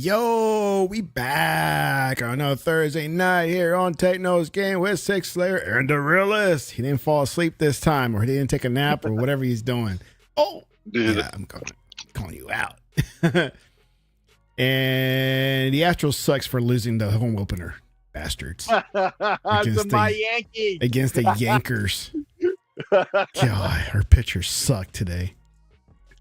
Yo, we back on a Thursday night here on Techno's Game with SIKSLAYER and the realist. He didn't fall asleep this time, or he didn't take a nap, or whatever he's doing. Oh, yeah, I'm calling you out. And the Astros sucks for losing the home opener, bastards. Against my Yankees. Against the Yankers. God, our pitchers suck today.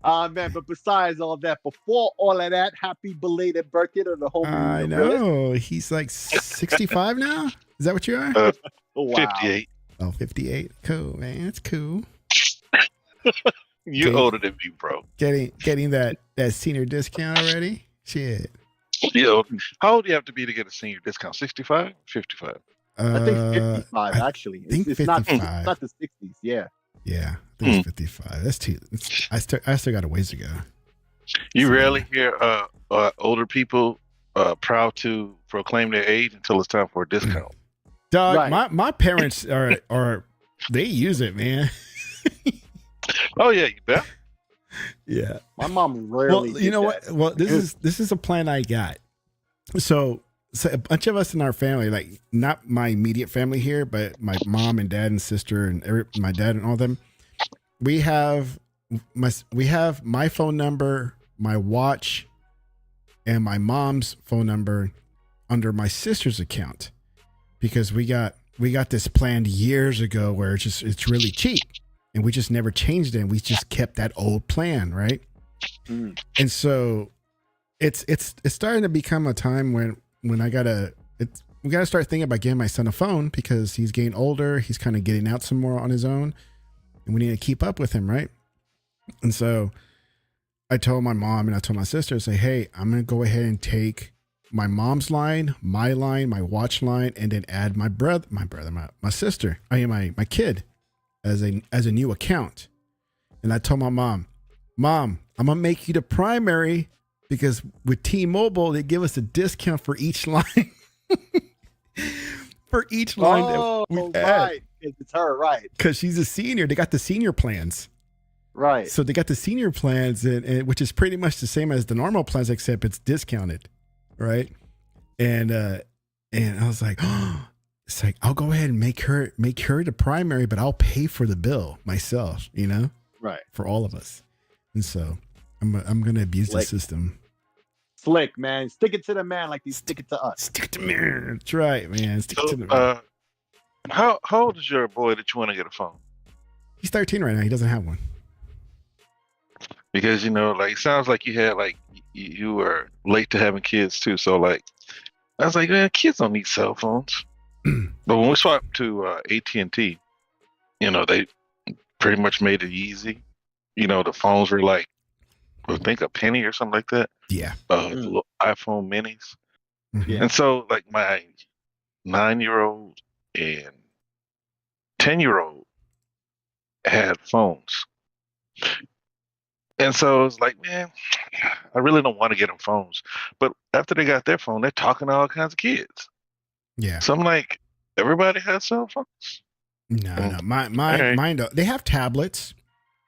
Man, but besides all that, before all of that, happy belated birthday to the homie. I know. He's like 65 now? Is that what you are? Wow. 58. Oh, 58. Cool, man. That's cool. You're older than me, bro. Getting that senior discount already? Shit. Yo, how old do you have to be to get a senior discount? 65? 55? I think 55, actually. I think it's 55. not the 60s, yeah. Yeah, I think it's 55. That's too. I still got a ways to go. You rarely hear older people proud to proclaim their age until it's time for a discount. Dog, Right. my parents are they use it, man. Oh yeah, you bet. Yeah. My mom rarely. Well, you know what? Well, this is a plan I got. So a bunch of us in our family, like not my immediate family here, but my mom and dad and sister and my dad and all them, we have my phone number, my watch, and my mom's phone number under my sister's account because we got this planned years ago where it's really cheap and we just never changed it. And we just kept that old plan, right? And so it's starting to become a time when we gotta start thinking about getting my son a phone because he's getting older. He's kind of getting out some more on his own, and we need to keep up with him, right? And so I told my mom and I told my sister, say, hey, I'm gonna go ahead and take my mom's line, my watch line, and then add my sister, my kid as a new account. And I told my mom, I'm gonna make you the primary. Because with T-Mobile, they give us a discount for each line. For each line that we add. Right. It's her, right. Because she's a senior. They got the senior plans. Right. So they got the senior plans, and which is pretty much the same as the normal plans, except it's discounted. Right. And I was like, oh, it's like, I'll go ahead and make her the primary, but I'll pay for the bill myself, Right. for all of us. And so I'm going to abuse the system. Slick, man. Stick it to the man like you stick it to us. Stick it to me. That's right, man. Stick it to the So, how old is your boy that you want to get a phone? He's 13 right now. He doesn't have one. Because it sounds like you had you were late to having kids too. So I was like, man, kids don't need cell phones. But when we swapped to AT&T, they pretty much made it easy. The phones were I think a penny or something like that. Yeah. Little iPhone minis. Mm-hmm. And so my 9-year-old and 10-year-old had phones. And so it's like, man, I really don't want to get them phones. But after they got their phone, they're talking to all kinds of kids. Yeah. So I'm like, everybody has cell phones? No. Mine don't. They have tablets.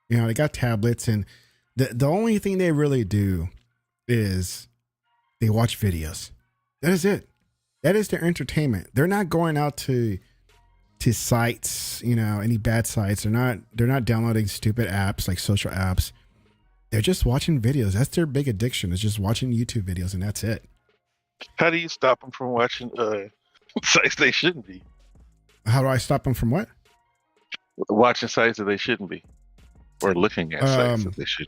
They got tablets, and the only thing they really do is they watch videos. That is it. That is their entertainment. They're not going out to sites, any bad sites. They're not downloading stupid apps like social apps. They're just watching videos. That's their big addiction, is just watching YouTube videos, and that's it. How do you stop them from watching sites they shouldn't be? How do I stop them from what? Watching sites that they shouldn't be. Or looking at sites that they should.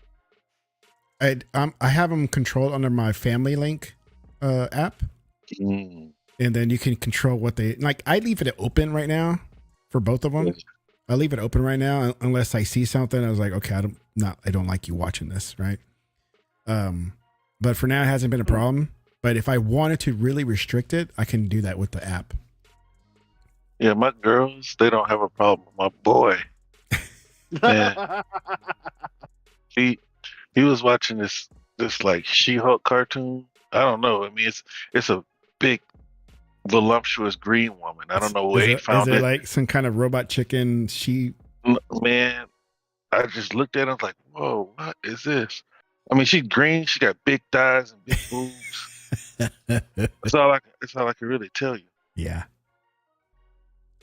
I have them controlled under my Family Link app, and then you can control what they like. I leave it open right now for both of them. I leave it open right now unless I see something. I was like, okay, I don't like you watching this, right? But for now, it hasn't been a problem. But if I wanted to really restrict it, I can do that with the app. Yeah, my girls, they don't have a problem. My boy, man, he was watching this She-Hulk cartoon. I don't know. I mean, it's a big, voluptuous green woman. I don't know where he found it. Is it like some kind of robot chicken? Man, I just looked at it. I was like, whoa, what is this? I mean, she's green. She got big thighs and big boobs. That's all I can really tell you. Yeah.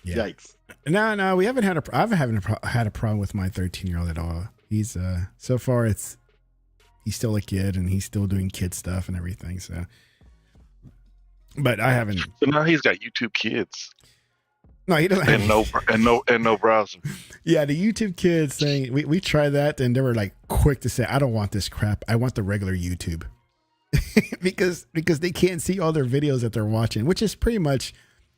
Yeah. Yikes. No, we haven't had I haven't had a problem with my 13-year-old at all. He's so far he's still a kid and he's still doing kid stuff and everything. So, but I haven't. So now he's got YouTube Kids. No, he doesn't. And no browser. Yeah, the YouTube Kids thing. We tried that and they were like quick to say, "I don't want this crap. I want the regular YouTube," because they can't see all their videos that they're watching, which is pretty much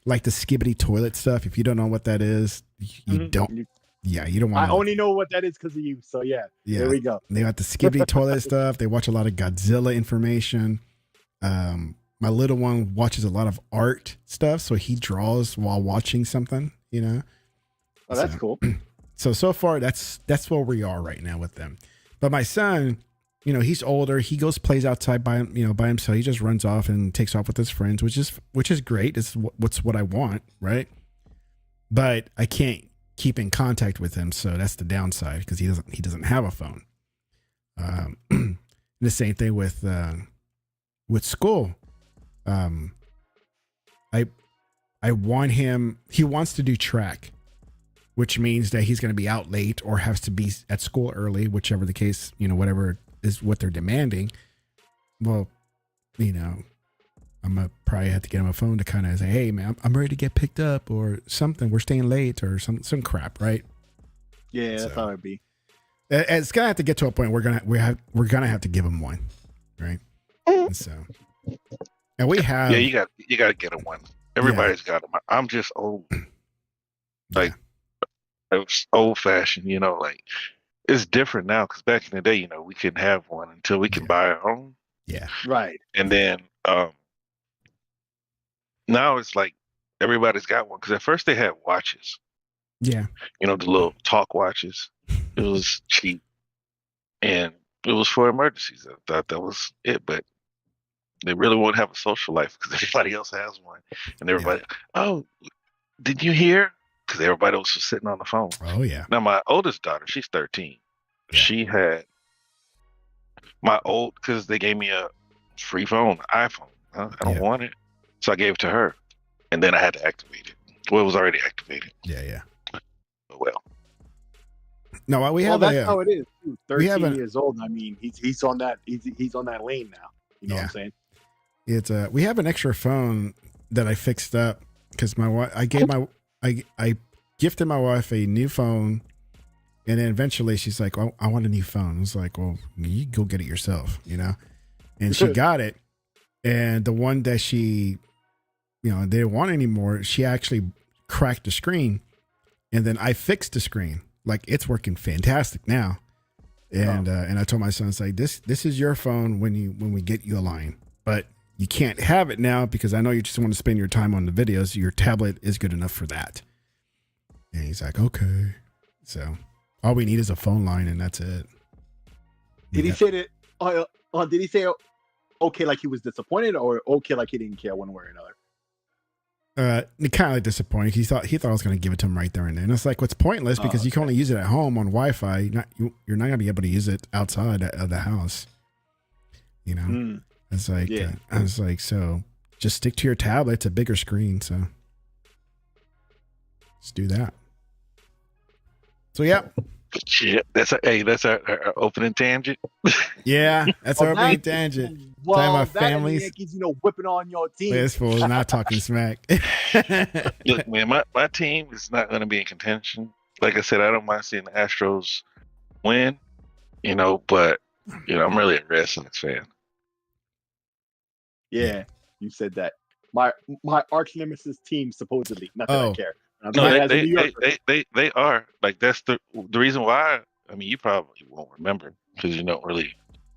like the skibbity toilet stuff. If you don't know what that is, you don't. Yeah, you don't want. I only know what that is because of you. So yeah, there we go. They got the skibbity toilet stuff. They watch a lot of Godzilla information. My little one watches a lot of art stuff, so he draws while watching something. You know. Oh, that's cool. So far, that's where we are right now with them. But my son, you know, he's older. He goes plays outside by himself. He just runs off and takes off with his friends, which is great. It's what I want, right? But I can't keep in contact with him, so that's the downside because he doesn't have a phone. The same thing with school. I want him. He wants to do track, which means that he's going to be out late or has to be at school early, whichever the case. You know, whatever is what they're demanding. Well, you know, I'm gonna probably have to get him a phone to kind of say, "Hey, man, I'm ready to get picked up," or something. We're staying late, or some crap, right? Yeah, that's how it'd be. It's gonna have to get to a point we're gonna have to give him one, right? And so, and we have. Yeah, you got to get him one. Everybody's got them. I'm just old. Like, it was old fashioned. You know, like it's different now because back in the day, you know, we couldn't have one until we can buy our own. Yeah. Right. And then now it's like everybody's got one because at first they had watches. Yeah. You know, the little talk watches. It was cheap and it was for emergencies. I thought that was it, but they really won't have a social life because everybody else has one. And everybody, oh, did you hear? Because everybody else was sitting on the phone. Oh, yeah. Now, my oldest daughter, she's 13. Yeah. She had because they gave me a free phone, iPhone. I don't want it. So I gave it to her. And then I had to activate it. Well, it was already activated. Yeah. But well. No, we have that's how it is. 13 a- years old. I mean, he's on that. He's on that lane now. You know what I'm saying? It's we have an extra phone that I fixed up because my wife. I gifted my wife a new phone, and then eventually she's like, "Oh, I want a new phone." I was like, "Well, you go get it yourself," you know. And she got it, and the one that she, didn't want anymore. She actually cracked the screen, and then I fixed the screen. Like it's working fantastic now. And and I told my son, it's like this is your phone when we get you a line, but you can't have it now because I know you just want to spend your time on the videos. Your tablet is good enough for that. And he's like, okay. So all we need is a phone line, and that's it. Did he say that? Did he say okay like he was disappointed, or okay like he didn't care one way or another? Kind of like disappointed. He thought I was going to give it to him right there and then. It's like, what's pointless because you can only use it at home on Wi-Fi. You're not going to be able to use it outside of the house. You know, it's like I was like, so just stick to your tablet. It's a bigger screen, so let's do that. So yeah. Shit, that's our opening tangent. Yeah, that's our opening tangent. Well, talking about that families. And the Yankees, whipping on your team. This fool is not talking smack. Look, man, my team is not going to be in contention. Like I said, I don't mind seeing the Astros win, but I'm really a Red Sox fan. Yeah, you said that. My arch nemesis team supposedly. Not that I care. No, they are. Like that's the reason why. I mean, you probably won't remember because you don't really.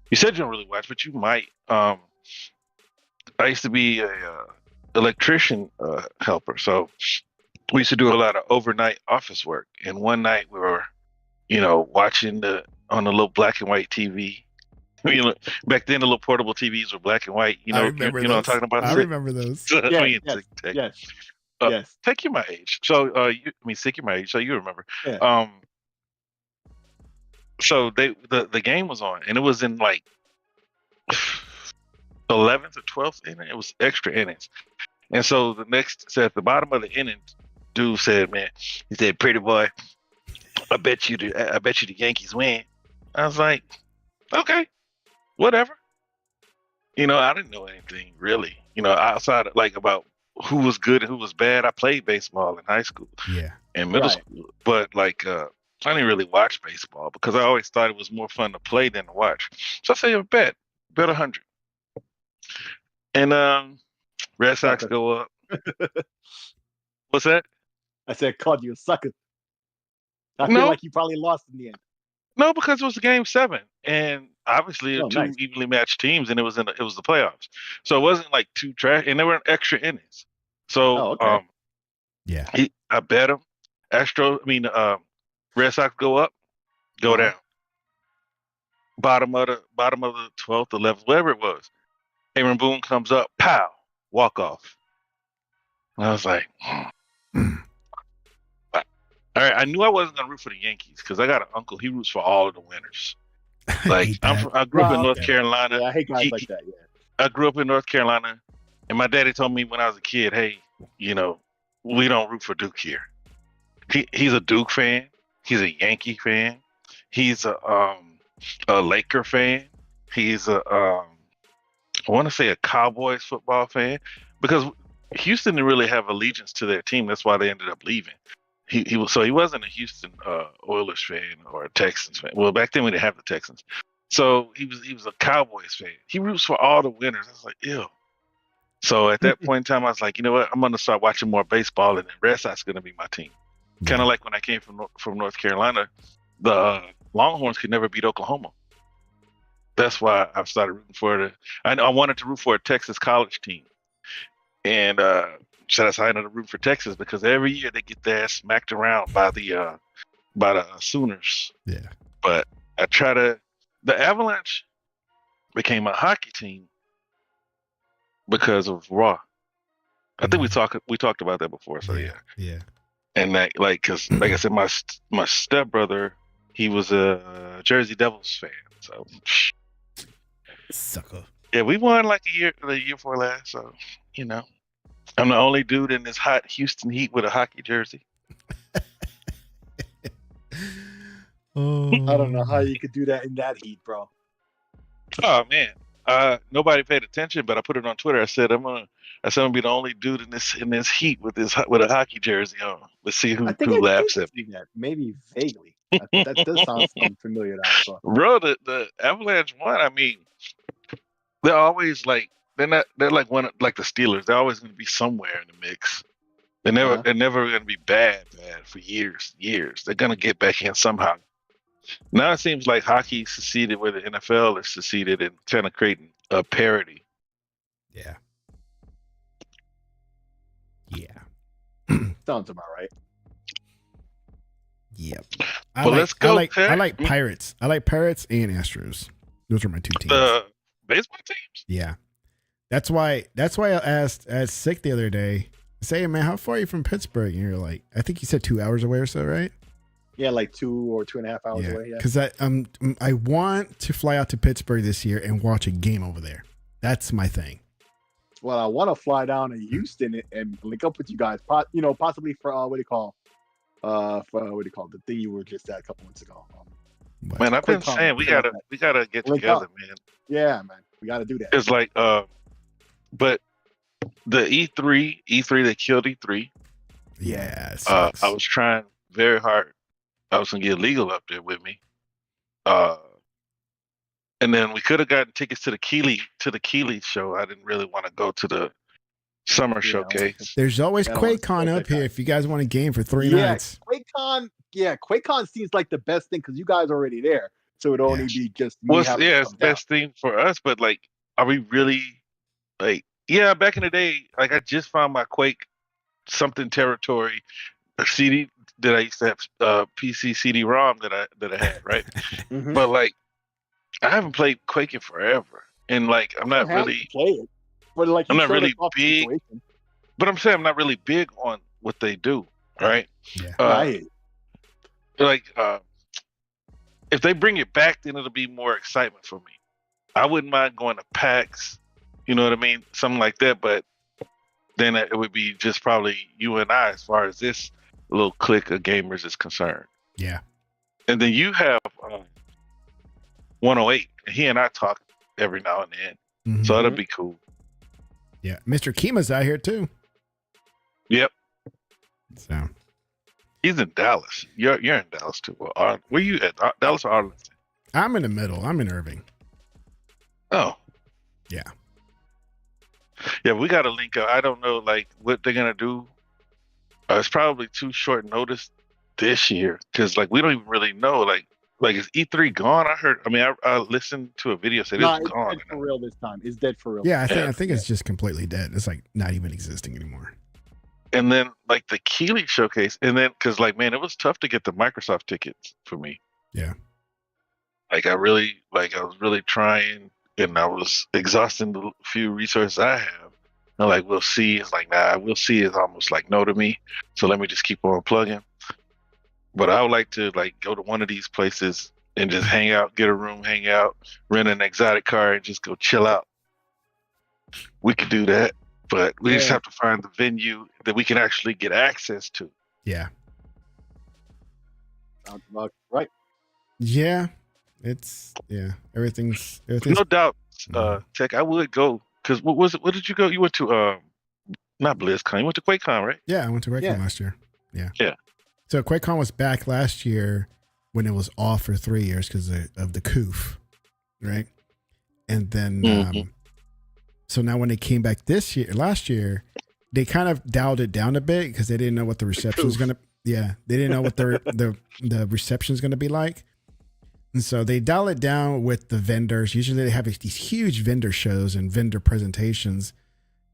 You said you don't really watch, but you might. I used to be a electrician helper, so we used to do a lot of overnight office work. And one night we were, watching on the little black and white TV. Back then the little portable TVs were black and white. I remember what I'm talking about. I remember those. Yes. Yes. Take you my age. So Sick, you're my age, so you remember. Yeah. So the game was on, and it was in like 11th or 12th inning. It was extra innings. And so at the bottom of the inning, dude said, "Man," he said, "Pretty boy, I bet you the Yankees win." I was like, "Okay, whatever." I didn't know anything really. Outside of, like, about who was good and who was bad. I played baseball in high school Yeah. and middle school, but like I didn't really watch baseball because I always thought it was more fun to play than to watch. So I say, bet 100, and Red Sox Sucker. go up. What's that? I said, called you a sucker. I feel No, like you probably lost in the end. no, because it was Game 7, and obviously Oh, two nice. evenly matched teams, and it was the playoffs, so it wasn't like two trash, and they were in extra innings. So Oh, okay. Yeah. I bet him. Red Sox go up, go Uh-huh. down. Bottom of the 12th, 11th, whatever it was. Aaron Boone comes up, pow, walk off. And I was like, all right. I knew I wasn't gonna root for the Yankees because I got an uncle. He roots for all of the winners. Like I grew up in North Carolina. Yeah, I hate guys like that. Yeah. I grew up in North Carolina, and my daddy told me when I was a kid, "Hey, we don't root for Duke here." He's a Duke fan. He's a Yankee fan. He's a Laker fan. He's I want to say a Cowboys football fan because Houston didn't really have allegiance to their team. That's why they ended up leaving. He wasn't a Houston Oilers fan or a Texans fan. Well, back then we didn't have the Texans, so he was a Cowboys fan. He roots for all the winners. I was like, ew. So at that point in time, I was like, you know what? I'm gonna start watching more baseball, and the Red Sox gonna be my team. Kind of like when I came from North Carolina, the Longhorns could never beat Oklahoma. That's why I started rooting for I wanted to root for a Texas college team, and so that's how I ended up rooting for Texas because every year they get their ass smacked around by the Sooners. Yeah. But the Avalanche became a hockey team because of Raw. I think we talked about that before. So yeah. And that, because like I said, my stepbrother, he was a Jersey Devils fan. So Sucker. yeah, we won like the year before last. So I'm the only dude in this hot Houston heat with a hockey jersey. Oh, I don't know how you could do that in that heat, bro. Oh man, nobody paid attention, but I put it on Twitter. I said I'm gonna be the only dude in this heat with a hockey jersey on. Let's see who laughs at me. That maybe vaguely. That does sound familiar. So. Bro, the Avalanche won. I mean, they're always like they're like the Steelers. They're always going to be somewhere in the mix. They're never going to be bad for years. They're going to get back in somehow. Now it seems like hockey seceded where the NFL is seceded and kind of creating a parody. Yeah. Sounds about right. Yep. Let's go. I like Pirates. I like Pirates and Astros. Those are my two teams. The baseball teams? Yeah. That's why I asked Sick the other day, say, hey, man, how far are you from Pittsburgh? And you're like, I think you said 2 hours away or so, right? Yeah, like 2 or 2.5 hours away. Yeah. Because I want to fly out to Pittsburgh this year and watch a game over there. That's my thing. Well, I want to fly down to Houston and link up with you guys. Possibly for the thing you were just at a couple months ago. Man, I've been saying we gotta get together, man. Yeah, man, we gotta do that. It's like, but the E3 they killed E3. Yeah. I was trying very hard. I was gonna get legal up there with me. And then we could have gotten tickets to the Keeley show. I didn't really want to go to the summer showcase. There's always QuakeCon up here if you guys want a game for 3 nights. QuakeCon seems like the best thing because you guys are already there. So it'd only be just me. Well, it's the best thing for us, but like, are we really back in the day, like I just found my Quake something territory CD that I used to have PC CD-ROM that I had, right? Mm-hmm. But like I haven't played Quake in forever. And like I'm not really play it. But like I'm not really big. But I'm saying I'm not really big on what they do, right? Yeah. If they bring it back, then it'll be more excitement for me. I wouldn't mind going to PAX You know what I mean? Something like that. But then it would be just probably you and I as far as this little clique of gamers is concerned. Yeah. And then you have 108. He and I talk every now and then. Mm-hmm. So that'd be cool. Yeah. Mr. Kima's out here too. Yep. So he's in Dallas. You're in Dallas too. Well, where you at? Dallas or Arlington? I'm in the middle. I'm in Irving. Oh. Yeah. Yeah, we got to link up. I don't know like what they're gonna do. It's probably too short notice this year because like we don't even really know. Like is E3 gone? I listened to a video said it's gone. Dead for real this time. It's dead for real. Yeah, I think it's just completely dead. It's like not even existing anymore. And then like the Keeley showcase, and then because like man, it was tough to get the Microsoft tickets for me. Yeah. Like I was really trying, and I was exhausting the few resources I have. And like we'll see. It's like nah, we'll see is almost like no to me. So let me just keep on plugging. But I would like to like go to one of these places and just hang out, get a room, hang out, rent an exotic car, and just go chill out. We could do that, but we just have to find the venue that we can actually get access to. Yeah. Sounds about right. Yeah. Everything's No doubt, Tech. I would go because what was it? What did you go? You went to not BlizzCon. You went to QuakeCon, right? Yeah, I went to QuakeCon last year. Yeah. Yeah. So QuakeCon was back last year when it was off for 3 years because of the coof, right? And then, so now when they came back last year, they kind of dialed it down a bit because they didn't know what the reception was gonna. Yeah, they didn't know what the reception is gonna be like, and so they dial it down with the vendors. Usually they have these huge vendor shows and vendor presentations,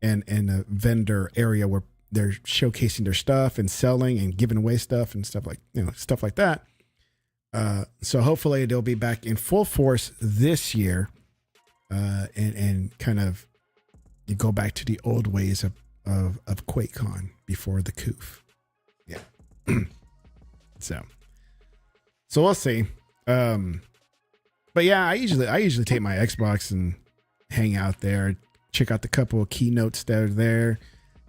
and a vendor area where they're showcasing their stuff and selling and giving away stuff and stuff like that. So hopefully they'll be back in full force this year, and kind of you go back to the old ways of QuakeCon before the coof. Yeah. so we'll see. But yeah, I usually take my Xbox and hang out there, check out the couple of keynotes that are there.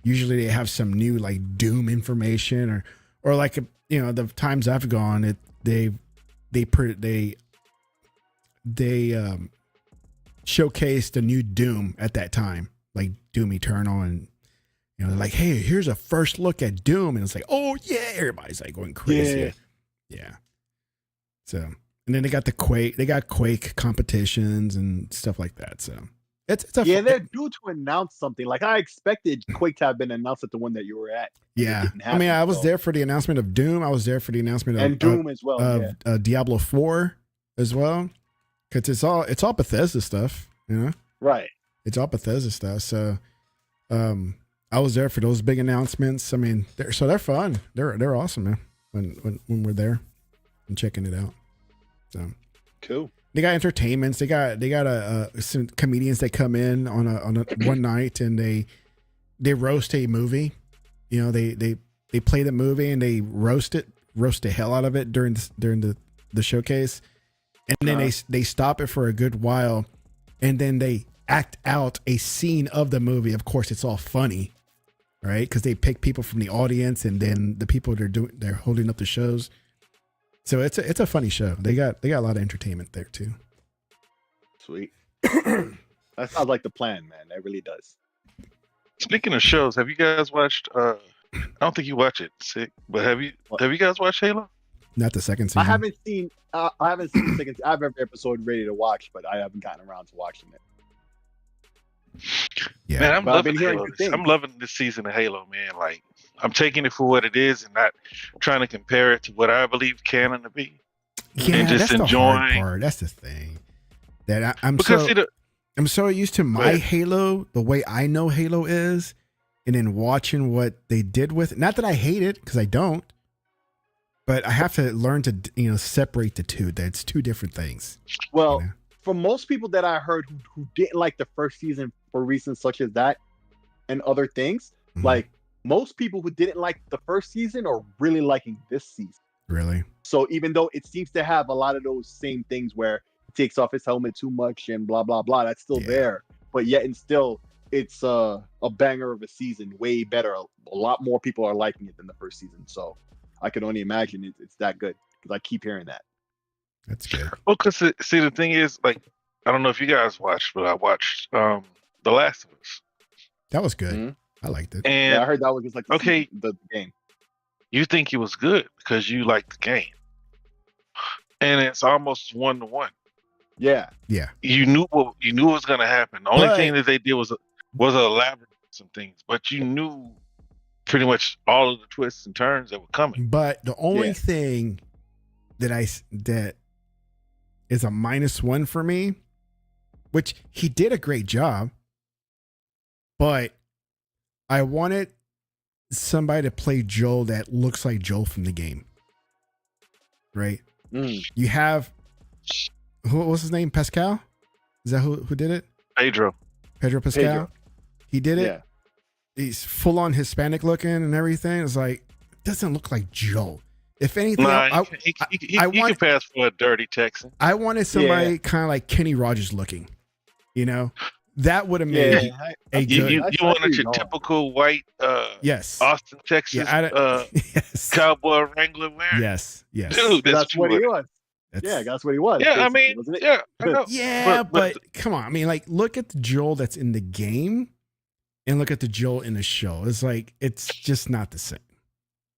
Usually they have some new like Doom information or like, the times I've gone, they showcased a new Doom at that time, like Doom Eternal, and they're like, hey, here's a first look at Doom, and it's like, oh yeah, everybody's like going crazy. Yeah. So, and then they got Quake competitions and stuff like that. So they're due to announce something. Like I expected Quake to have been announced at the one that you were at. Yeah, I was there for the announcement of Doom. I was there for the announcement of Doom as well. Diablo 4 as well, because it's all Bethesda stuff. Right? It's all Bethesda stuff. So, I was there for those big announcements. I mean, they're fun. They're awesome, man. When we're there and checking it out. So cool. They got entertainments. They got some comedians that come in on a one night and they roast a movie. They play the movie and they roast the hell out of it during the showcase, and then they stop it for a good while, and then they act out a scene of the movie. Of course, it's all funny, right? Because they pick people from the audience and then the people they're holding up the shows. So it's a funny show. They got a lot of entertainment there too. Sweet. That sounds like the plan, man. That really does. Speaking of shows, have you guys watched? I don't think you watch it, Sick. But have you guys watched Halo? Not the second season. I haven't seen the second. I have every episode ready to watch, but I haven't gotten around to watching it. Yeah, man, I'm loving Halo. I'm loving this season of Halo, man. Like, I'm taking it for what it is and not trying to compare it to what I believe canon to be. Yeah, and just that's enjoying. The hard part. That's the thing. That I'm so used to my Halo, the way I know Halo is, and then watching what they did with it. Not that I hate it, because I don't, but I have to learn to separate the two. That's two different things. Well, for most people that I heard who didn't like the first season for reasons such as that and other things, like most people who didn't like the first season are really liking this season. Really? So even though it seems to have a lot of those same things where he takes off his helmet too much and blah, blah, blah, that's still there. but yet and still, it's a banger of a season. Way better. A lot more people are liking it than the first season. So I can only imagine it's that good because I keep hearing that. That's good. Well, because see, the thing is, like, I don't know if you guys watched, but I watched The Last of Us. That was good. Mhm. I liked it. And Yeah, I heard that was just like okay, the game. you think it was good because you like the game, and it's almost 1-to-1. Yeah. Yeah. You knew what was going to happen. The only But- thing that they did was elaborate some things, but you knew pretty much all of the twists and turns that were coming. But the only Yeah. thing that is a -1 for me, which he did a great job, but I wanted somebody to play Joel that looks like Joel from the game. Right? Mm. You have what was his name? Pascal? Is that who did it? Pedro. Pedro Pascal? Pedro. He did it. Yeah. He's full on Hispanic looking and everything. It's like, it doesn't look like Joel. If anything, Nah, he want- can pass for a dirty Texan. I wanted somebody kind of like Kenny Rogers looking, you know, that would have made a You good. wanted your typical white Yes. Austin, Texas Yes. cowboy Wrangler wearing. Yes. Dude, That's what he was. was. That's- That's what he was. Yeah, I basically, mean, wasn't it? yeah, I know. Yeah, But- but come on. I mean, like, look at the Joel that's in the game and look at the Joel in the show. It's like, it's just not the same.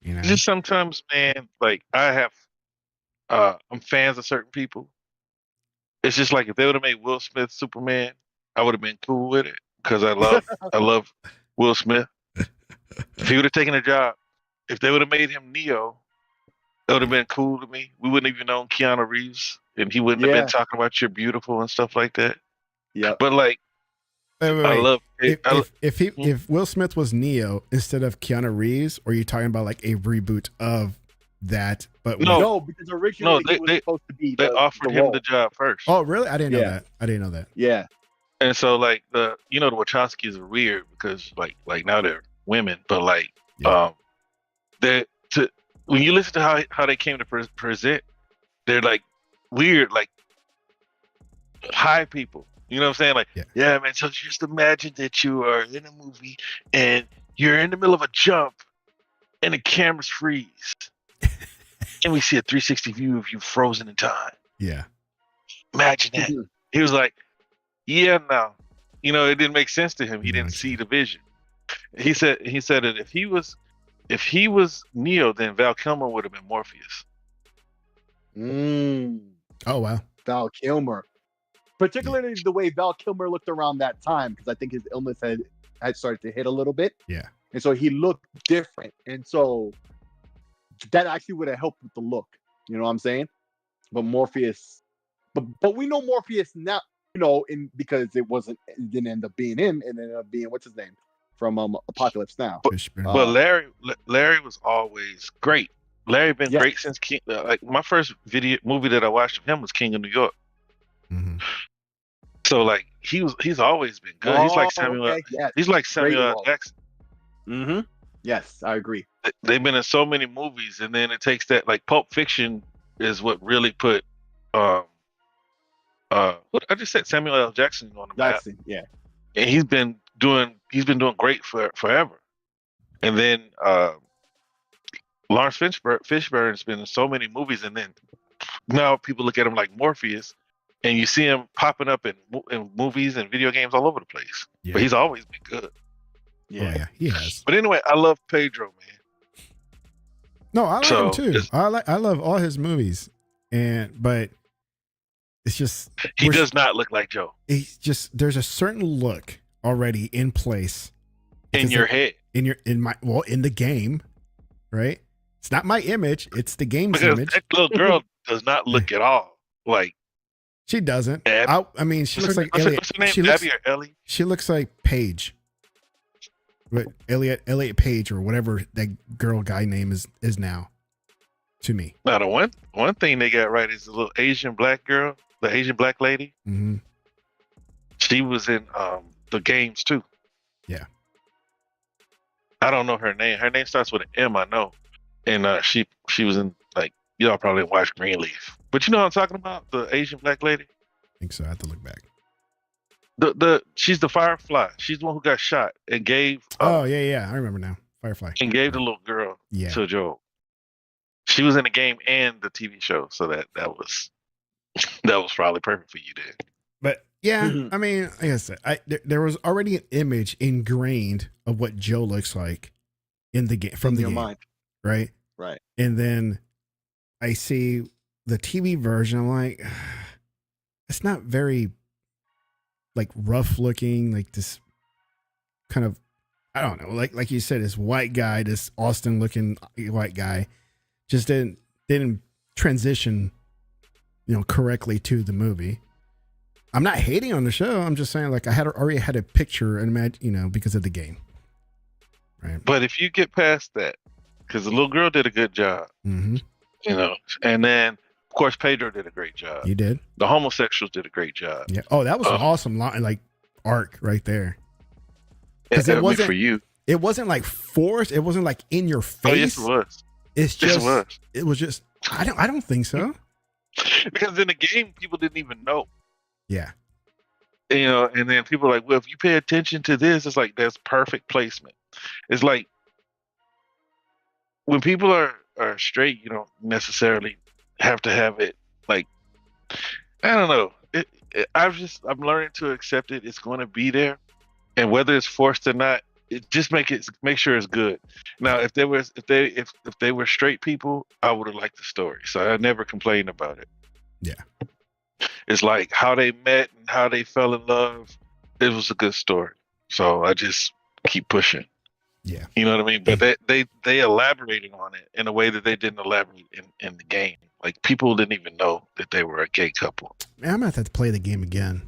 You know? Just sometimes, man, like I have, I'm fans of certain people. It's just like if they would have made Will Smith Superman, I would have been cool with it because I love Will Smith. If he would have taken a job, if they would have made him Neo, it would have been cool to me. We wouldn't even known Keanu Reeves, and he wouldn't have been talking about you're beautiful and stuff like that. Yeah. But like, Wait. I love if Will Smith was Neo instead of Keanu Reeves, or are you talking about like a reboot of that? But No, because originally No, he was supposed to be. they the offered him role. the job first. Oh, really? I didn't know Yeah. that. I didn't know that. Yeah. And so like the Wachowskis are weird because like now they're women, but like Yeah. when you listen to how they came to present, they're like weird, like high people. You know what I'm saying? Like, yeah, man. So just imagine that you are in a movie and you're in the middle of a jump and the cameras freeze. And we see a 360 view of you frozen in time. Yeah. Imagine that. He was like, yeah, no. You know, it didn't make sense to him. He didn't see the vision. He said that if he was Neo, then Val Kilmer would have been Morpheus. Oh, wow. Val Kilmer. Particularly the way Val Kilmer looked around that time, because I think his illness had started to hit a little bit. Yeah. And so he looked different. And so that actually would have helped with the look. You know what I'm saying? But Morpheus, but we know Morpheus now, because it didn't end up being him, and ended up being what's his name from Apocalypse Now. But Larry was always great. Larry been great since King. Like my first movie that I watched of him was King of New York. Mm-hmm. So like he's always been good. He's like Samuel. Okay. Yes. He's like Samuel L. Jackson. Mm-hmm. Yes, I agree. They've been in so many movies, and then it takes that. Like Pulp Fiction is what really put what I just said, Samuel L. Jackson on the map. Yeah. And he's been doing great forever. And then Lawrence Fishburne's been in so many movies, and then now people look at him like Morpheus, and you see him popping up in movies and video games all over the place. Yeah. But he's always been good. Yeah. Oh, yeah, he has. But anyway, I love Pedro, man. No, I like him too. I love all his movies, but it's just he does not look like Joe. He's just there's a certain look already in place in your head, in the game, right? It's not my image; it's the game's because image. That little girl does not look at all like. She doesn't. Abby? I mean, she looks like Elliot. Elliot. What's her name? Abby or Ellie? She looks like Paige. But Elliot Page or whatever that girl guy name is now, to me. Now the one thing they got right is the little Asian black girl, the Asian black lady. Mm-hmm. She was in the games too. Yeah. I don't know her name. Her name starts with an M, I know. And she was in, like, y'all probably watched Greenleaf. But you know what I'm talking about? The Asian black lady? I think so. I have to look back. She's the Firefly. She's the one who got shot and gave Oh yeah, I remember now. Firefly. the little girl Yeah. to Joel. She was in the game and the TV show, so that was probably perfect for you then. But yeah, I mean, like I said, there was already an image ingrained of what Joe looks like in the game from the game, mind. right? Right. And then I see the TV version. I'm like, it's not very like rough looking, like this kind of, I don't know, like you said, this white guy, this Austin looking white guy, just didn't transition, correctly to the movie. I'm not hating on the show. I'm just saying, like, I already had a picture and imagine, because of the game, right? But if you get past that, because the little girl did a good job, Mm-hmm. And then of course Pedro did a great job. You did. The homosexuals did a great job. Yeah. Oh, that was an awesome line, like arc right there. Because it wasn't for you. It wasn't like forced. It wasn't like in your face. Oh yes, it was. It's just. Yes, it was. It was just. I don't think so. Because in the game, people didn't even know. Yeah. And then people are like, well, if you pay attention to this, it's like that's perfect placement. It's like when people are straight, you don't necessarily have to have it like, I don't know. I'm learning to accept it. It's going to be there, and whether it's forced or not, it just make sure it's good. Now, if they were straight people, I would have liked the story, so I never complained about it. Yeah. It's like how they met and how they fell in love. It was a good story. So I just keep pushing. Yeah. You know what I mean? But they elaborated on it in a way that they didn't elaborate in the game. Like people didn't even know that they were a gay couple. Man, I'm gonna have to play the game again.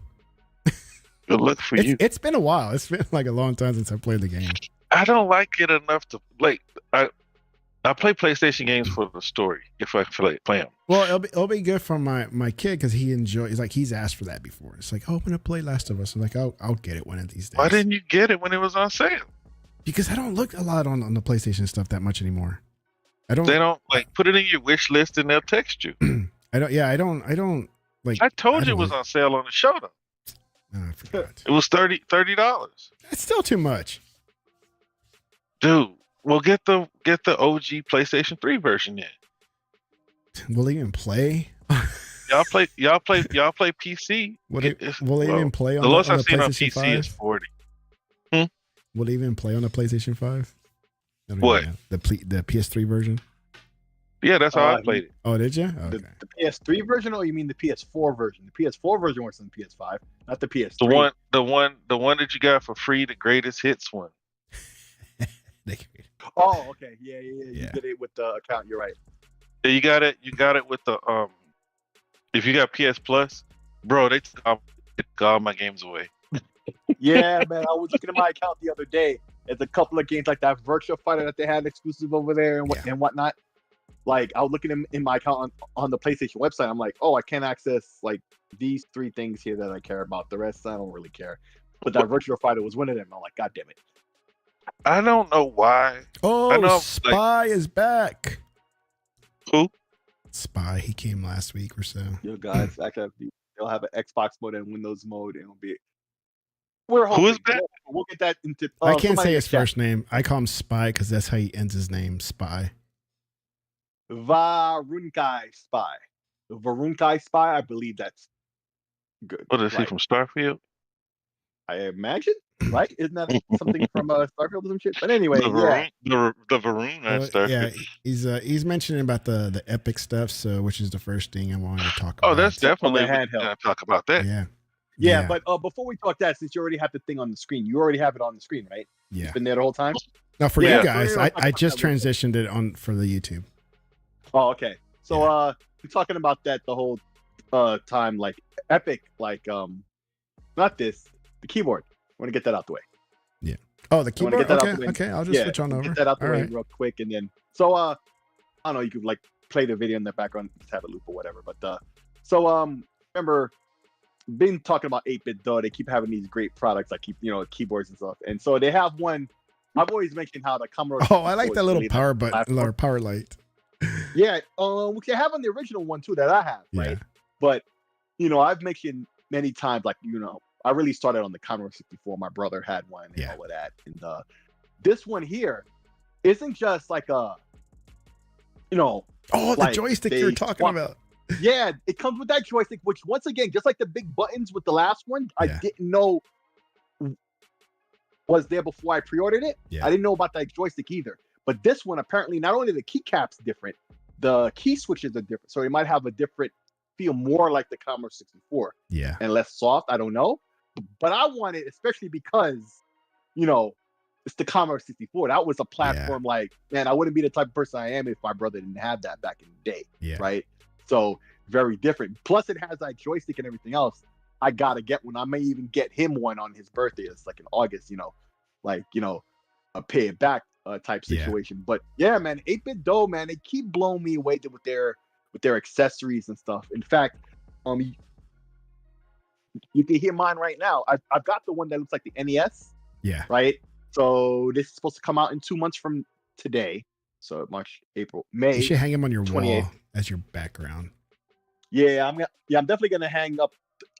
Good luck for you. It's been a while. It's been like a long time since I played the game. I don't like it enough to like. I play PlayStation games for the story if I play them. Well, it'll be good for my kid because he's asked for that before. It's like, oh, I'm gonna play Last of Us. I'm like, I'll get it one of these days. Why didn't you get it when it was on sale? Because I don't look a lot on the PlayStation stuff that much anymore. They don't like put it in your wish list and they'll text you. I don't like. I told you it was on sale on the show though. Oh, I forgot. It was $30. That's still too much, dude. Well, get the OG PlayStation 3 version in. Will they even play? Y'all play PC. Will they even play on the lowest on I've the seen on PlayStation PC 5? is 40. Will they even play on the PlayStation 5? What? The PS3 version? Yeah, that's how I played it. Oh, did you? Okay. The PS3 version, or you mean the PS4 version? The PS4 version was on the PS5, not the PS3. The one that you got for free, the greatest hits one. Oh, okay. Yeah. You did it with the account. You're right. Yeah, you got it with the if you got PS Plus, bro, they took all my games away. Yeah, man. I was looking at my account the other day. There's a couple of games like that Virtua Fighter that they had exclusive over there and whatnot. Like I was looking in my account on the PlayStation website. I'm like, oh, I can't access like these 3 things here that I care about. The rest I don't really care. But that Virtua Fighter was one of them. I'm like, God damn it. I don't know why. Oh, Spy is back. Who? Spy. He came last week or so. You guys actually they'll have an Xbox mode and Windows mode, and it'll be. We're hoping. Who is that? We'll get that into. I can't say his first name. I call him Spy because that's how he ends his name. Spy. Varunkai Spy. Varunkai Spy. I believe that's good. What is he from Starfield? I imagine, right? Isn't that something from Starfield or some shit? But anyway, the Varun Starfield. Yeah, he's mentioning about the Epic stuff, so which is the first thing I wanted to talk about. Oh, that's definitely Handheld. Talk about that. Yeah. But before we talk that, since you already have the thing on the screen, you already have it on the screen, right? Yeah. It's been there the whole time. Now for you guys, I just transitioned it on for the YouTube. Oh, okay. So we're talking about that the whole time, like Epic, like not this. The keyboard. I want to get that out the way. Yeah. Oh, the keyboard. Okay. I'll just switch on over. Get that out the way real quick, and then I don't know. You could like play the video in the background, just have a loop or whatever. But remember, been talking about 8-bit though. They keep having these great products like keyboards and stuff, and so they have one. I've always mentioned how the Commodore. Oh, I like that little power button or power light. Yeah. We can have on the original one too that I have, right? But I've mentioned many times, like I really started on the Commodore 64. My brother had one and Yeah. all of that. And this one here isn't just like a, you know, Oh, the like joystick they you're talking swap- about. Yeah, it comes with that joystick, which once again, just like the big buttons with the last one, I Yeah. didn't know was there before I pre-ordered it. Yeah. I didn't know about that joystick either. But this one, apparently, not only the keycap's different, the key switches are different. So it might have a different feel, more like the Commodore 64 Yeah. and less soft. I don't know. But I want it, especially because, you know, it's the Commodore 64. That was a platform like, man, I wouldn't be the type of person I am if my brother didn't have that back in the day. Yeah. Right. So very different. Plus, it has that joystick and everything else. I gotta get one. I may even get him one on his birthday. It's like in August, you know, like, you know, a pay it back type situation. But yeah, man, 8-Bit Dough, man, they keep blowing me away with their accessories and stuff. In fact, you can hear mine right now. I've got the one that looks like the NES. Yeah. Right. So this is supposed to come out in 2 months from today. So March, April, May. You should hang them on your 28th. wall as your background. Yeah, I'm definitely gonna hang up.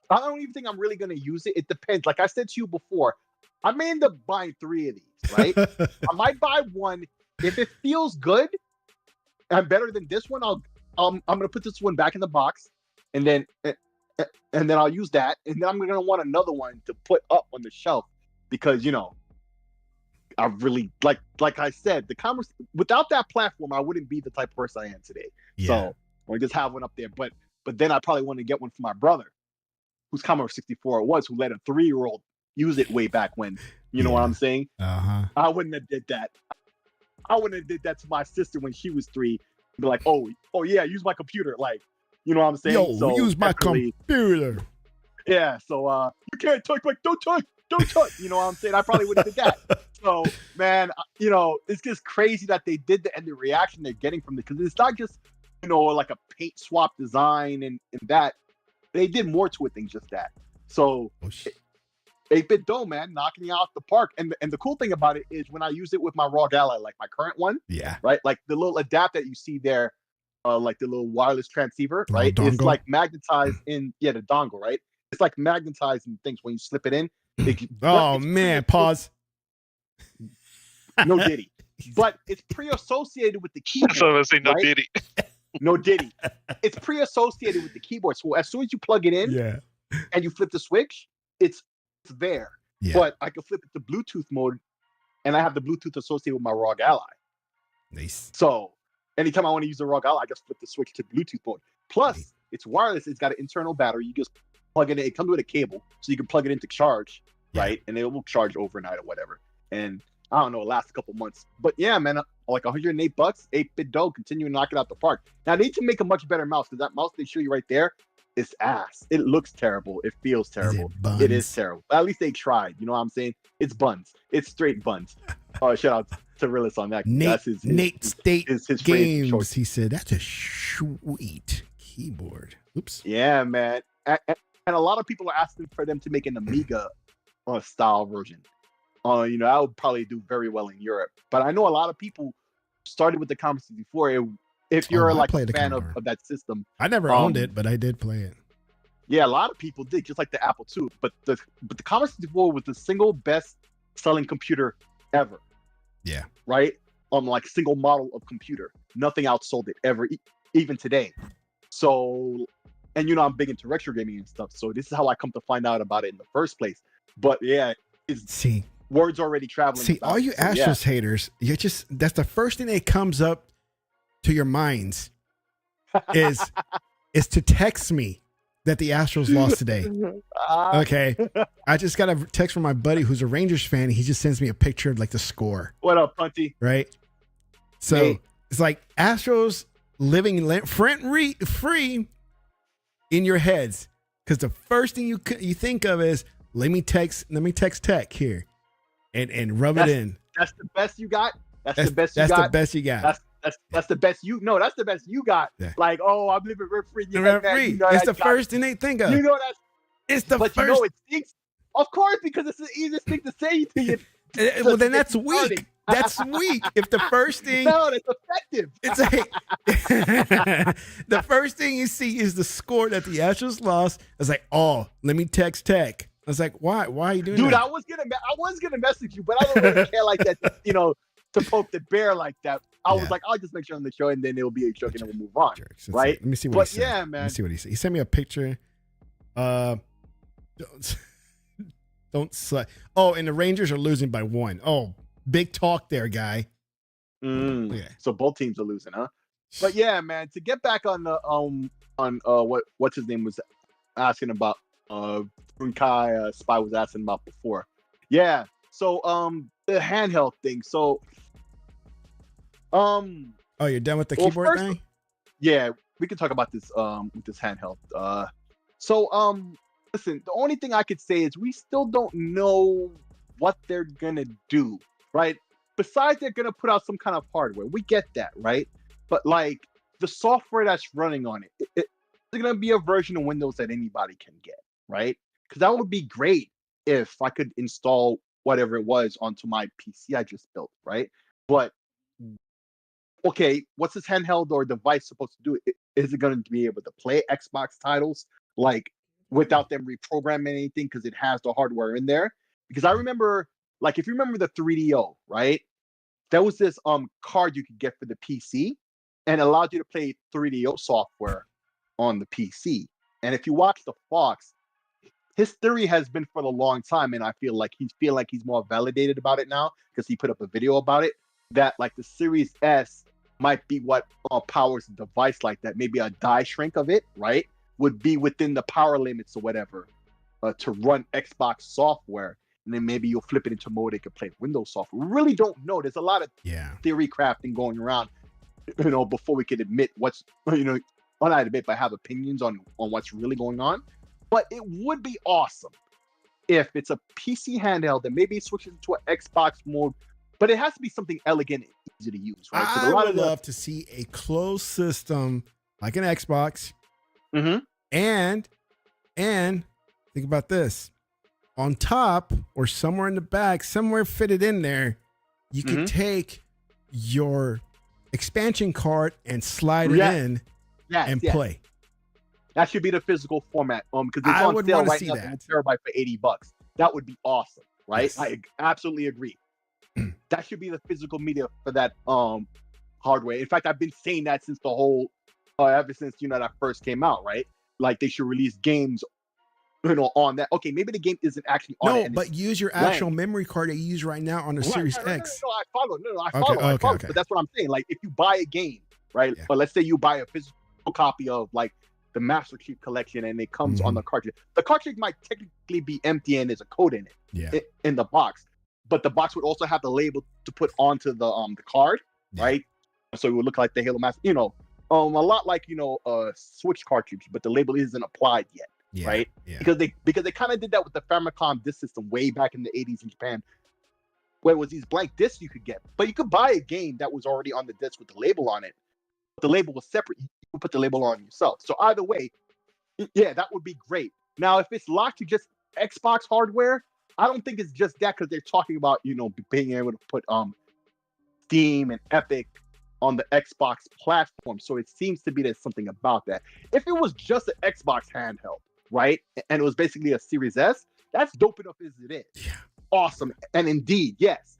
I don't even think I'm really gonna use it. It depends. Like I said to you before, I may end up buying 3 of these, right? I might buy one if it feels good and better than this one. I'm gonna put this one back in the box, and then I'll use that, and then I'm gonna want another one to put up on the shelf because, you know, I really like I said, the commerce without that platform, I wouldn't be the type of person I am today. Yeah. So I just have one up there, but then I probably want to get one for my brother, whose Commodore 64 it was, who let a 3-year-old use it way back when. You know what I'm saying? Uh-huh. I wouldn't have did that. I wouldn't have did that to my sister when she was 3. Be like, oh yeah, use my computer. Like, you know what I'm saying? Yo, So use my definitely- computer. Yeah, so you can't touch, like, don't touch. You know what I'm saying? I probably would have did that. So, man, you know, it's just crazy that they did that, and the reaction they're getting from it, because it's not just, you know, like a paint swap design and that. They did more to it than just that. So, Oh, shit. 8-Bit Dough, man, knocking it out the park. And the cool thing about it is when I use it with my ROG Ally, like my current one, Yeah. right? Like the little adapter that you see there, like the little wireless transceiver, The little right? It's dongle? like magnetized in, the dongle, right? It's like magnetized in things when you slip it in. Oh, man. Pause. No Diddy. But it's pre-associated with the keyboard. So I say no right? Diddy. No Diddy. It's pre-associated with the keyboard. So as soon as you plug it in Yeah. and you flip the switch, it's there. Yeah. But I can flip it to Bluetooth mode, and I have the Bluetooth associated with my ROG Ally. Nice. So anytime I want to use the ROG Ally, I just flip the switch to Bluetooth mode. Plus, Nice. it's wireless. It's got an internal battery. You just plug it in. It comes with a cable, so you can plug it in to charge, Yeah. right? And it will charge overnight or whatever. And I don't know, it lasts a couple months. But yeah, man, like $108, 8-Bit Dough, continuing to knock it out the park. Now, they need to make a much better mouse, because that mouse they show you right there is ass. It looks terrible. It feels terrible. It is terrible. At least they tried. You know what I'm saying? It's buns. It's straight buns. Shout out to Realist on that. That's Nate State his phrase Games. choice. He said, that's a sweet keyboard. Oops. Yeah, man. And a lot of people are asking for them to make an Amiga style version. You know, I would probably do very well in Europe. But I know a lot of people started with the Commodore 64. If you're I like played a the fan Commodore. of that system, I never owned it, but I did play it. yeah, a lot of people did, just like the Apple II. But the Commodore 64 was the single best selling computer ever. Yeah. Right? Like single model of computer. Nothing outsold it ever, even today. So, and you know, I'm big into retro gaming and stuff. So this is how I come to find out about it in the first place. But yeah, See, words already traveling. See, about all it. you So, yeah. Astros haters, that's the first thing that comes up to your minds is to text me that the Astros lost today. Okay. I just got a text from my buddy who's a Rangers fan. He just sends me a picture of like the score, What up, Punty? right? So Hey. it's like Astros living free in your heads, because the first thing you think of is let me text Tech here and rub it in. That's the best you got. That's the best you That's got. the best you got. That's the best you. No, that's the best you got. Yeah. Like, oh, I'm living rent free. Rent-free. It's the first thing they think of. You know that's. It's the But first. you know it stinks. Of course, because it's the easiest thing to say to you. Well, then that's It's weak. starting. That's weak. If the first thing, No, that's effective. it's the first thing you see is the score that the Astros lost. It's like, oh, let me text Tech. I was like, why? Why are you doing Dude, that? I was gonna message you, but I don't really care like that. To poke the bear like that. I was like, I'll just make sure on the show, and then it'll be a joke, and then we'll move on. Jerks. Right? Let me see what he said. Yeah, man. Let me see what he said. He sent me a picture. Don't sweat. Oh, and the Rangers are losing by 1. Oh, big talk there, guy. So both teams are losing, huh? But yeah, man. To get back on the what's his name was asking about Funkai Spy was asking about before. Yeah. So the handheld thing. So oh, you're done with the keyboard thing? Yeah, we can talk about this with this handheld. Listen, the only thing I could say is we still don't know what they're gonna do, right? Besides they're gonna put out some kind of hardware. We get that, right? But like the software that's running on it's gonna be a version of Windows that anybody can get, right? Because that would be great if I could install whatever it was onto my PC I just built, right? But okay, what's this handheld or device supposed to do? Is it going to be able to play Xbox titles like without them reprogramming anything because it has the hardware in there? Because I remember, like, if you remember the 3DO, right? There was this card you could get for the PC, and it allowed you to play 3DO software on the PC. And if you watch the Fox, his theory has been for a long time, and I feel like he's more validated about it now because he put up a video about it. That like the Series S might be what powers a device like that. Maybe a die shrink of it, right, would be within the power limits or whatever to run Xbox software, and then maybe you'll flip it into mode it could play Windows software. We really don't know. There's a lot of theory crafting going around, before we could admit what's well, not admit, but have opinions on what's really going on. But it would be awesome if it's a PC handheld that maybe switches to an Xbox mode. But it has to be something elegant and easy to use, right? I would love to see a closed system like an Xbox. Mm-hmm. And think about this. On top or somewhere in the back, somewhere fitted in there, you could take your expansion card and slide it in and play. That should be the physical format. Because it's on sale right now, a terabyte for $80. That would be awesome, right? Yes. I absolutely agree. That should be the physical media for that hardware. In fact, I've been saying that since the whole ever since that first came out, right? Like they should release games on that. Okay, maybe the game isn't actually on it. No, but use your actual memory card that you use right now on the Series X. No, I follow. I follow. But that's what I'm saying. Like if you buy a game, right? Yeah. But let's say you buy a physical copy of like the Master Chief Collection and it comes on the cartridge. The cartridge might technically be empty and there's a code in it in the box. But the box would also have the label to put onto the card, right? So it would look like the Halo Master, a lot like Switch cartridge, but the label isn't applied yet, right? Yeah. Because they kind of did that with the Famicom disc system way back in the 80s in Japan, where it was these blank discs you could get, but you could buy a game that was already on the disc with the label on it. But the label was separate. You could put the label on yourself. So either way, that would be great. Now, if it's locked to just Xbox hardware, I don't think it's just that because they're talking about, being able to put Steam and Epic on the Xbox platform. So it seems to be there's something about that. If it was just an Xbox handheld, right, and it was basically a Series S, that's dope enough as it is. Yeah. Awesome. And indeed, yes.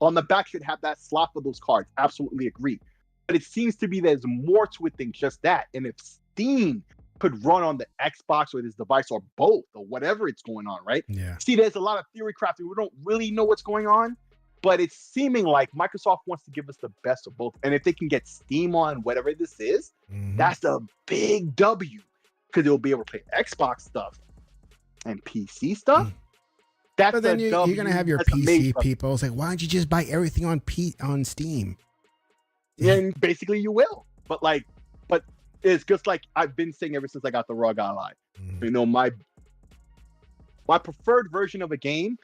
On the back should have that slot for those cards. Absolutely agree. But it seems to be there's more to it than just that. And if Steam could run on the Xbox or this device or both or whatever it's going on, right? Yeah. See, there's a lot of theory crafting. We don't really know what's going on, but it's seeming like Microsoft wants to give us the best of both. And if they can get Steam on whatever this is, that's a big W because they'll be able to play Xbox stuff and PC stuff. That's but then you're going to have your PC people. It's like, why don't you just buy everything on Steam? And basically you will. But it's just like I've been saying ever since I got the ROG Ally. My preferred version of a game,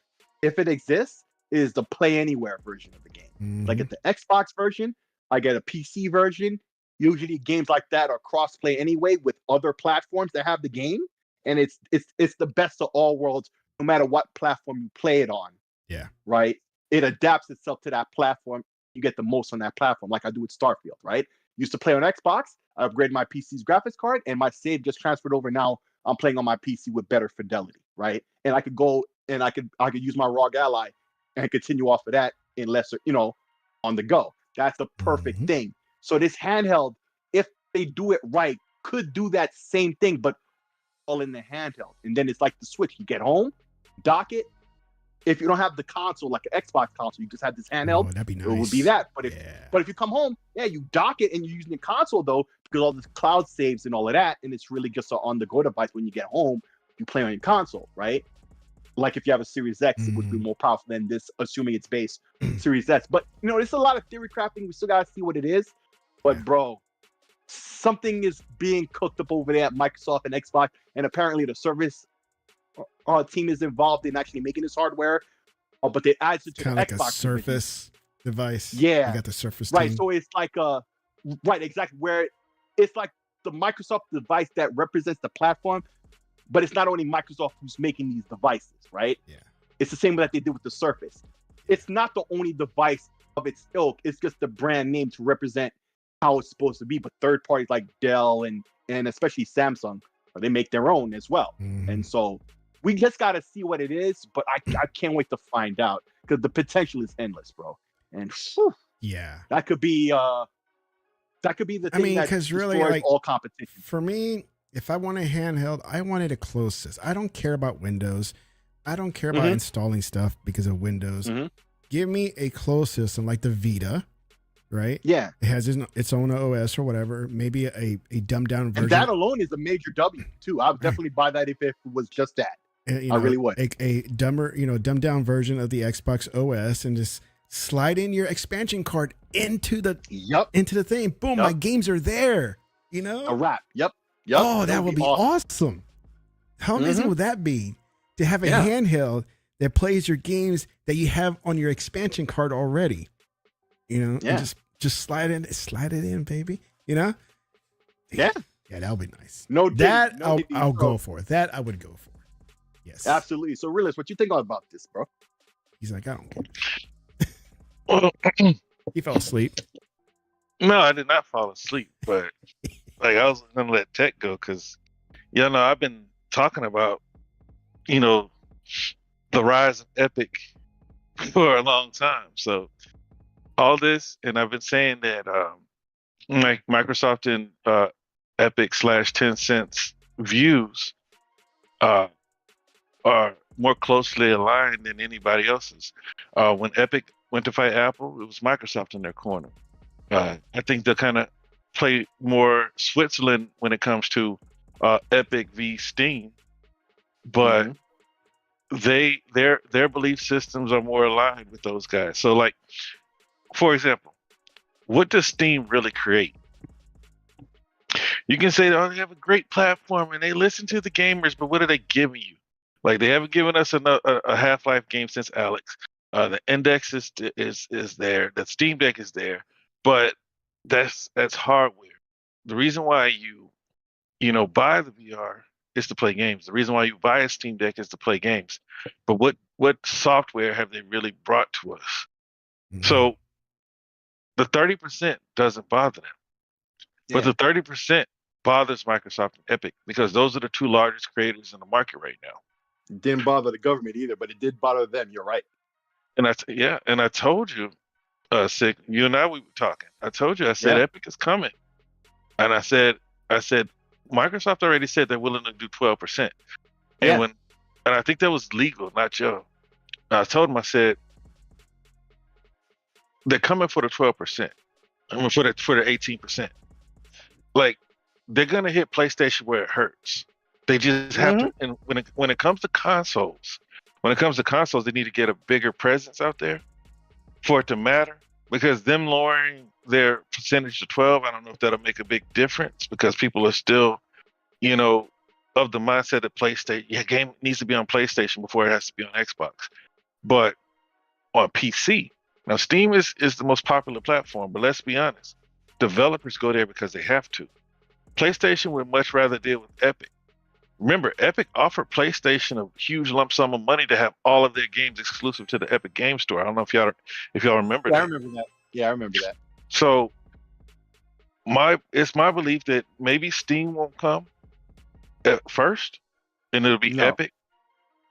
if it exists, is the play anywhere version of the game. Like at the Xbox version, I get a PC version. Usually games like that are cross-play anyway with other platforms that have the game. And it's the best of all worlds, no matter what platform you play it on. Yeah. Right? It adapts itself to that platform. You get the most on that platform, like I do with Starfield, right? Used to play on Xbox. I upgraded my PC's graphics card, and my save just transferred over. Now I'm playing on my PC with better fidelity, right? And I could go and I could use my ROG Ally and continue off of that in lesser, on the go. That's the perfect thing. So this handheld, if they do it right, could do that same thing, but all in the handheld. And then it's like the Switch. You get home, dock it. If you don't have the console, like an Xbox console, you just have this handheld. That'd be nice. It would be that. But if you come home, you dock it and you're using the console though, because all the cloud saves and all of that, and it's really just an on-the-go device. When you get home, you play on your console, right? Like if you have a Series X, it would be more powerful than this, assuming it's base Series S. But there's a lot of theory crafting. We still gotta see what it is. But bro, something is being cooked up over there at Microsoft and Xbox, and apparently the service team is involved in actually making this hardware. But they added it to kind the of Xbox like a Surface device. Yeah, you got the Surface right. team. So it's like exactly, where it's like the Microsoft device that represents the platform, but it's not only Microsoft who's making these devices, right? Yeah, it's the same that they did with the Surface. It's not the only device of its ilk. It's just the brand name to represent how it's supposed to be. But third parties like Dell and especially Samsung, they make their own as well. And so we just got to see what it is. But I can't wait to find out, because the potential is endless, bro. And that could be the thing that destroys really, all competition. For me, if I want a handheld, I wanted a closed system. I don't care about Windows. I don't care about installing stuff because of Windows. Give me a closed system like the Vita, right? Yeah. It has its own OS or whatever. Maybe a dumbed down version. And that alone is a major W too. I would definitely buy that if it was just that. I really would. A dumbed down version of the Xbox OS, and just slide in your expansion card into the thing. Boom, my games are there. A wrap. Yep. Oh, that would be awesome. How amazing would that be to have a handheld that plays your games that you have on your expansion card already? And just slide it in, baby. Yeah, that would be nice. I'll go for. That I would go for. Yes, absolutely. So, Realist, what you think about this, bro? He's like, I don't care. He fell asleep. No, I did not fall asleep, but I was gonna let Tech go because, I've been talking about, the rise of Epic for a long time. So all this, and I've been saying that, like Microsoft and Epic / Tencent's views are more closely aligned than anybody else's. When Epic went to fight Apple, it was Microsoft in their corner. I think they'll kind of play more Switzerland when it comes to Epic v Steam, but their belief systems are more aligned with those guys. So, like, for example, what does Steam really create? You can say, they have a great platform and they listen to the gamers, but what are they giving you? Like, they haven't given us a Half-Life game since Alex. The Index is there. The Steam Deck is there, but that's hardware. The reason why you buy the VR is to play games. The reason why you buy a Steam Deck is to play games. But what software have they really brought to us? So the 30% doesn't bother them, but the 30% bothers Microsoft and Epic, because those are the two largest creators in the market right now. It didn't bother the government either, but it did bother them. You're right. And I told you, Sick, you and I, we were talking. I told you, I said Epic is coming, and I said Microsoft already said they're willing to do 12%, and I think that was legal, not Joe. I told him, I said they're coming for the 12%. I mean, for the 18%. Like, they're gonna hit PlayStation where it hurts. They just have to. And when it comes to consoles, they need to get a bigger presence out there for it to matter. Because them lowering their percentage to 12, I don't know if that'll make a big difference, because people are still, of the mindset that PlayStation, game needs to be on PlayStation before it has to be on Xbox. But on PC, now Steam is the most popular platform, but let's be honest, developers go there because they have to. PlayStation would much rather deal with Epic. Remember, Epic offered PlayStation a huge lump sum of money to have all of their games exclusive to the Epic Game Store. I don't know if y'all remember that. I remember that. Yeah, I remember that. So it's my belief that maybe Steam won't come at first, and it'll be Epic.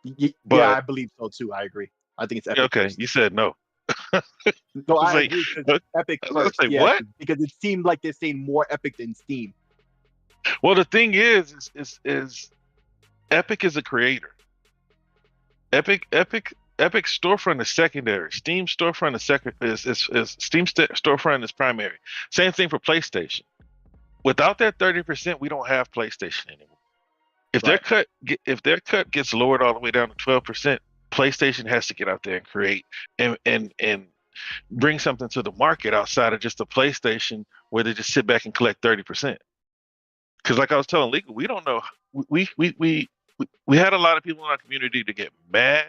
Yeah, But I believe so too. I agree. I think it's Epic okay, first. you said no. I No, was I like, agree because I Epic was gonna first. say Yeah, what? because it seemed like they're saying more Epic than Steam. Well, the thing is Epic is a creator. Epic storefront is secondary. Steam storefront is storefront is primary. Same thing for PlayStation. Without that 30%, we don't have PlayStation anymore. Right. If their cut gets lowered all the way down to 12%, PlayStation has to get out there and create and bring something to the market outside of just a PlayStation where they just sit back and collect 30%. Because like I was telling Legal, we don't know. We had a lot of people in our community to get mad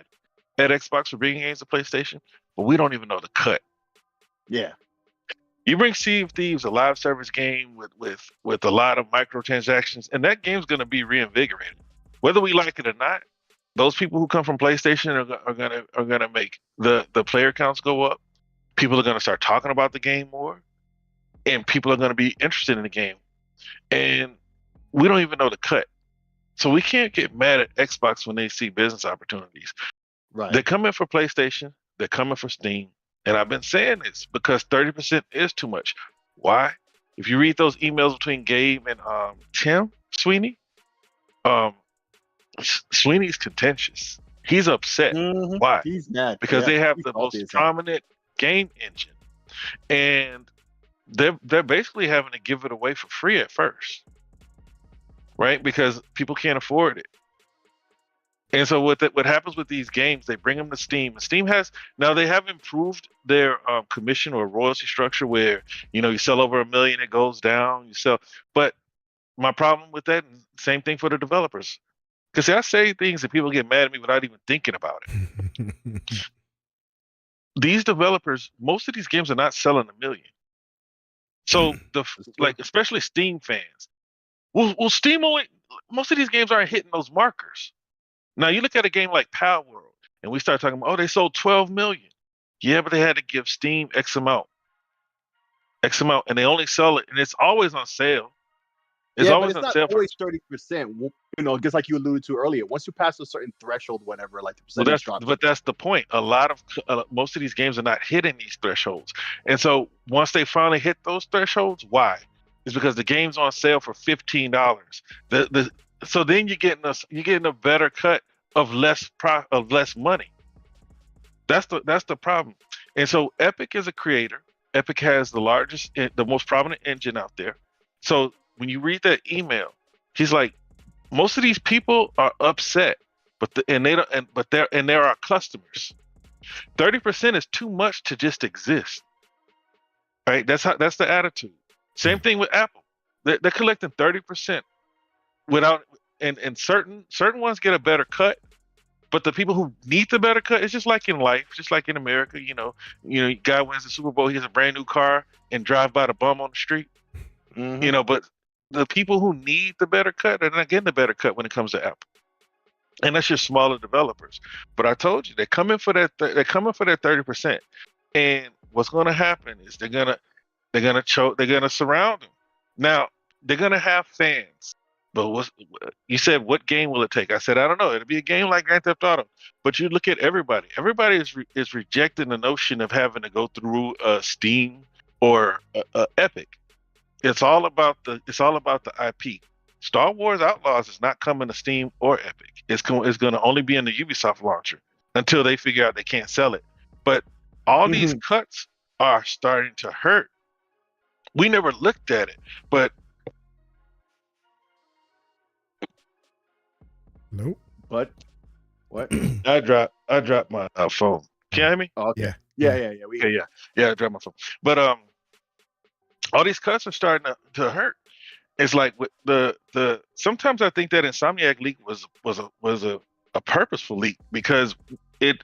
at Xbox for bringing games to PlayStation, but we don't even know the cut. Yeah. You bring Sea of Thieves, a live service game with a lot of microtransactions, and that game's going to be reinvigorated, whether we like it or not. Those people who come from PlayStation are gonna make the player counts go up. People are going to start talking about the game more, and people are going to be interested in the game. And we don't even know the cut, so we can't get mad at Xbox when they see business opportunities. Right. They're coming for PlayStation. They're coming for Steam. And I've been saying this because 30% is too much. Why? If you read those emails between Gabe and Tim Sweeney, um, Sweeney's contentious. He's upset. Mm-hmm. Why? He's mad. Because Yeah, they have he's the salty most as hell. prominent game engine, and they're basically having to give it away for free at first, right? Because people can't afford it. And so what happens with these games, they bring them to Steam. Steam now they have improved their commission or royalty structure where, you sell over 1 million, it goes down, but my problem with that, and same thing for the developers. Because I say things and people get mad at me without even thinking about it. These developers, most of these games are not selling 1 million. So especially Steam fans. Well, Steam most of these games aren't hitting those markers. Now you look at a game like Power World, and we start talking about, they sold 12 million. Yeah, but they had to give Steam X amount, and they only sell it, and it's always on sale. It's yeah, always but it's on not sale for. always 30%. Just like you alluded to earlier. Once you pass a certain threshold, whatever, like the percentage drops. But that's the point. Most of these games are not hitting these thresholds, and so once they finally hit those thresholds, why? It's because the game's on sale for $15. So then you're getting a better cut of less money. That's the problem. And so Epic is a creator. Epic has the most prominent engine out there. So when you read that email, he's like, most of these people are upset, but there are customers. 30% is too much to just exist, right? That's the attitude. Same thing with Apple. They're collecting 30% without, and certain ones get a better cut. But the people who need the better cut, it's just like in life, just like in America, guy wins the Super Bowl, he has a brand new car and drive by the bum on the street. Mm-hmm. But the people who need the better cut are not getting the better cut when it comes to Apple. And that's just smaller developers. But I told you, they're coming for that 30%. And what's going to happen is they're gonna surround them. Now, they're gonna have fans. But you said, what game will it take? I said, I don't know. It'll be a game like Grand Theft Auto. But you look at everybody. Everybody is rejecting the notion of having to go through Steam or Epic. It's all about the IP. Star Wars Outlaws is not coming to Steam or Epic. It's going to only be in the Ubisoft launcher until they figure out they can't sell it. But all these cuts are starting to hurt. We never looked at it, but. Nope. But what? I dropped my phone. Can you hear me? Oh, okay. Yeah. Yeah. I dropped my phone. But all these cuts are starting to hurt. It's like with the sometimes I think that Insomniac leak was a purposeful leak because it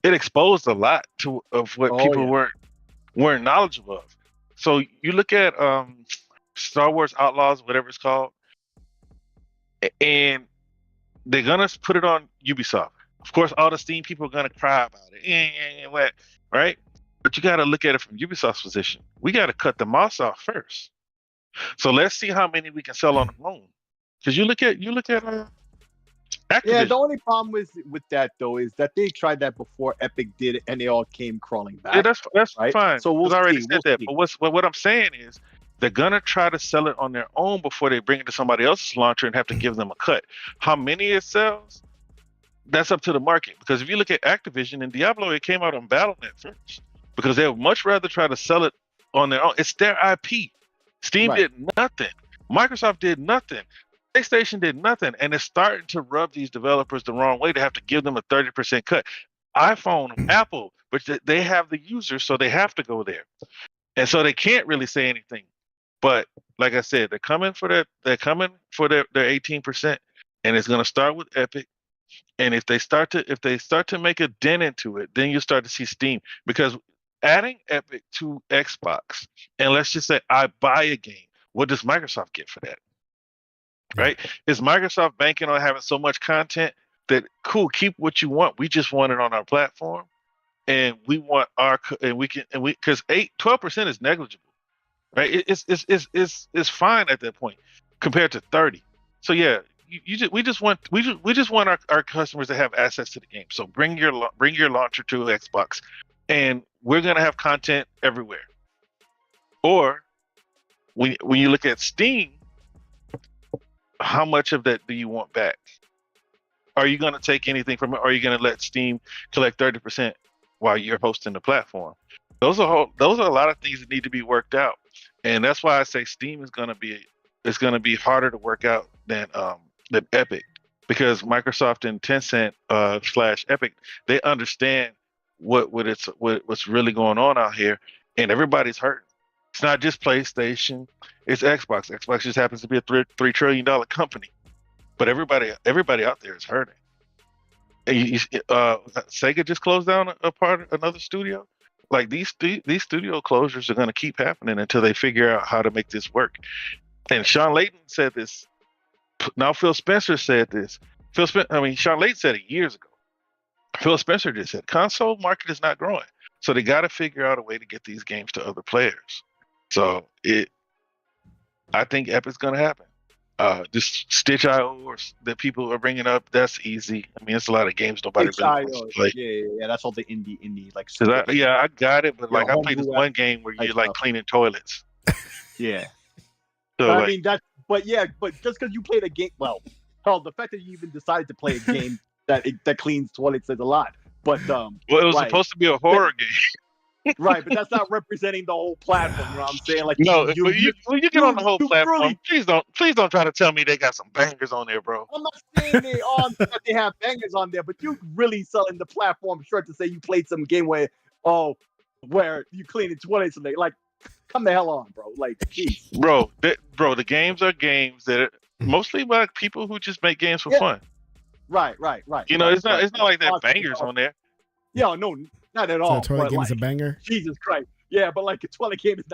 exposed a lot of what people weren't knowledgeable of. So you look at Star Wars Outlaws, whatever it's called, and they're gonna put it on Ubisoft. Of course, all the Steam people are gonna cry about it, right? But you got to look at it from Ubisoft's position. We got to cut the moss off first. So let's see how many we can sell on the loan. Because you look at Yeah, Activision. the only problem with that though is that they tried that before Epic did it, and they all came crawling back. Yeah, that's right. fine. So we'll Because I already see. said We'll that. see. But what I'm saying is they're gonna try to sell it on their own before they bring it to somebody else's launcher and have to give them a cut. How many it sells? That's up to the market. Because if you look at Activision and Diablo, it came out on BattleNet first. Because they would much rather try to sell it on their own. It's their IP. Steam Right. did nothing. Microsoft did nothing. PlayStation did nothing. And it's starting to rub these developers the wrong way. They have to give them a 30% cut. iPhone, Apple, but they have the users, so they have to go there. And so they can't really say anything. But like I said, they're coming for their 18%. And it's gonna start with Epic. And if they start to make a dent into it, then you start to see Steam. Because adding Epic to Xbox, and let's just say I buy a game, what does Microsoft get for that? Right? Is Microsoft banking on having so much content that cool, keep what you want. We just want it on our platform, and we want because 12% is negligible, right? It's fine at that point compared to 30. So yeah, we just want our customers to have access to the game. So bring your launcher to Xbox, and we're gonna have content everywhere. Or when you look at Steam, how much of that do you want back? Are you going to take anything from it? Or are you going to let Steam collect 30% while you're hosting the platform? Those are a lot of things that need to be worked out, and that's why I say Steam is going to be harder to work out than Epic, because Microsoft and Tencent / Epic, they understand what's really going on out here, and everybody's hurting. It's not just PlayStation, it's Xbox. Xbox just happens to be a $3 trillion company, but everybody out there is hurting. And Sega just closed down another studio. Like these studio closures are going to keep happening until they figure out how to make this work. And Sean Layton said this. Now Phil Spencer said this. Sean Layton said it years ago. Phil Spencer just said console market is not growing, so they got to figure out a way to get these games to other players. So I think Epic's going to happen. This Stitch.io that people are bringing up, that's easy. I mean, it's a lot of games nobody really wants to play. Yeah. That's all the indie like. I got it, but like I played this homebrew one game where you're like cleaning toilets. Yeah. So I mean but just because you played a game, hell, the fact that you even decided to play a game that cleans toilets says a lot. But well, it was supposed to be a horror game. Right, but that's not representing the whole platform. You know what I'm saying? Like, no, when you get on the whole platform, please don't try to tell me they got some bangers on there, bro. I'm not saying they have bangers on there, but you really selling the platform short to say you played some game where you clean the toilets and they like, come the hell on, bro. Like, geez. Bro, the games are games that are mostly by people who just make games for fun. Right. You know, it's not like that bangers on there. Yeah, no, not at all. So a toilet game is a banger. Jesus Christ, yeah, but like a toilet game is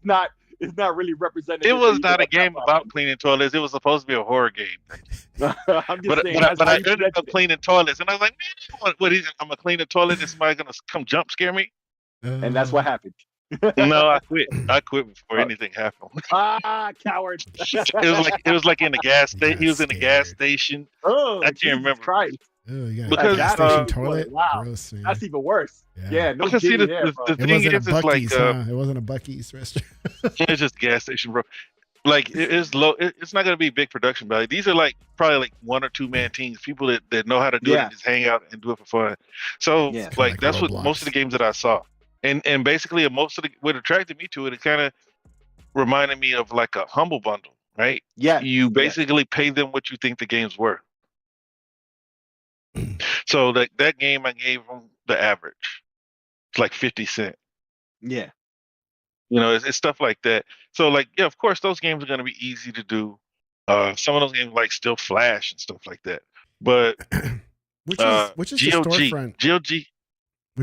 not really representative. It was not a game about cleaning toilets. It was supposed to be a horror game. I'm just saying. But I ended up cleaning toilets, and I was like, man, I'm gonna clean the toilet, and somebody's gonna come jump scare me. And that's what happened. No, I quit. Before anything happened. Coward! It was like in the gas station. He was in the gas station. Oh, I can't remember. Christ. Oh, you got because gas station toilet. Wow, gross, that's even worse. Yeah, no because kidding the it thing wasn't is, a Buc-ee's, it's like it wasn't a Buc-ee's restaurant. it's just gas station, bro. Like it's low. It's not gonna be big production value. These are like probably like 1 or 2 man teams, people that know how to do it and just hang out and do it for fun. So like that's what most of the games that I saw, and basically what attracted me to it, it kind of reminded me of like a Humble Bundle, right? Yeah, you basically pay them what you think the game's worth. So that game, I gave them the average. It's like 50 cents. Yeah. You know, it's stuff like that. So like, yeah, of course, those games are going to be easy to do. Some of those games like still flash and stuff like that. But which is the storefront? GOG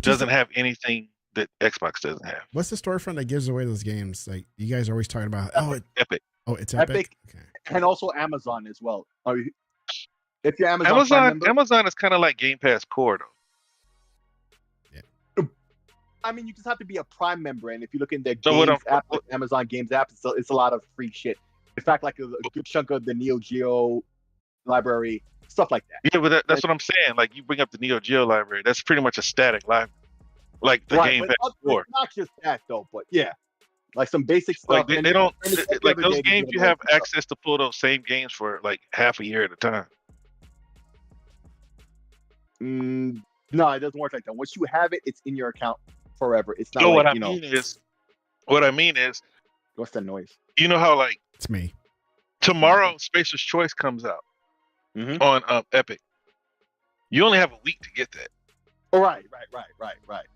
doesn't have anything that Xbox doesn't have. What's the storefront that gives away those games? Like you guys are always talking about. Epic. Oh, it's Epic. Okay. And also Amazon as well. If you're Amazon is kind of like Game Pass Core, though. Yeah. I mean, you just have to be a Prime member, and if you look in their games app, Amazon Games app, it's a lot of free shit. In fact, like a good chunk of the Neo Geo library stuff like that. Yeah, but that's what I'm saying. Like you bring up the Neo Geo library, that's pretty much a static library, like the game But before. it's not just that though. But yeah, like some basic Like stuff. they don't it's like every those day to games. get You all have this stuff. access to pull those same games for like half a year at a time. No, it doesn't work like that. Once you have it, it's in your account forever. It's not No, like, what I mean is, what's that noise? you know how like It's me. tomorrow Spacer's Choice comes out on Epic. You only have a week to get that. Oh, right.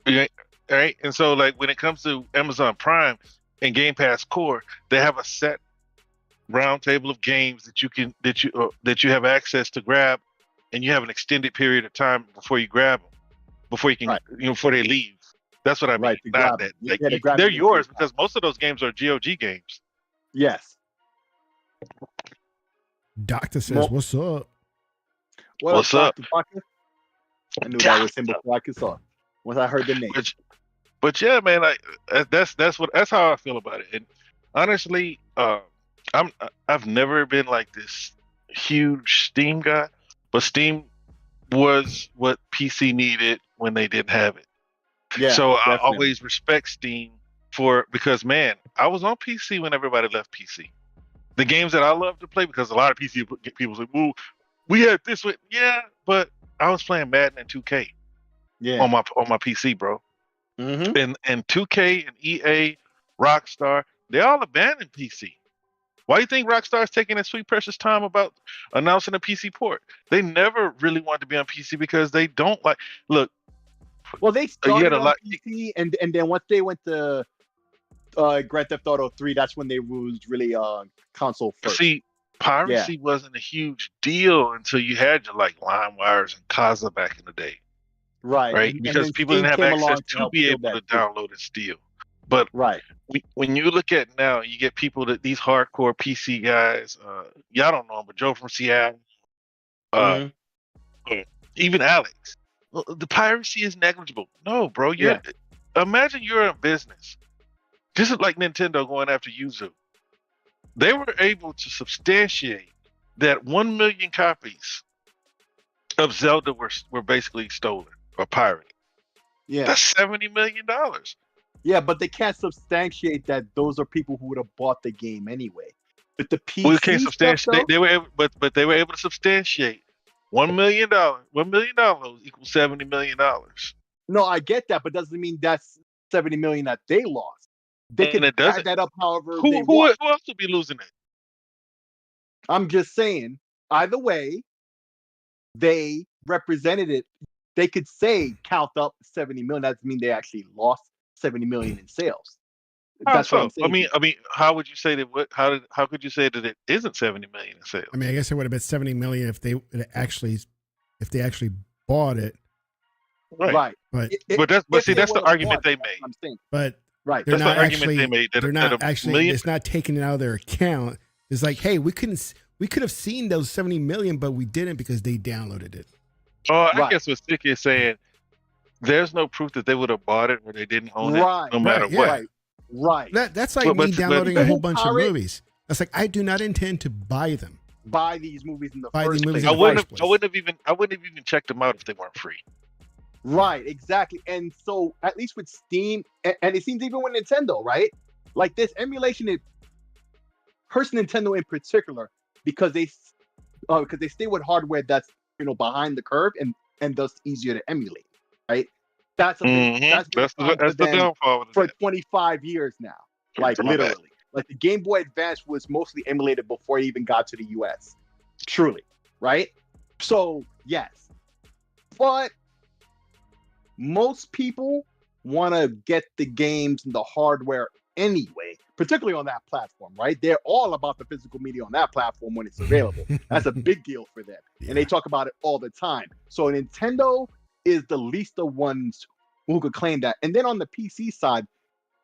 Yeah, right. And so like when it comes to Amazon Prime and Game Pass Core, they have a set round table of games that you have access to grab, and you have an extended period of time before you grab them, before you can before they leave. That's what I mean. Right, to Not grab that them. like, To grab they're them yours in because most of those games are GOG games. Yes. Doctor says, Well- "What's up?" What's up? Dr. Baca? I knew that was him before I could saw. Once I heard the name. But yeah, man, like that's how I feel about it. And honestly, I've never been like this huge Steam guy, but Steam was what PC needed when they didn't have it. Yeah. So I definitely. always respect Steam because man, I was on PC when everybody left PC. The games that I love to play, because a lot of PC people say, "Well, we had this one." Yeah, but I was playing Madden and 2K on my PC, bro. Mm-hmm. And 2K and EA, Rockstar, they all abandoned PC. Why do you think Rockstar's taking their sweet precious time about announcing a PC port? They never really wanted to be on PC because they don't like. Look, Well, they started on lot. PC, and then once they went to Grand Theft Auto 3, that's when they was really console first. See, piracy wasn't a huge deal until you had your like LimeWires and Kazaa back in the day. Right. Because then people Steam didn't have came access along to help be fill able that to too. download and steal. But Right. when you look at now, you get people that these hardcore PC guys, y'all don't know him, but Joe from Seattle, even Alex. Well, the piracy is negligible. No, bro. Imagine you're in business. Just like Nintendo going after Yuzu. They were able to substantiate that 1 million copies of Zelda were basically stolen or pirated. Yeah. That's $70 million. Yeah, but they can't substantiate that those are people who would have bought the game anyway. But the PC Well, you can't stuff, substantiate. though, They were able, but they were able to substantiate $1 million. $1 million equals $70 million. no, I get that, but doesn't mean that's 70 million that they lost. They And could it doesn't. add that up however Who they want. else would be losing it? I'm just saying, either way, they represented it. They could say count up 70 million. That doesn't mean they actually lost 70 million in sales. That's what I'm saying. I mean, how would you say that? How could you say that it isn't 70 million in sales? I mean, I guess it would have been 70 million if they actually bought it. Right. But that's the argument they made. I'm saying. But right. They're That's not the argument actually. they made. They're not actually. It's not taking it out of their account. It's like, hey, we could have seen those 70 million, but we didn't because they downloaded it. Oh, I guess what Sticky is saying, there's no proof that they would have bought it or they didn't own it, no matter what. Right. That's like me downloading a whole bunch of movies. That's like, I do not intend to buy them. Buy these movies in the first place. I wouldn't have even checked them out if they weren't free. Right, exactly. And so at least with Steam, and it seems even with Nintendo, right? Like this emulation, it hurts Nintendo in particular because they stay with hardware that's behind the curve and thus easier to emulate, right? That's the downfall for 25 years now, like literally. Like the Game Boy Advance was mostly emulated before it even got to the US, truly, right? So yes, but most people want to get the games and the hardware anyway, particularly on that platform, right? They're all about the physical media on that platform when it's available. That's a big deal for them. And they talk about it all the time. So Nintendo is the least of ones who could claim that. And then on the PC side,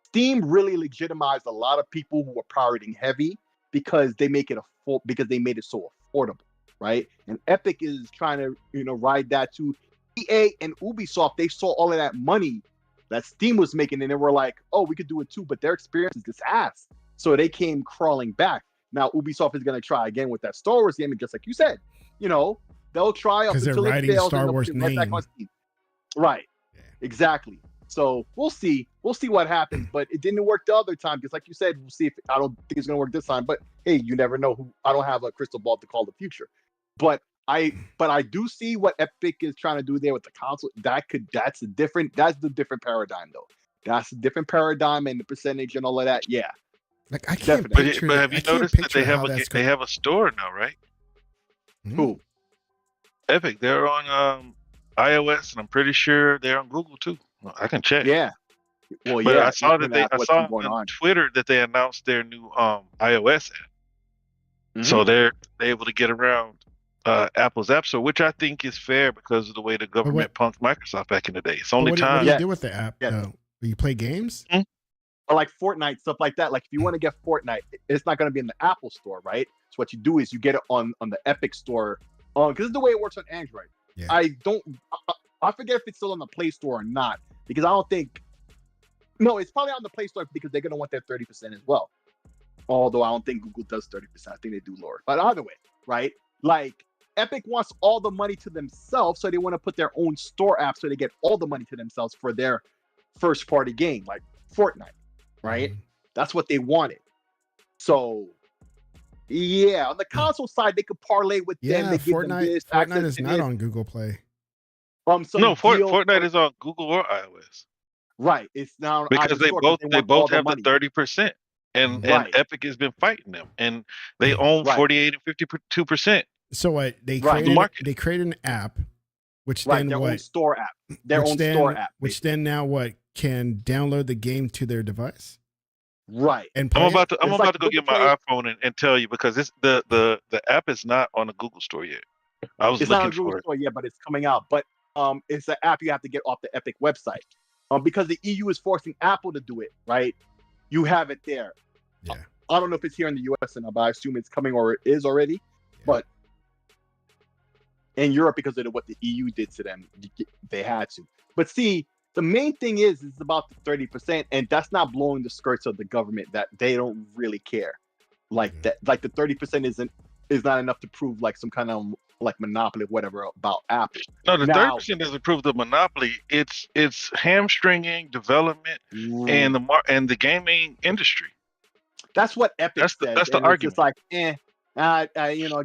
Steam really legitimized a lot of people who were pirating heavy because they made it so affordable, right? And Epic is trying to, ride that too. EA and Ubisoft, they saw all of that money that Steam was making, and they were like, "Oh, we could do it too," but their experience is this ass, so they came crawling back. Now Ubisoft is going to try again with that Star Wars game, and just like you said, They'll try up 'Cause they're until it writing fails, Star and they'll Wars put it right back name. on Steam. Right. Yeah. Exactly. So we'll see. We'll see what happens. But it didn't work the other time because, like you said, we'll see if I don't think it's going to work this time. But hey, you never know. I don't have a crystal ball to call the future. But I do see what Epic is trying to do there with the console. That's the different paradigm though. That's a different paradigm and the percentage and all of that. Yeah. Like I can't Definitely. picture. But have you I can't noticed that picture how that's they have a store now, right? Who? Epic. They're on iOS, and I'm pretty sure they're on Google too. I can check. Yeah. Well, But yeah. I saw that that's I what's saw been going on on. Twitter that they announced their new iOS app. Mhm. So they're able to get around Apple's App Store, which I think is fair because of the way the government punked Microsoft back in the day. It's only what time. do you do with the app? Yeah. Though? Do you play games? Or like Fortnite, stuff like that. Like if you want to get Fortnite, it's not going to be in the Apple Store, right? So what you do is you get it on the Epic Store, because it's the way it works on Android. Yeah. I forget if it's still on the Play Store or not, because I don't think. No, it's probably on the Play Store because they're going to want their 30% as well. Although I don't think Google does 30%. I think they do lower. But either way, right? Like Epic wants all the money to themselves, so they want to put their own store app so they get all the money to themselves for their first party game, like Fortnite, right? That's what they wanted. So yeah, on the console side, they could parlay with them. Yeah, They give them this, Fortnite is access to not this. on Google Play. No, Fortnite is on Google or iOS. Right. It's now Because they both have the 30%. And Right. Epic has been fighting them, and they own 48 and 52%. So what they Right. created an app, which Right, then their what? own store app. Their which own then, store app. Which then now what can download the game to their device? Right. And I'm about to like go get my Google iPhone and tell you because it's the app is not on the Google Store yet. I was It's not on looking Google for it. Store yet, but it's coming out. But it's an app you have to get off the Epic website. Because the EU is forcing Apple to do it, right? You have it there. Yeah. I don't know if it's here in the US or not, but I assume it's coming or it is already. Yeah. But in Europe, because of what the EU did to them, they had to. But see, the main thing is about the 30%, and that's not blowing the skirts of the government that they don't really care. Like that, like the 30% is not enough to prove like some kind of like monopoly or whatever about Apple. No, the Now- 30% doesn't prove the monopoly. It's hamstringing development and the gaming industry. That's what Epic That's says. the and argument. It's just like,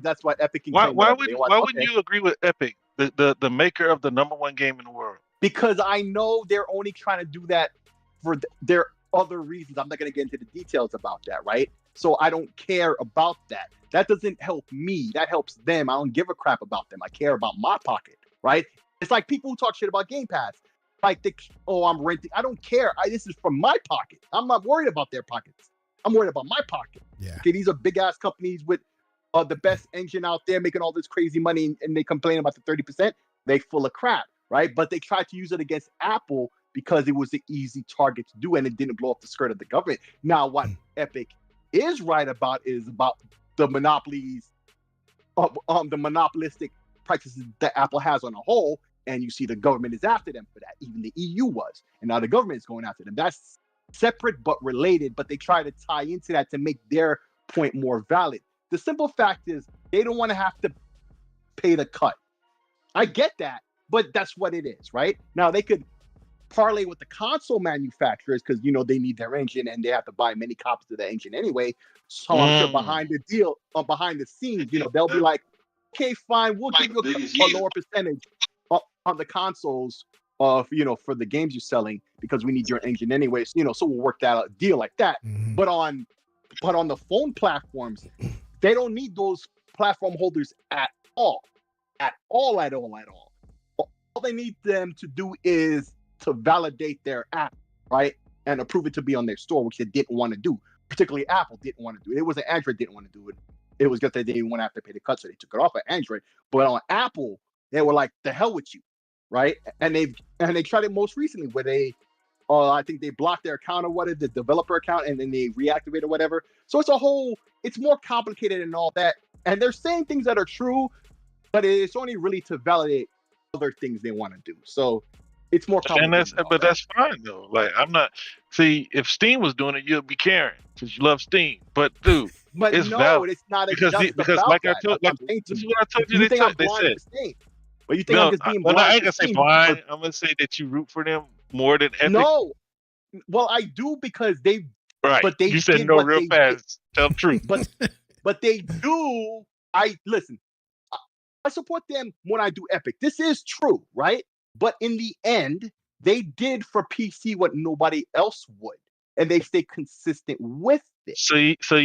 that's what Epic can Why claim whatever they want. wouldn't you agree with Epic, the maker of the #1 game in the world? Because I know they're only trying to do that for their other reasons. I'm not going to get into the details about that, right? So I don't care about that. That doesn't help me. That helps them. I don't give a crap about them. I care about my pocket, right? It's like people who talk shit about Game Pass. Like, I'm renting. I don't care. This is from my pocket. I'm not worried about their pockets. I'm worried about my pocket. Yeah. Okay, these are big ass companies with the best engine out there making all this crazy money, and they complain about the 30%. They full of crap, right? But they tried to use it against Apple because it was the easy target to do, and it didn't blow up the skirt of the government. Now, what Epic is right about is about the monopolies, the monopolistic practices that Apple has on a whole, and you see the government is after them for that. Even the EU was, and now the government is going after them. That's separate but related, but they try to tie into that to make their point more valid. The simple fact is they don't want to have to pay the cut. I get that, but that's what it is, right? Now they could parlay with the console manufacturers because they need their engine and they have to buy many copies of the engine anyway. So I'm sure behind the deal, behind the scenes, they'll be like, okay, fine, we'll give you a lower percentage on the consoles for the games you're selling because we need your engine anyway. So we'll work that out, deal like that. Mhm. But on the phone platforms, they don't need those platform holders at all. All they need them to do is to validate their app, right? And approve it to be on their store, which they didn't want to do. Particularly Apple didn't want to do it. It wasn't Android didn't want to do it. It was just that they didn't want to have to pay the cut, so they took it off of Android. But on Apple, they were like, the hell with you, right? And they tried it most recently where they I think they blocked their account or whatever, the developer account, and then they reactivate or whatever. So it's more complicated and all that. And they're saying things that are true, but it's only really to validate other things they want to do. So it's more complicated. And that's fine though. Like I'm not. See, if Steam was doing it, you'd be caring because you love Steam. But dude, But It's no, valid it's not because just because about like I that. told, That's what like I'm saying to this is you. what I told you. You think I'm They blind said for Steam, but you think I'm no. just being Well, I blind ain't for gonna say Steam because blind. I'm gonna say that you root for them more than Epic. no. Well, I do because Right? but they You said did no what real they did. fast. Tell the truth. But they do. I listen. I support them when I do Epic. This is true, right? But in the end, they did for PC what nobody else would, and they stay consistent with it,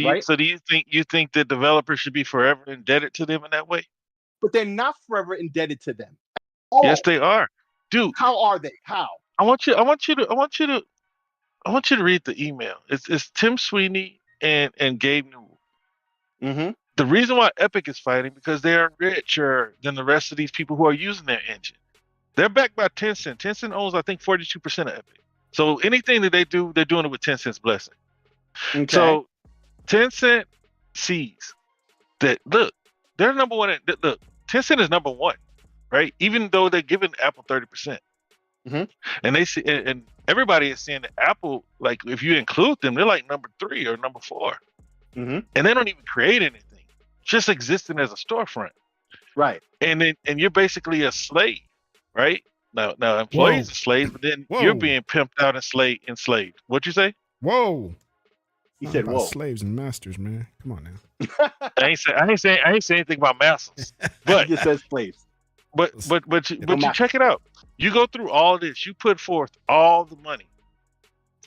right? So do you think that developers should be forever indebted to them in that way? But they're not forever indebted to them. Yes, Oh, they are, dude. how are they? How? I want you to read the email. It's Tim Sweeney and Gabe Newell. Mm-hmm. The reason why Epic is fighting because they are richer than the rest of these people who are using their engine. They're backed by Tencent. Tencent owns, I think, 42% of Epic. So anything that they do, they're doing it with Tencent's blessing. Okay. So Tencent sees that look, they're number one. Look, Tencent is number one, right? Even though they're giving Apple 30%, and they see, and everybody is saying that Apple, like if you include them, they're like number 3 or number 4, and they don't even create anything, just existing as a storefront, right? and you're basically a slave, right? Now employees are slaves, but then you're being pimped out and enslaved. What'd you say? Whoa. He said, about "Whoa." slaves and masters, man. Come on now. I ain't saying anything about masters, but He just says slaves. but you check it out. You go through all this. You put forth all the money.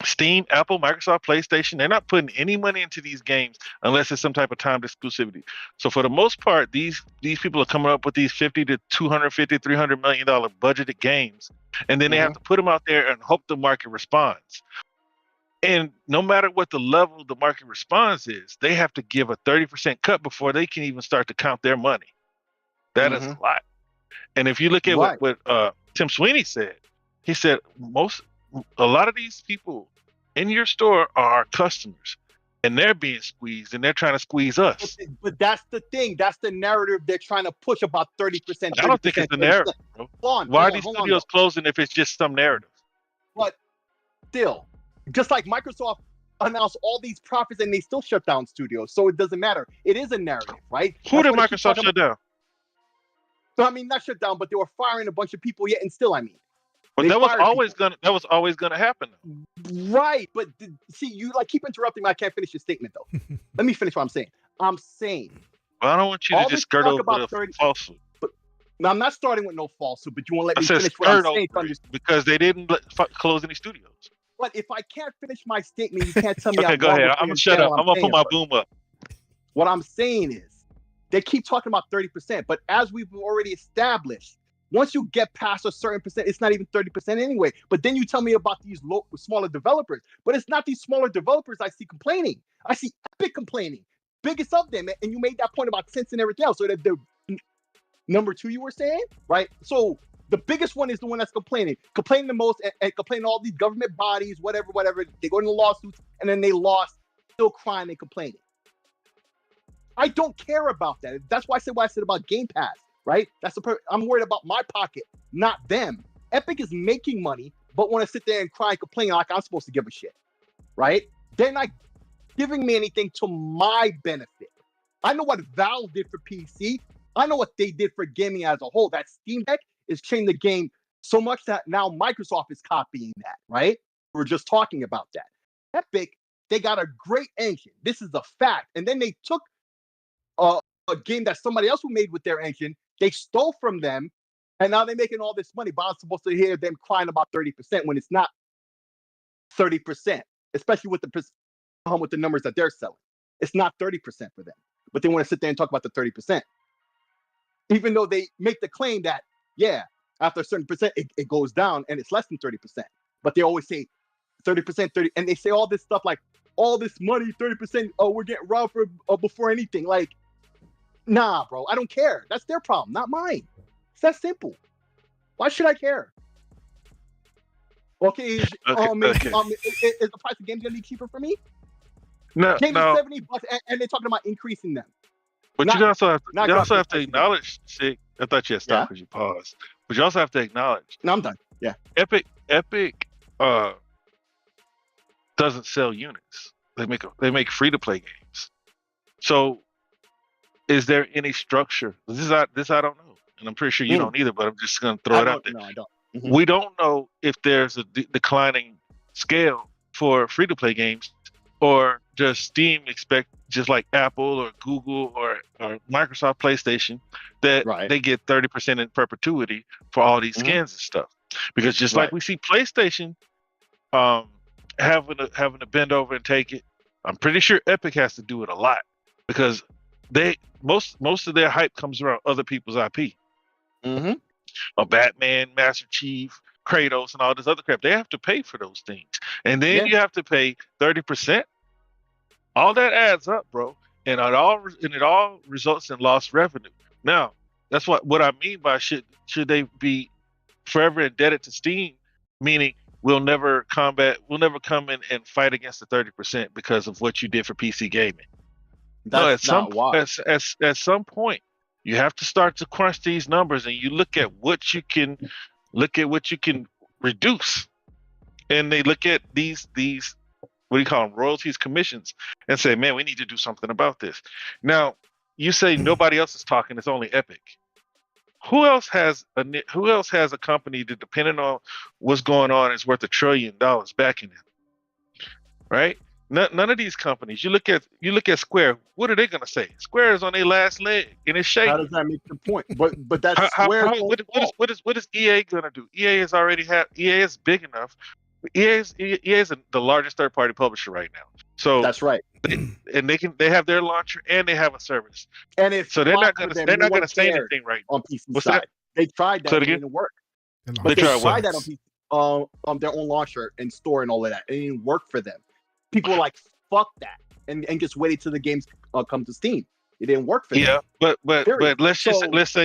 Steam, Apple, Microsoft, PlayStation, they're not putting any money into these games unless it's some type of timed exclusivity. So for the most part, these people are coming up with these 50 to 250, $300 million budgeted games, and then they have to put them out there and hope the market responds. And no matter what the level the market response is, they have to give a 30% cut before they can even start to count their money. That is a lot. And if you look at what Tim Sweeney said, he said a lot of these people in your store are customers, and they're being squeezed, and they're trying to squeeze us. But that's the thing. That's the narrative they're trying to push about 30%. I don't think it's the narrative, bro. Why are these studios closing if it's just some narrative? But still, just like Microsoft announced all these profits and they still shut down studios, so it doesn't matter. It is a narrative, right? Who did Microsoft shut down? So I mean, not shut down, but they were firing a bunch of people yet, and still, I mean. But that was always gonna happen. Right, but see, you like keep interrupting me. I can't finish your statement though. Let me finish what I'm saying. I'm saying. Well, I don't want you to just skirt over the falsehood. But now I'm not starting with no falsehood, but you won't let me finish what I'm saying because they didn't close any studios. But if I can't finish my statement, you can't tell me. Okay, go ahead. I'm gonna shut up. I'm gonna put my boom up. What I'm saying is, they keep talking about 30%, but as we've already established, once you get past a certain percent, it's not even 30% anyway. But then you tell me about these smaller developers, but it's not these smaller developers I see complaining. I see Epic complaining, biggest of them, and you made that point about Sense and everything else. So that the number 2 you were saying, right? So the biggest one is the one that's complaining the most, and complaining all these government bodies, whatever. They go into lawsuits, and then they lost, still crying and complaining. I don't care about that. That's why I said what I said about Game Pass, right? I'm worried about my pocket, not them. Epic is making money, but want to sit there and cry and complain like I'm supposed to give a shit, right? They're not giving me anything to my benefit. I know what Valve did for PC. I know what they did for gaming as a whole. That Steam Deck is changing the game so much that now Microsoft is copying that, right? We're just talking about that. Epic, they got a great engine. This is a fact. And then they took a game that somebody else who made with their engine, they stole from them, and now they're making all this money. But I'm supposed to hear them crying about 30% when it's not 30%, especially with the numbers that they're selling. It's not 30% for them, but they want to sit there and talk about the 30%, even though they make the claim that after a certain percent it goes down and it's less than 30%. But they always say 30%, 30, and they say all this stuff like all this money, 30%. Oh, we're getting robbed before anything. Like, nah, bro, I don't care. That's their problem, not mine. It's that simple. Why should I care? Okay, is the price of games gonna be cheaper for me? No, games are $70, and they're talking about increasing them. But you also have to acknowledge, Sig. I thought you had stopped because you paused. But you also have to acknowledge. No, I'm done. Yeah. Epic doesn't sell units. They make free to play games. So, is there any structure? This I don't know, and I'm pretty sure you don't either. But I'm just gonna throw I it out don't. there. No, I don't. We don't know if there's a declining scale for free to play games, or does Steam expect, just like Apple or Google or Microsoft PlayStation, that Right. they get 30% in perpetuity for all these skins and stuff? Because just like Right. we see PlayStation having to bend over and take it, I'm pretty sure Epic has to do it a lot, because they most of their hype comes around other people's IP. Mm-hmm. A Batman, Master Chief, Kratos, and all this other crap. They have to pay for those things, and then you have to pay 30%. All that adds up, bro, and it all results in lost revenue. Now, that's what I mean by should they be forever indebted to Steam, meaning we'll never come in and fight against the 30% because of what you did for PC gaming. That's not why. At some point, you have to start to crunch these numbers, and you look at what you can reduce, and they look at these what do you call them, royalties, commissions, and say, man, we need to do something about this. Now, you say nobody else is talking; it's only Epic. Who else has a company that, depending on what's going on, is worth $1 trillion backing it, right? None of these companies. You look at Square. What are they gonna say? Square is on their last leg and it's shaking. How does that make the point? But that's Square. What is EA gonna do? EA is big enough. EA is the largest third party publisher right now. So that's right. They have their launcher and they have a service. And it's so they're not gonna say anything right on PC side. They tried that, it didn't work. But they tried that on their own launcher and store and all of that. It didn't work for them. People were like, fuck that, and just waited till the games come to Steam. It didn't work for them. Yeah, but let's say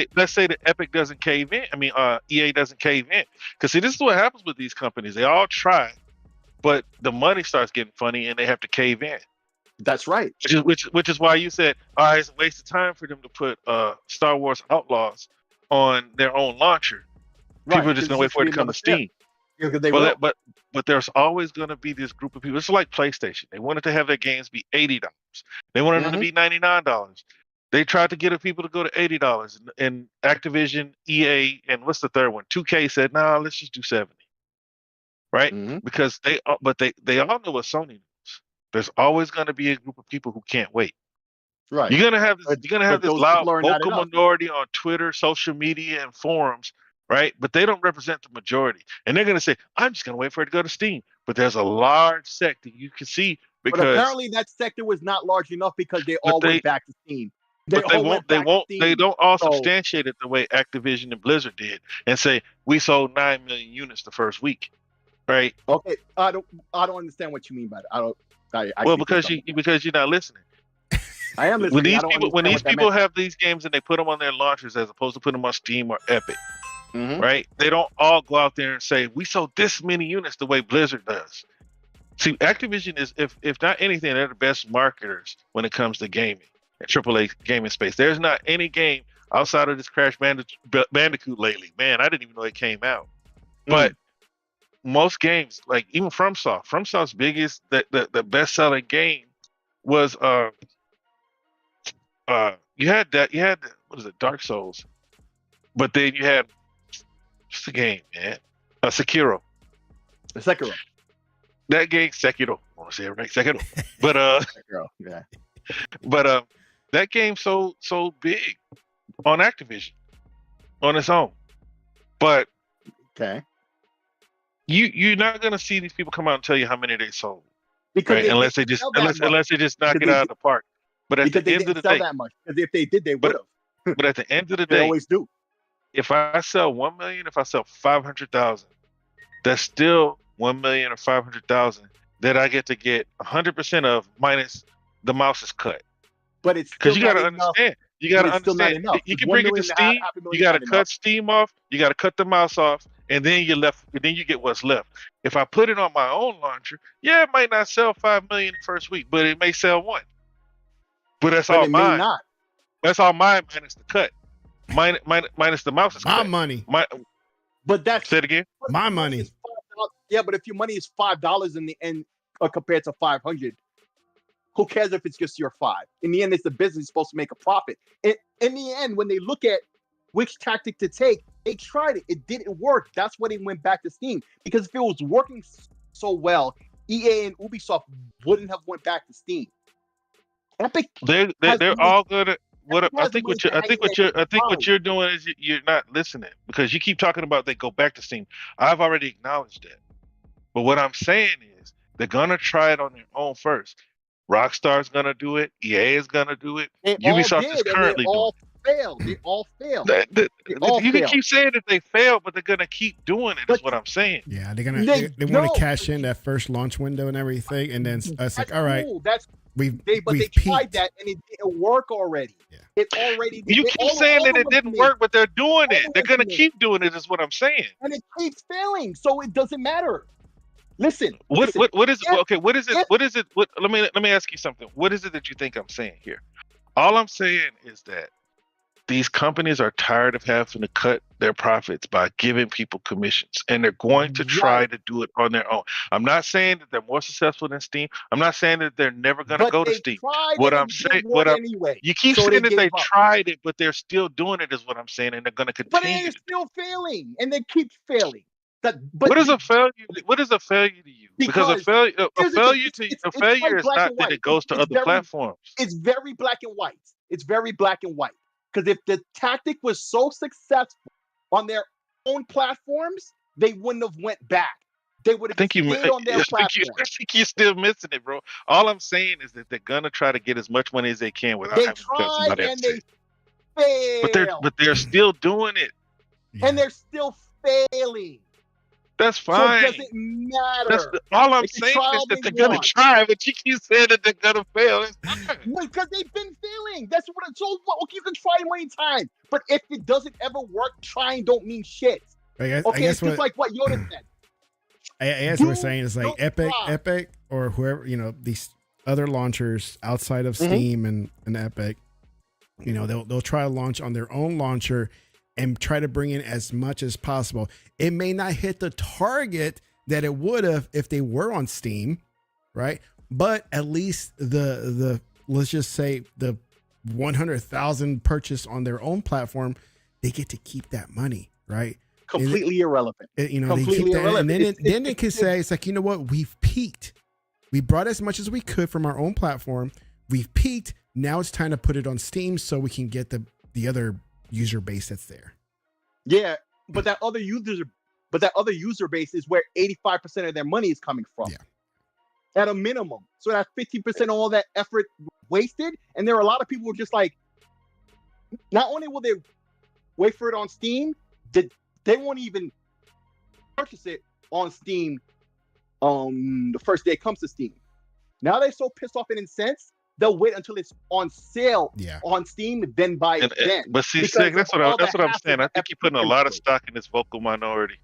that Epic doesn't cave in. I mean, EA doesn't cave in, because see, this is what happens with these companies. They all try, but the money starts getting funny, and they have to cave in. That's right. Which is why you said, it's a waste of time for them to put Star Wars Outlaws on their own launcher. Right. People are just gonna wait for it to come to Steam. Yeah, but there's always going to be this group of people. It's like PlayStation. They wanted to have their games be $80. They wanted them to be $99. They tried to get people to go to $80. And Activision, EA, and what's the third one? 2K said, "Nah, let's just do 70." Right? Because they all know what Sony knows. There's always going to be a group of people who can't wait. Right. You're gonna have this loud vocal minority on Twitter, social media, and forums. Right, but they don't represent the majority, and they're going to say, "I'm just going to wait for it to go to Steam." But there's a large sector you can see, because but apparently that sector was not large enough, because they all went back to Steam. They don't all substantiate it the way Activision and Blizzard did, and say we sold 9 million units the first week, right? Okay, I don't understand what you mean by that. Because you're not listening. I am listening. When these people have these games and they put them on their launchers as opposed to putting them on Steam or Epic. Right? They don't all go out there and say, we sold this many units the way Blizzard does. See, Activision is, if not anything, they're the best marketers when it comes to gaming and AAA gaming space. There's not any game outside of this Crash Bandicoot lately. Man, I didn't even know it came out. But most games, like even FromSoft's biggest, the best-selling game was you had what is it, Dark Souls. But then you had, what's the game, man? Sekiro. That game, Sekiro. I want to say it right, Sekiro. But Sekiro, yeah. But that game sold big on Activision on its own. But okay, you're not gonna see these people come out and tell you how many they sold, because right? Unless they just knock it out of the park. But at the end of the day, that much. Because if they did, they would have. But at the end of the they day, always do. If I sell 1 million, if I sell 500,000, that's still 1 million or 500,000 that I get to get 100% of, minus the mouse is cut. But it's because you got to understand. You got to understand. You can bring it to Steam. You got to cut Steam off. You got to cut the mouse off, and then you're left. And then you get what's left. If I put it on my own launcher, it might not sell 5 million the first week, but it may sell 1. But that's all mine. That's all mine, minus the cut. Minus the mouse is my cut. Money. But that's, say it again. My money. Yeah, but if your money is $5 in the end, compared to 500, Who cares if it's just your 5? In the end, it's the business supposed to make a profit. In the end, when they look at which tactic to take, they tried it. It didn't work. That's why they went back to Steam. Because if it was working so well, EA and Ubisoft wouldn't have went back to Steam. Epic. They're all good at I think what you're doing is you're not listening, because you keep talking about they go back to Steam. I've already acknowledged that. But what I'm saying is they're gonna try it on their own first. Rockstar's gonna do it. EA is gonna do it. Ubisoft is currently doing it. They all failed. You can keep saying that they failed, but they're gonna keep doing it. Is what I'm saying. Yeah, they want to cash in that first launch window and everything, and then it's like, all right, they tried that and it didn't work already. Yeah. You keep saying that it didn't work, but they're doing it. They're gonna keep doing it. Is what I'm saying. And it keeps failing, so it doesn't matter. Listen. What is it? Okay, what is it? What is it? Let me ask you something. What is it that you think I'm saying here? All I'm saying is that these companies are tired of having to cut their profits by giving people commissions, and they're going to try to do it on their own. I'm not saying that they're more successful than Steam. I'm not saying that they're never going to go to Steam. You keep saying that they tried it, but they're still doing it, is what I'm saying, and they're going to continue. But they're still failing, and they keep failing. What is a failure? What is a failure to you? Because a failure is not that it goes to other platforms. It's very black and white. It's very black and white. Because if the tactic was so successful on their own platforms, they wouldn't have went back. They would have stayed on their platform. I think you're still missing it, bro. All I'm saying is that they're gonna try to get as much money as they can without having to cut somebody else. They failed. But they're still doing it. And they're still failing. That's fine. So it doesn't matter. All I'm saying is that they're gonna try, but you keep saying that they're gonna fail. Because they've been failing. That's what it's so. Okay, you can try many times, but if it doesn't ever work, trying don't mean shit. I guess it's just like what Yoda said. I guess what we're saying is like Epic, or whoever, these other launchers outside of Steam and Epic, they'll try to launch on their own launcher and try to bring in as much as possible. It may not hit the target that it would have if they were on Steam, right? But at least the let's just say the 100,000 purchase on their own platform, they get to keep that money, right? Completely irrelevant. They keep that, and then they can say, it's like, you know what? We've peaked. We brought as much as we could from our own platform. We've peaked. Now it's time to put it on Steam so we can get the other user base that's there. Yeah, but that other user base is where 85% of their money is coming from. Yeah. At a minimum. So that's 50% of all that effort wasted. And there are a lot of people who are just like, not only will they wait for it on Steam, they won't even purchase it on Steam the first day it comes to Steam. Now they're so pissed off and incensed, they'll wait until it's on sale on Steam, then buy it then. But see, that's what I'm saying. I think you're putting a lot of stock in this vocal minority.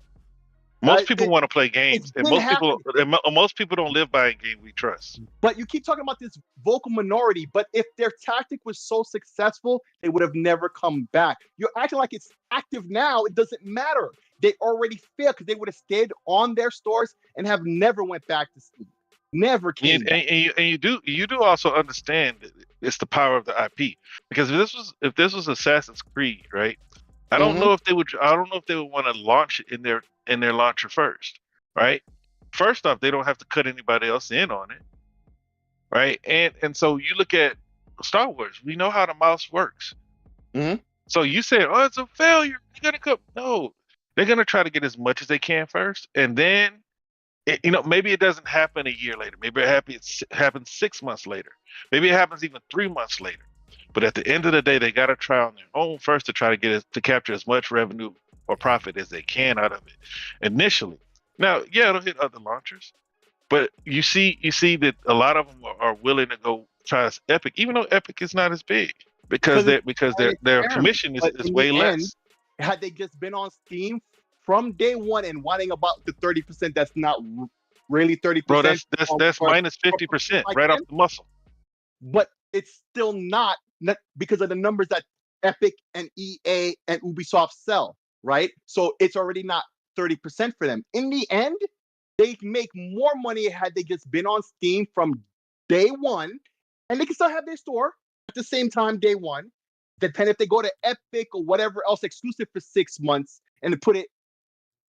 Most people want to play games, and most people don't live by a game we trust. But you keep talking about this vocal minority, but if their tactic was so successful, they would have never come back. You're acting like it's active now. It doesn't matter. They already failed because they would have stayed on their stores and have never went back to Steam. Never came back. And you do also understand that it's the power of the IP. Because if this was Assassin's Creed, right? I don't know if they would want to launch it in their launcher first, right? First off, they don't have to cut anybody else in on it, right? And so you look at Star Wars. We know how the mouse works. So you say, "Oh, it's a failure." You're gonna cut. No, they're gonna try to get as much as they can first, and then maybe it doesn't happen a year later. Maybe it happens 6 months later. Maybe it happens even 3 months later. But at the end of the day, they got to try on their own first to try to capture as much revenue or profit as they can out of it initially. Now, it'll hit other launchers, but you see that a lot of them are willing to go try Epic, even though Epic is not as big because their commission is way less. Had they just been on Steam from day one and whining about the 30%, that's not really 30%. Bro, that's minus 50% right off the muscle. But it's still not because of the numbers that Epic and EA and Ubisoft sell, right? So it's already not 30% for them. In the end, they make more money had they just been on Steam from day one and they can still have their store at the same time day one. Depending if they go to Epic or whatever else exclusive for 6 months and then put it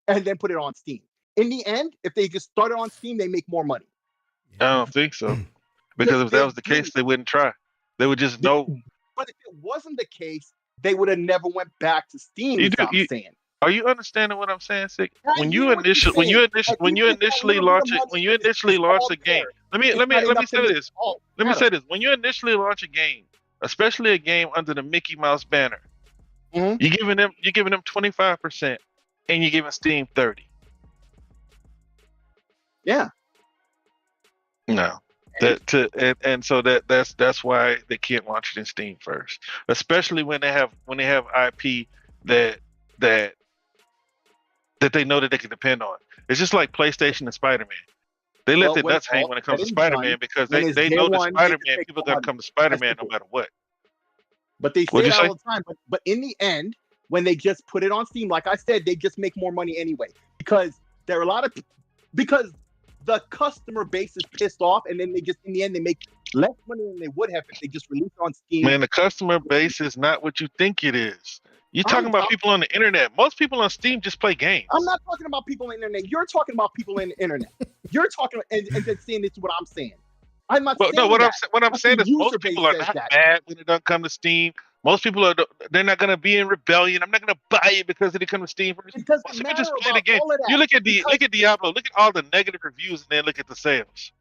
on Steam. In the end, if they just started on Steam, they make more money. I don't think so. Because if that was the case, they wouldn't try. They would just know. But if it wasn't the case, they would have never went back to Steam. I'm saying. Are you understanding what I'm saying, Sik? When you initially launch a game, let me say this. Let me say this. When you initially launch a game, especially a game under the Mickey Mouse banner, you're giving them 25%, and you're giving Steam 30%. Yeah. No. So that's why they can't launch it in Steam first, especially when they have IP that they know that they can depend on. It's just like PlayStation and Spider-Man. They let the nuts hang when it comes to Spider-Man because they know that Spider-Man, people are going to come to Spider-Man no matter what. But they say that all the time. But in the end, when they just put it on Steam, like I said, they just make more money anyway because there are a lot of because the customer base is pissed off, and then they just in the end they make less money than they would have if they just released it on Steam. Man, the customer base is not what you think it is. You're talking about people on the internet. Most people on Steam just play games. I'm not talking about people on the internet. You're talking about people on the internet. You're talking and then saying this is what I'm saying. I'm not saying what I'm saying is most people are not mad when it doesn't come to Steam. Most people they're not gonna be in rebellion. I'm not gonna buy it because it didn't come to Steam first. It doesn't matter just play the about game. all of that. You look at Diablo, look at all the negative reviews and then look at the sales.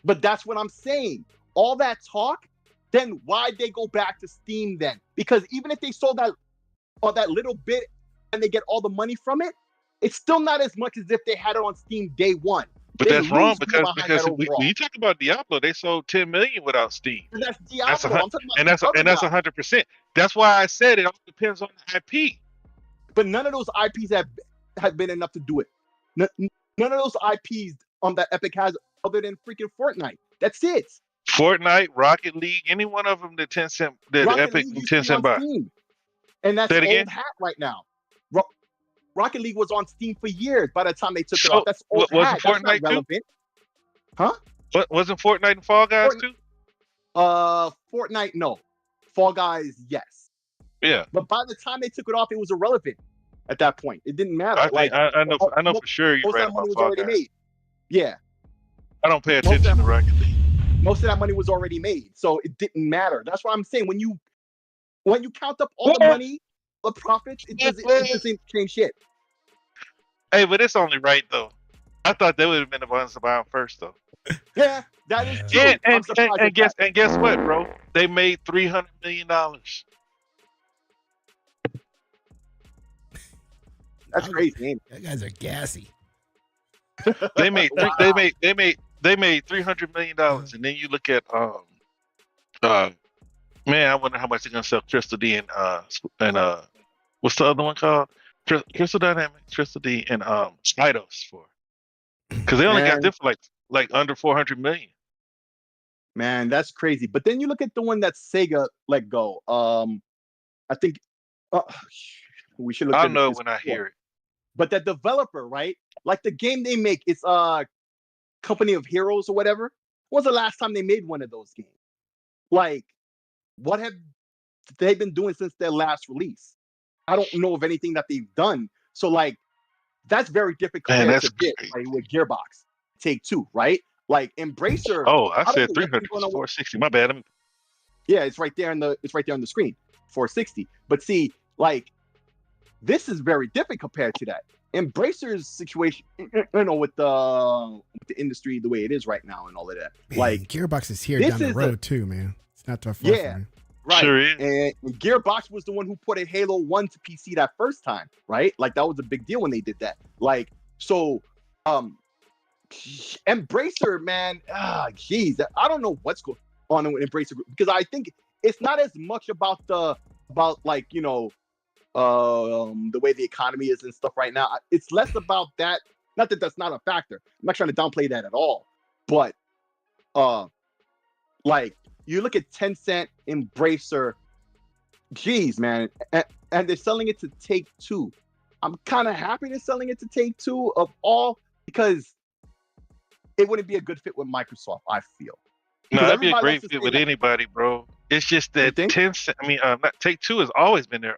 But that's what I'm saying. All that talk, then why'd they go back to Steam then? Because even if they sold that little bit and they get all the money from it, it's still not as much as if they had it on Steam day one. But that's wrong because when you talk about Diablo, they sold 10 million without Steam. And that's Diablo. And that's 100%. That's why I said it all depends on the IP. But none of those IPs have been enough to do it. None of those IPs that Epic has other than freaking Fortnite. That's it. Fortnite, Rocket League, any one of them that Epic and Tencent buy. And that's old hat right now. Rocket League was on Steam for years by the time they took it off. That's old hat. Wasn't Fortnite too? Huh? Wasn't Fortnite and Fall Guys too? Fortnite, no. Fall Guys, yes. Yeah. But by the time they took it off, it was irrelevant at that point. It didn't matter. I know for sure you're right about Fall Guys. Made. Yeah. I don't pay attention to Rocket League. Most of that money was already made, so it didn't matter. That's what I'm saying. When you count up all the money, the profits, it doesn't change shit. Hey, but it's only right though. I thought they would have been the ones to buy them first though. Yeah, that is true. And guess what, bro? They made $300 million. That's crazy. You guys are gassy. They made $300 million, and then you look at man, I wonder how much they're gonna sell Crystal D and what's the other one called? Crystal Dynamics, Crystal D, and Eidos for, because they only got them for like under 400 million. Man, that's crazy. But then you look at the one that Sega let go. I think we should look. I'll know when I hear it. But that developer, right? Like the game they make, it's Company of Heroes or whatever. When was the last time they made one of those games? Like, what have they been doing since their last release? I don't know of anything that they've done. So, like, that's very difficult with Gearbox. Take-Two, right? Like, Embracer. Oh, I said 300 460. My bad. Yeah, it's right there on the screen. 460. But see, like, this is very different compared to that. Embracer's situation, with the industry the way it is right now and all of that. Man, like, Gearbox is here down the road too, man. It's not that far. Yeah, right. Sure is. And Gearbox was the one who put a Halo 1 to PC that first time, right? Like, that was a big deal when they did that. Like, so, Embracer, man, geez, I don't know what's going on with Embracer, because I think it's not as much about the way the economy is and stuff right now. It's less about that. Not that that's not a factor. I'm not trying to downplay that at all. But like, you look at Tencent, Embracer, geez, man, and they're selling it to Take-Two. I'm kind of happy they're selling it to Take-Two of all, because it wouldn't be a good fit with Microsoft, I feel. No, Because that'd be a everybody loves great to fit say with that. anybody, bro. It's just You that think? Tencent. I mean, not Take Two has always been their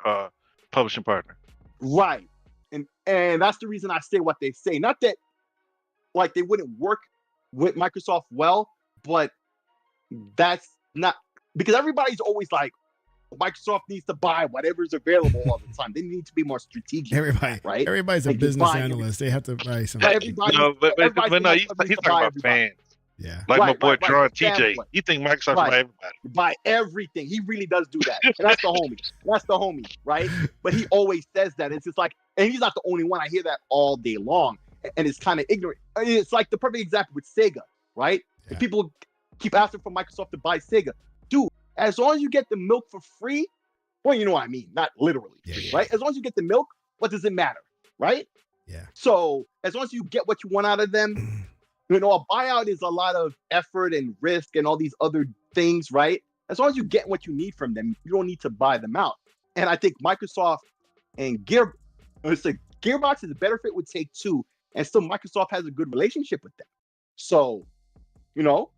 publishing partner. Right. And that's the reason I say what they say. Not that like they wouldn't work with Microsoft well, but that's not because everybody's always like Microsoft needs to buy whatever's available all the time. They need to be more strategic. Right? Everybody's a Like, just business buying analyst. They have to buy something. everybody. No, but Everybody no, thinks he's, Microsoft needs he's to talking buy about everybody. fans. Yeah. Like my boy Right. John The TJ. fanboy. You think Microsoft Right. buy everybody? Buy everything. He really does do that. And that's the homie. That's the homie, right? But he always says that. It's just like, and he's not the only one. I hear that all day long. And it's kind of ignorant. It's like the perfect example with Sega, right? Yeah. If people keep asking for Microsoft to buy Sega, dude, as long as you get the milk for free, well, you know what I mean, not literally, right? As long as you get the milk, what does it matter, right? Yeah. So as long as you get what you want out of them, you know, a buyout is a lot of effort and risk and all these other things, right? As long as you get what you need from them, you don't need to buy them out. And I think Microsoft and Gearbox is a better fit with Take Two, and still Microsoft has a good relationship with them. So, you know,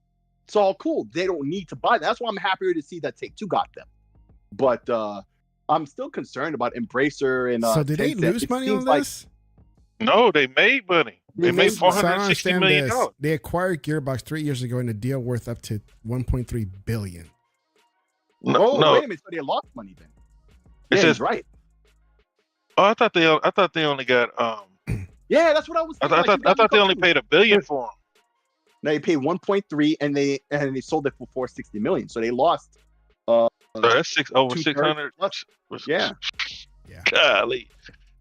it's all cool. They don't need to buy them. That's why I'm happier to see that Take Two got them. But I'm still concerned about Embracer and so did they Tencent. lose money on this? No, they made money. They made So I don't $460 understand million. this. They acquired Gearbox 3 years ago in a deal worth up to 1.3 billion. No, wait a minute. So they lost money then. It Yeah, says- he's right. Oh, I thought they only got Yeah, that's what I was I saying. thought they only paid $1 billion for them. They paid 1.3 and they sold it for 460 million. So they lost So that's over 2/3 600. plus. Yeah. Yeah. Golly.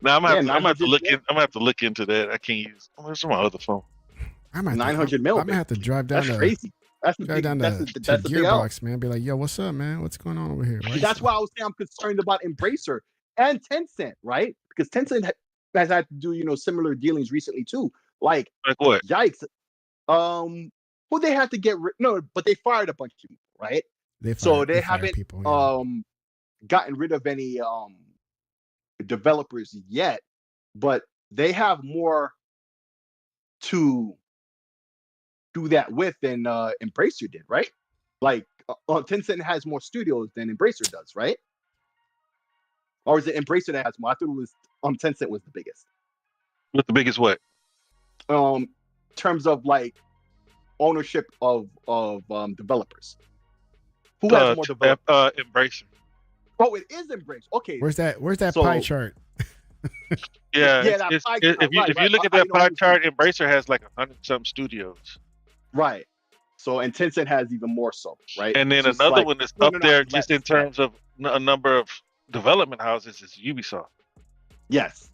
Now I'm gonna have to look $900 in. I'm gonna have to look into that. I can't use. Where's my other phone? I'm gonna 900 mil. I'm gonna have to drive down That's to crazy. That's the drive big, down that's to, the, to that's the big L. Gearbox, man. Be like, yo, what's up, man? What's going on over here? That's why I was saying I'm concerned about Embracer and Tencent, right? Because Tencent has had to do, you know, similar dealings recently too. Like what? Yikes. Who they had to get no, but they fired a bunch of people, right? They haven't people, yeah. Gotten rid of any developers yet, but they have more to do that with than Embracer did, right? Like Tencent has more studios than Embracer does, right? Or is it Embracer that has more? I thought it was Tencent was the biggest. With the biggest what? Terms of like ownership of developers. Who has more developers? Embracer. Oh, it is Embracer. Okay. Where's that pie chart? Yeah, that pie chart, if you look at that pie chart, Embracer has like 100-something studios. Right. So and Tencent has even more so, right? And then Just another like, one that's no, up no, there less, just in terms of a number of development houses is Ubisoft. Yes.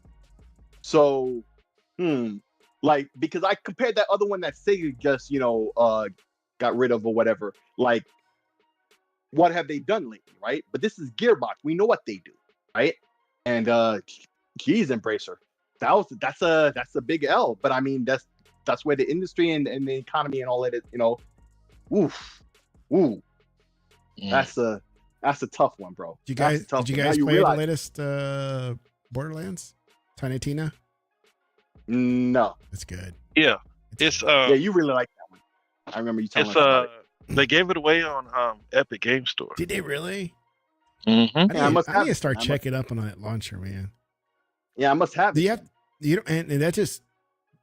So, like because I compared that other one that Sega just got rid of or whatever. Like, what have they done lately, right? But this is Gearbox. We know what they do, right? And geez, Embracer. That's a big L. But I mean that's where the industry and the economy and all that is, That's a tough one, bro. Did you guys play the latest Borderlands? Tiny Tina? No. It's good. Yeah. Yeah, you really like that one. I remember you telling us about it. They gave it away on Epic Game Store. Did they really? Mm-hmm. I need to start checking up on that launcher, man. Yeah, I must have. And that just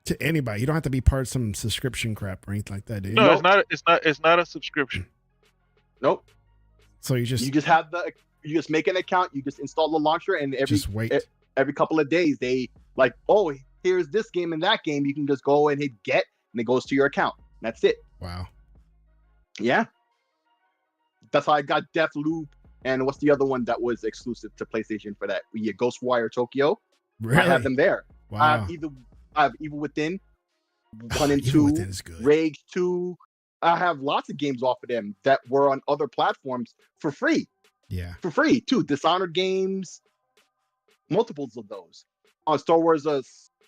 to anybody. You don't have to be part of some subscription crap or anything like that, do you? No, it's not a subscription. Nope. So you just make an account, you just install the launcher, and every couple of days they like, oh, here's this game and that game. You can just go and hit get, and it goes to your account. That's it. Wow. Yeah. That's how I got Deathloop. And what's the other one that was exclusive to PlayStation for that? Yeah, Ghostwire Tokyo. Really? I have them there. Wow. I have Evil Within 1 and 2, Rage 2. I have lots of games off of them that were on other platforms for free. Yeah. For free, too. Dishonored games, multiples of those. On Star Wars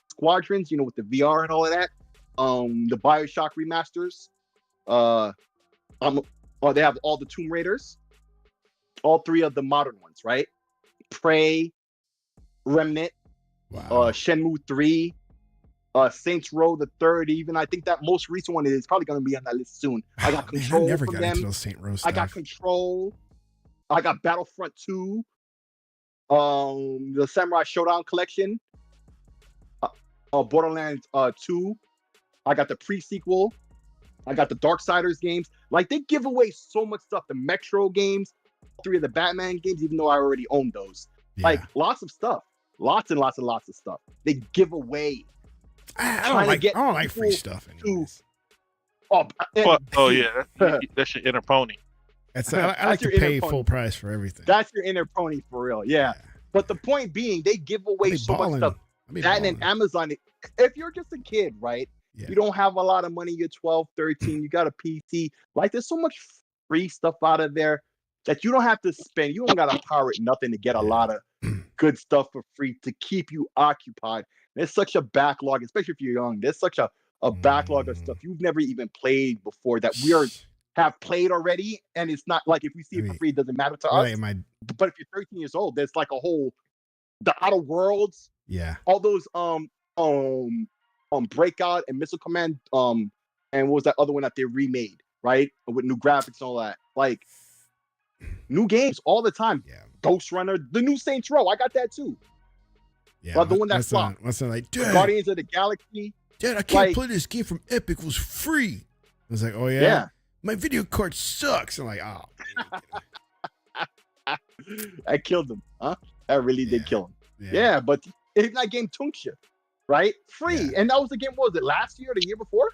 Squadrons, with the VR and all of that. The BioShock remasters. They have all the Tomb Raiders. All 3 of the modern ones, right? Prey, Remnant, wow. Shenmue 3, Saints Row the Third. Even I think that most recent one is probably going to be on that list soon. I got Control. Man, I never from got them. into those Saint Row stuff. I got Control. I got Battlefront 2. The Samurai Showdown collection. Borderlands 2. I got the pre-sequel. I got the Darksiders games. Like, they give away so much stuff. The Metro games, 3 of the Batman games, even though I already owned those. Yeah. Like, lots of stuff. Lots and lots and lots of stuff. They give away. I don't like free stuff anyways. Oh, yeah. That's your inner pony. I like to pay full price for everything. That's your inner pony for real. Yeah. But the point being, they give away so much stuff. That and Amazon, if you're just a kid, right? Yeah. You don't have a lot of money. You're 12, 13. You got a PC. Like, there's so much free stuff out of there that you don't have to spend. You don't got to pirate nothing to get a lot of good stuff for free to keep you occupied. There's such a backlog, especially if you're young. There's such a backlog of stuff you've never even played before that we have played already. And it's not like if we see it for free, it doesn't matter to us. But if you're 13 years old, there's like a whole, the Outer Worlds. Yeah. All those Breakout and Missile Command, and what was that other one that they remade, right? With new graphics and all that. Like, new games all the time. Yeah. Ghost Runner, the new Saints Row, I got that too. Yeah. But the one that flopped. Like, Dad, Guardians of the Galaxy. Dad, I can't play this game from Epic. It was free. I was like, oh yeah? Yeah. My video card sucks. I'm like, oh. I killed him, huh? I really did kill him. Yeah, but if that game tunks you, right? Free. Yeah. And that was the game, what was it, last year or the year before?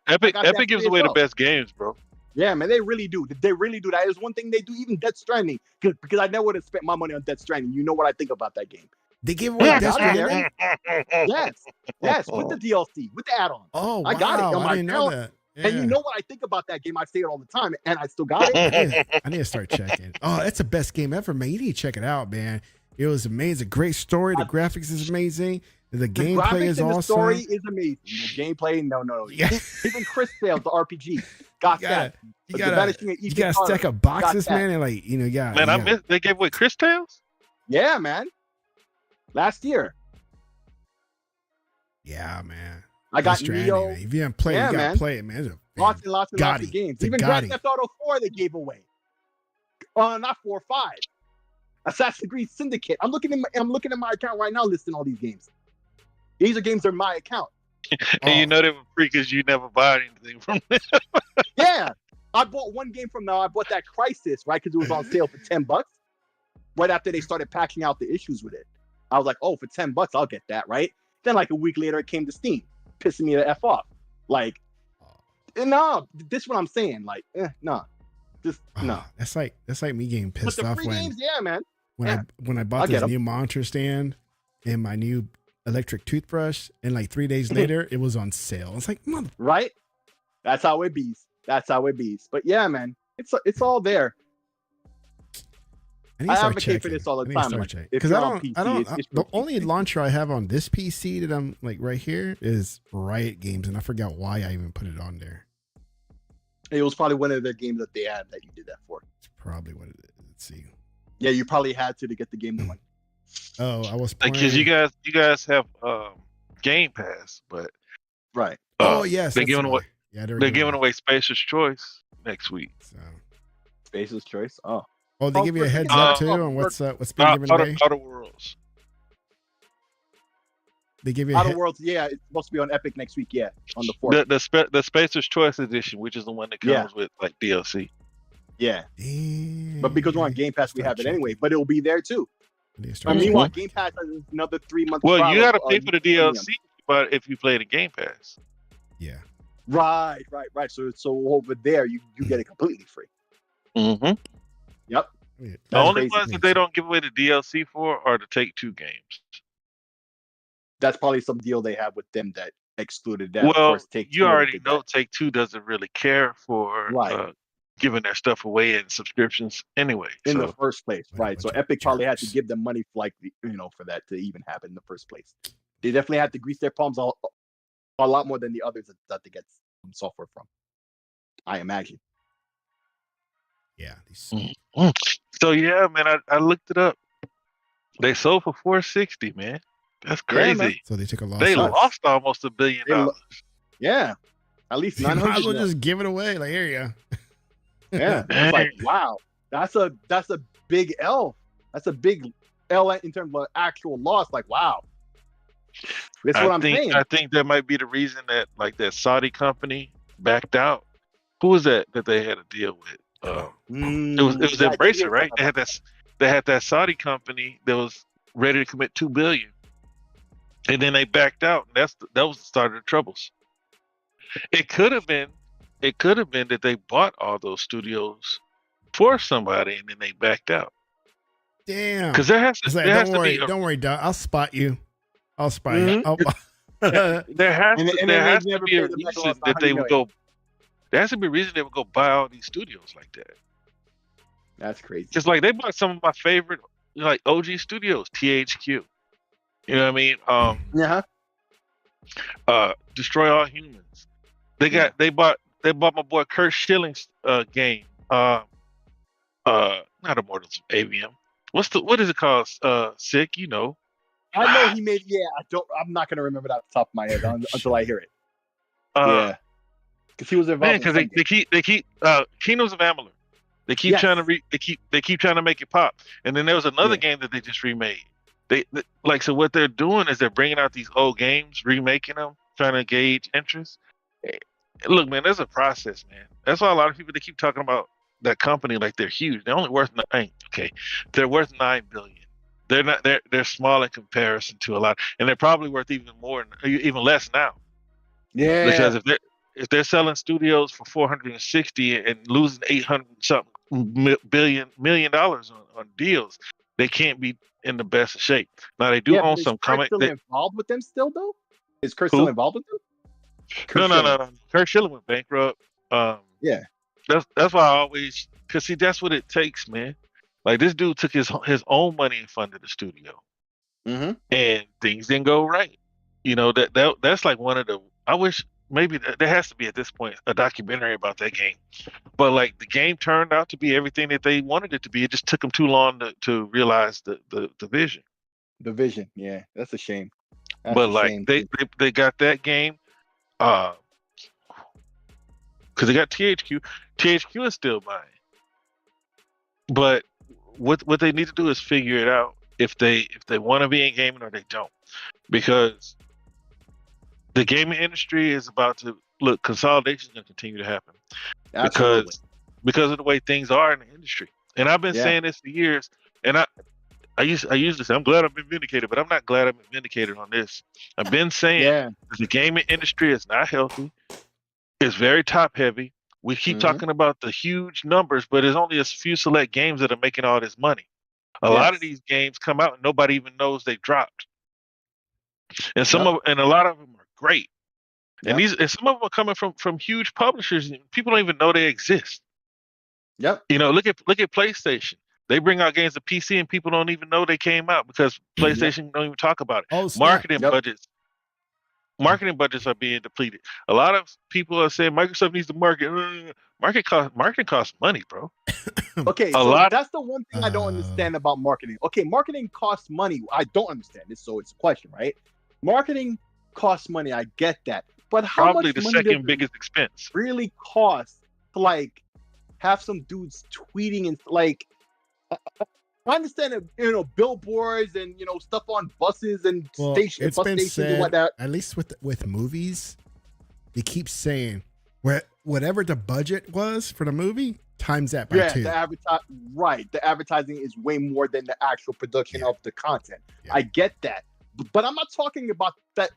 Epic gives away the best games, bro. Yeah, man, they really do. They really do. That is one thing they do, even Death Stranding, because I never would have spent my money on Death Stranding. You know what I think about that game. They gave away Death Stranding? Yes, with the DLC, with the add-on. Oh, wow. I got it on my didn't know that. Yeah. And you know what I think about that game? I say it all the time, and I still got it. I need to start checking. Oh, that's the best game ever, man. You need to check it out, man. It was amazing. Great story. The graphics is amazing. The gameplay is awesome. The story is amazing. The gameplay, no. Yeah. Even Chris Sales, the RPG, got that. You gotta stack up boxes, man, and like, they gave away Chris Tales? Yeah, man. Last year. Yeah, man. I got Neo. Man. If you haven't played it, you gotta play it, man. Lots and lots of games. Even Grand Theft Auto 4 they gave away. Not 4 or 5. Assassin's Creed Syndicate. I'm looking at my account right now, listing all these games. These are games that are my account. And you know they were free because you never buy anything from them. Yeah. I bought one game from now. I bought that Crisis, right? Because it was on sale for $10. Right after they started patching out the issues with it. I was like, oh, for $10, I'll get that, right? Then like a week later, it came to Steam, pissing me the F off. Like, no, this is what I'm saying. Like, no. Just no. That's like me getting pissed off when games, yeah, man. When I bought this new monitor stand and my new electric toothbrush, and like 3 days later it was on sale. It's like, right? That's how it be. But yeah, man, it's all there. I advocate for this all the time. Because the only launcher I have on this PC that I'm like right here is Riot Games, and I forgot why I even put it on there. It was probably one of their games that they had that you did that for. It's probably what it is. Let's see. Yeah, you probably had to get the game to win. Oh, I was playing. Because you guys have Game Pass, but right. Yes, they're giving away. Yeah, they're giving away Spacer's Choice next week. So. Spacer's Choice. Oh, they give you a heads up too on what's being given away. Outer Worlds. They give you Outer Worlds. Yeah, it's supposed to be on Epic next week. Yeah, on the 4th. The Spacer's Choice edition, which is the one that comes with like DLC. Yeah. Damn. But because we're on Game Pass, we have it anyway. But it will be there too. Meanwhile, Game Pass has another 3 months. Well, you got to pay for the DLC, but if you play the Game Pass. Yeah. Right. So over there, you get it completely free. Mm-hmm. Yep. The only ones that they don't give away the DLC for are the Take-Two games. That's probably some deal they have with them that excluded that. Well, of course, you already know Take-Two doesn't really care for giving their stuff away in subscriptions anyway. In the first place, right? So Epic probably had to give them money for for that to even happen in the first place. They definitely had to grease their palms a lot more than the others that they get software from. I imagine. Yeah. So yeah, man, I looked it up. They sold for $460, man. That's Yeah, man. crazy. So they took a loss. They on it. lost almost $1 billion. Yeah, at least You might 900. as well just give it away. Like, here you go. Yeah, it's like, wow, that's a big L. That's a big L in terms of actual loss. Like, wow, that's what I'm saying. I think that might be the reason that like that Saudi company backed out. Who was that they had a deal with? It was Yeah, I did hear Embracer, right? something about They had that Saudi company that was ready to commit $2 billion, and then they backed out. And that was the start of the troubles. It could have been that they bought all those studios for somebody, and then they backed out. Damn. Because there has It's like, to be don't worry, Doc. I'll spot you. I'll spot you. there has And to they be never a paid them back reason lost that they would 100 go. There has to be a reason they would go buy all these studios like that. That's crazy. Just like they bought some of my favorite like OG studios, THQ. You know what I mean? Yeah. Destroy All Humans. They bought my boy Kurt Schilling's game. Not Immortals of Avium. What is it called? Sick, you know. I know he made. Yeah, I'm not gonna remember that off the top of my head until I hear it. Yeah, because he was involved. Because they keep Kingdoms of Amalur. They keep trying to they keep trying to make it pop. And then there was another game that they just remade. They so what they're doing is they're bringing out these old games, remaking them, trying to gauge interest. Look, man, there's a process, man. That's why a lot of people they keep talking about that company like they're huge. They're only worth they're worth $9 billion. They're not. They're small in comparison to a lot, and they're probably worth even less now. Yeah, because if they're selling studios for 460 and losing 800 something million dollars on deals, they can't be in the best of shape. Now they do own some comic. Still involved with them still though? Is Kurt Who? still involved with them? No. Kurt Schilling went bankrupt. Yeah. That's why I always see that's what it takes, man. Like this dude took his own money and funded the studio, and things didn't go right. You know that's like one of the. I wish maybe there has to be at this point a documentary about that game, but like the game turned out to be everything that they wanted it to be. It just took them too long to realize the vision. The vision, yeah, that's a shame. But like they got that game, because they got THQ. THQ is still buying, but what they need to do is figure it out if they want to be in gaming or they don't, because the gaming industry is about to look. Consolidation is going to continue to happen because of the way things are in the industry. And I've been saying this for years. And I used to say I'm glad I've been vindicated, but I'm not glad I've been vindicated on this. I've been saying the gaming industry is not healthy. It's very top heavy. We keep talking about the huge numbers, but there's only a few select games that are making all this money. A lot of these games come out and nobody even knows they dropped. And and a lot of them are great. And some of them are coming from huge publishers and people don't even know they exist. Yep. You know, look at PlayStation. They bring out games to PC and people don't even know they came out because PlayStation don't even talk about it. Marketing budgets are being depleted. A lot of people are saying Microsoft needs to market. Marketing costs money, bro. Okay, that's the one thing I don't understand about marketing. Okay, marketing costs money. I don't understand this, so it's a question, right? Marketing costs money. I get that, but how probably much the money second biggest expense really cost to like have some dudes tweeting and like? I understand that, you know, billboards and, you know, stuff on buses and bus stations and whatnot. At least with movies, they keep saying whatever the budget was for the movie, times that by 2. The advertising is way more than the actual production of the content. Yeah. I get that. But I'm not talking about that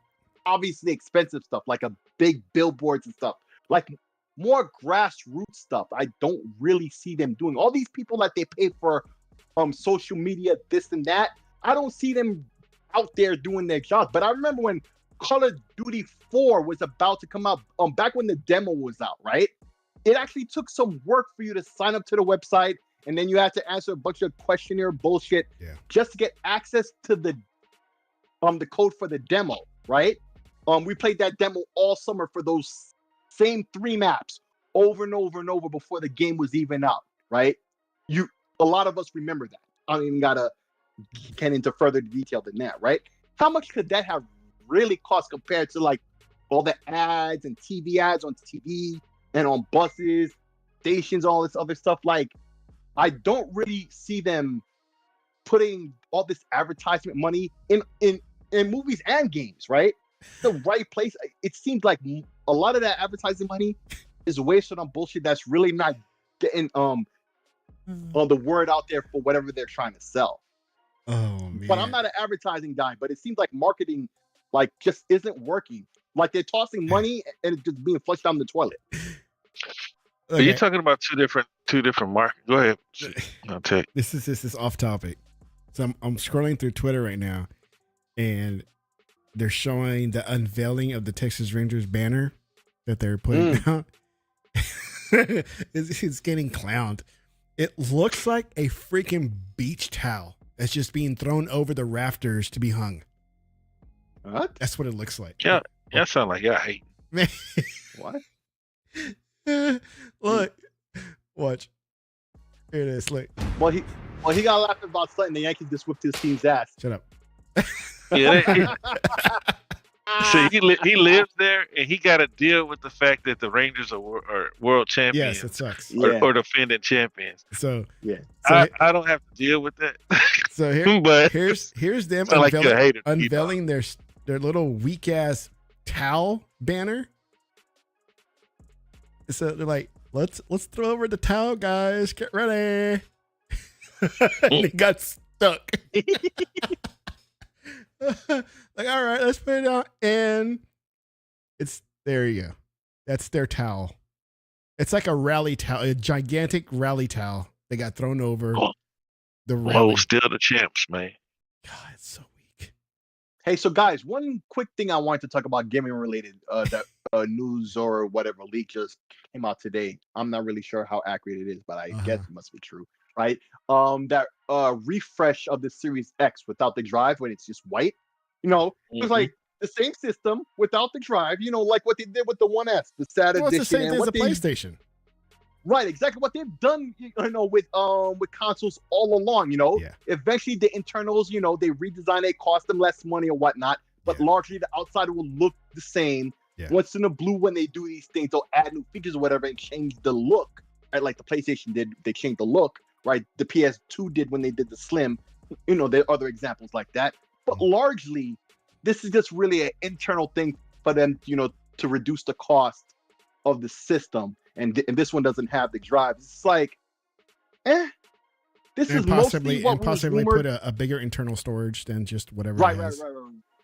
obviously expensive stuff, like a big billboards and stuff. Like more grassroots stuff. I don't really see them doing. All these people that they pay for social media, this and that, I don't see them out there doing their jobs. But I remember when Call of Duty 4 was about to come out, back when the demo was out, right? It actually took some work for you to sign up to the website, and then you had to answer a bunch of questionnaire bullshit just to get access to the code for the demo, right? We played that demo all summer for those same 3 maps over and over and over before the game was even out, right? A lot of us remember that. I don't even gotta get into further detail than that, right? how much could that have really cost compared to like all the ads and TV ads on TV and on buses, stations, all this other stuff? Like, I don't really see them putting all this advertisement money in movies and games, right? The right place. It seems like a lot of that advertising money is wasted on bullshit that's really not getting on the word out there for whatever they're trying to sell. Oh man. But I'm not an advertising guy, but it seems like marketing like just isn't working. Like they're tossing money and it's just being flushed down the toilet. Okay. You're talking about two different markets. Go ahead. I'll take. This is off topic. So I'm scrolling through Twitter right now, and they're showing the unveiling of the Texas Rangers banner that they're putting out. It's getting clowned. It looks like a freaking beach towel that's just being thrown over the rafters to be hung. What? That's what it looks like. Yeah, that sounds like I hate. Man. What? Look, watch. Here it is. Look. Well, he got laughing about something. The Yankees just whipped his team's ass. Shut up. Yeah. So he lives there, and he got to deal with the fact that the Rangers are world champions. Yes, it sucks. Or defending champions. So yeah, so I don't have to deal with that. So here's them unveiling their little weak ass towel banner. So they're like, let's throw over the towel, guys. Get ready. And it got stuck. Like, all right, let's put it on. And there you go. That's their towel. It's like a rally towel, a gigantic rally towel. They got thrown over the rally. Still the champs, man. God, it's so weak. Hey, so guys, one quick thing I wanted to talk about gaming related, that news or whatever leak just came out today. I'm not really sure how accurate it is, but I guess it must be true, right? That refresh of the Series X without the drive when it's just white, it was like the same system without the drive, like what they did with the 1S, the SAT edition. It's the same thing as the PlayStation. Right, exactly what they've done, with consoles all along. Eventually the internals, they redesign it, cost them less money or whatnot, but largely the outside will look the same. Yeah. Once in the blue, when they do these things, they'll add new features or whatever and change the look. Right, like the PlayStation did, they changed the look. Right, the PS2 did when they did the Slim. There are other examples like that, but largely, this is just really an internal thing for them, to reduce the cost of the system. And this one doesn't have the drive. It's like, this is possibly put a bigger internal storage than just whatever.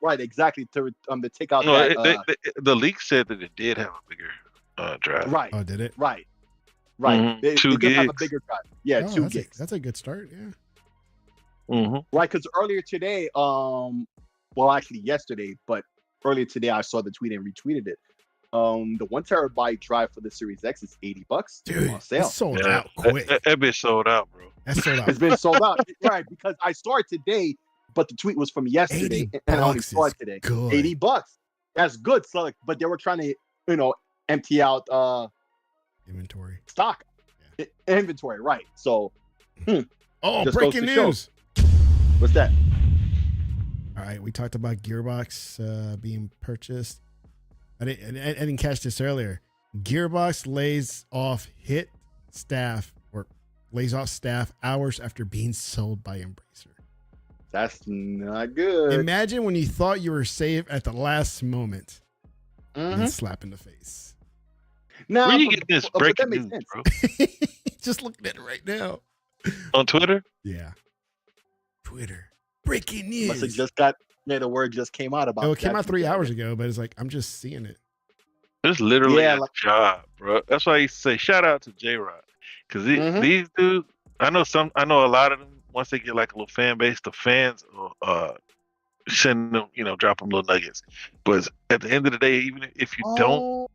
Right. Exactly. To take out the leak said that it did have a bigger drive. Right. Oh, did it? Right. Mm-hmm. They 2 just gigs. have a bigger drive. Yeah, 2 gigs. That's a good start. Yeah. Mm-hmm. Right, because earlier today, actually yesterday, but earlier today I saw the tweet and retweeted it. The 1 terabyte drive for the Series X is $80. Dude, on sale. It's sold out quick. That bitch sold out, bro. That's sold out. It's been sold out, right? Because I saw it today, but the tweet was from yesterday, and I only saw it today. Good. $80. That's good. So, but they were trying to, empty out inventory. Stock. Yeah. Inventory, right? So, breaking news. What's that? All right, we talked about Gearbox being purchased. I didn't catch this earlier. Gearbox lays off staff hours after being sold by Embracer. That's not good. Imagine when you thought you were safe at the last moment. And slap in the face. Now, where you get this breaking news, bro? Just looking at it right now. On Twitter? Yeah. Twitter. Breaking news. Must have just got, the word just came out about it. It came out 3 hours ago, but it's like, I'm just seeing it. It's literally a job, bro. That's why I used to say, shout out to J-Rock. Because these dudes, I know a lot of them, once they get like a little fan base, the fans send them, drop them little nuggets. But at the end of the day, even if you don't,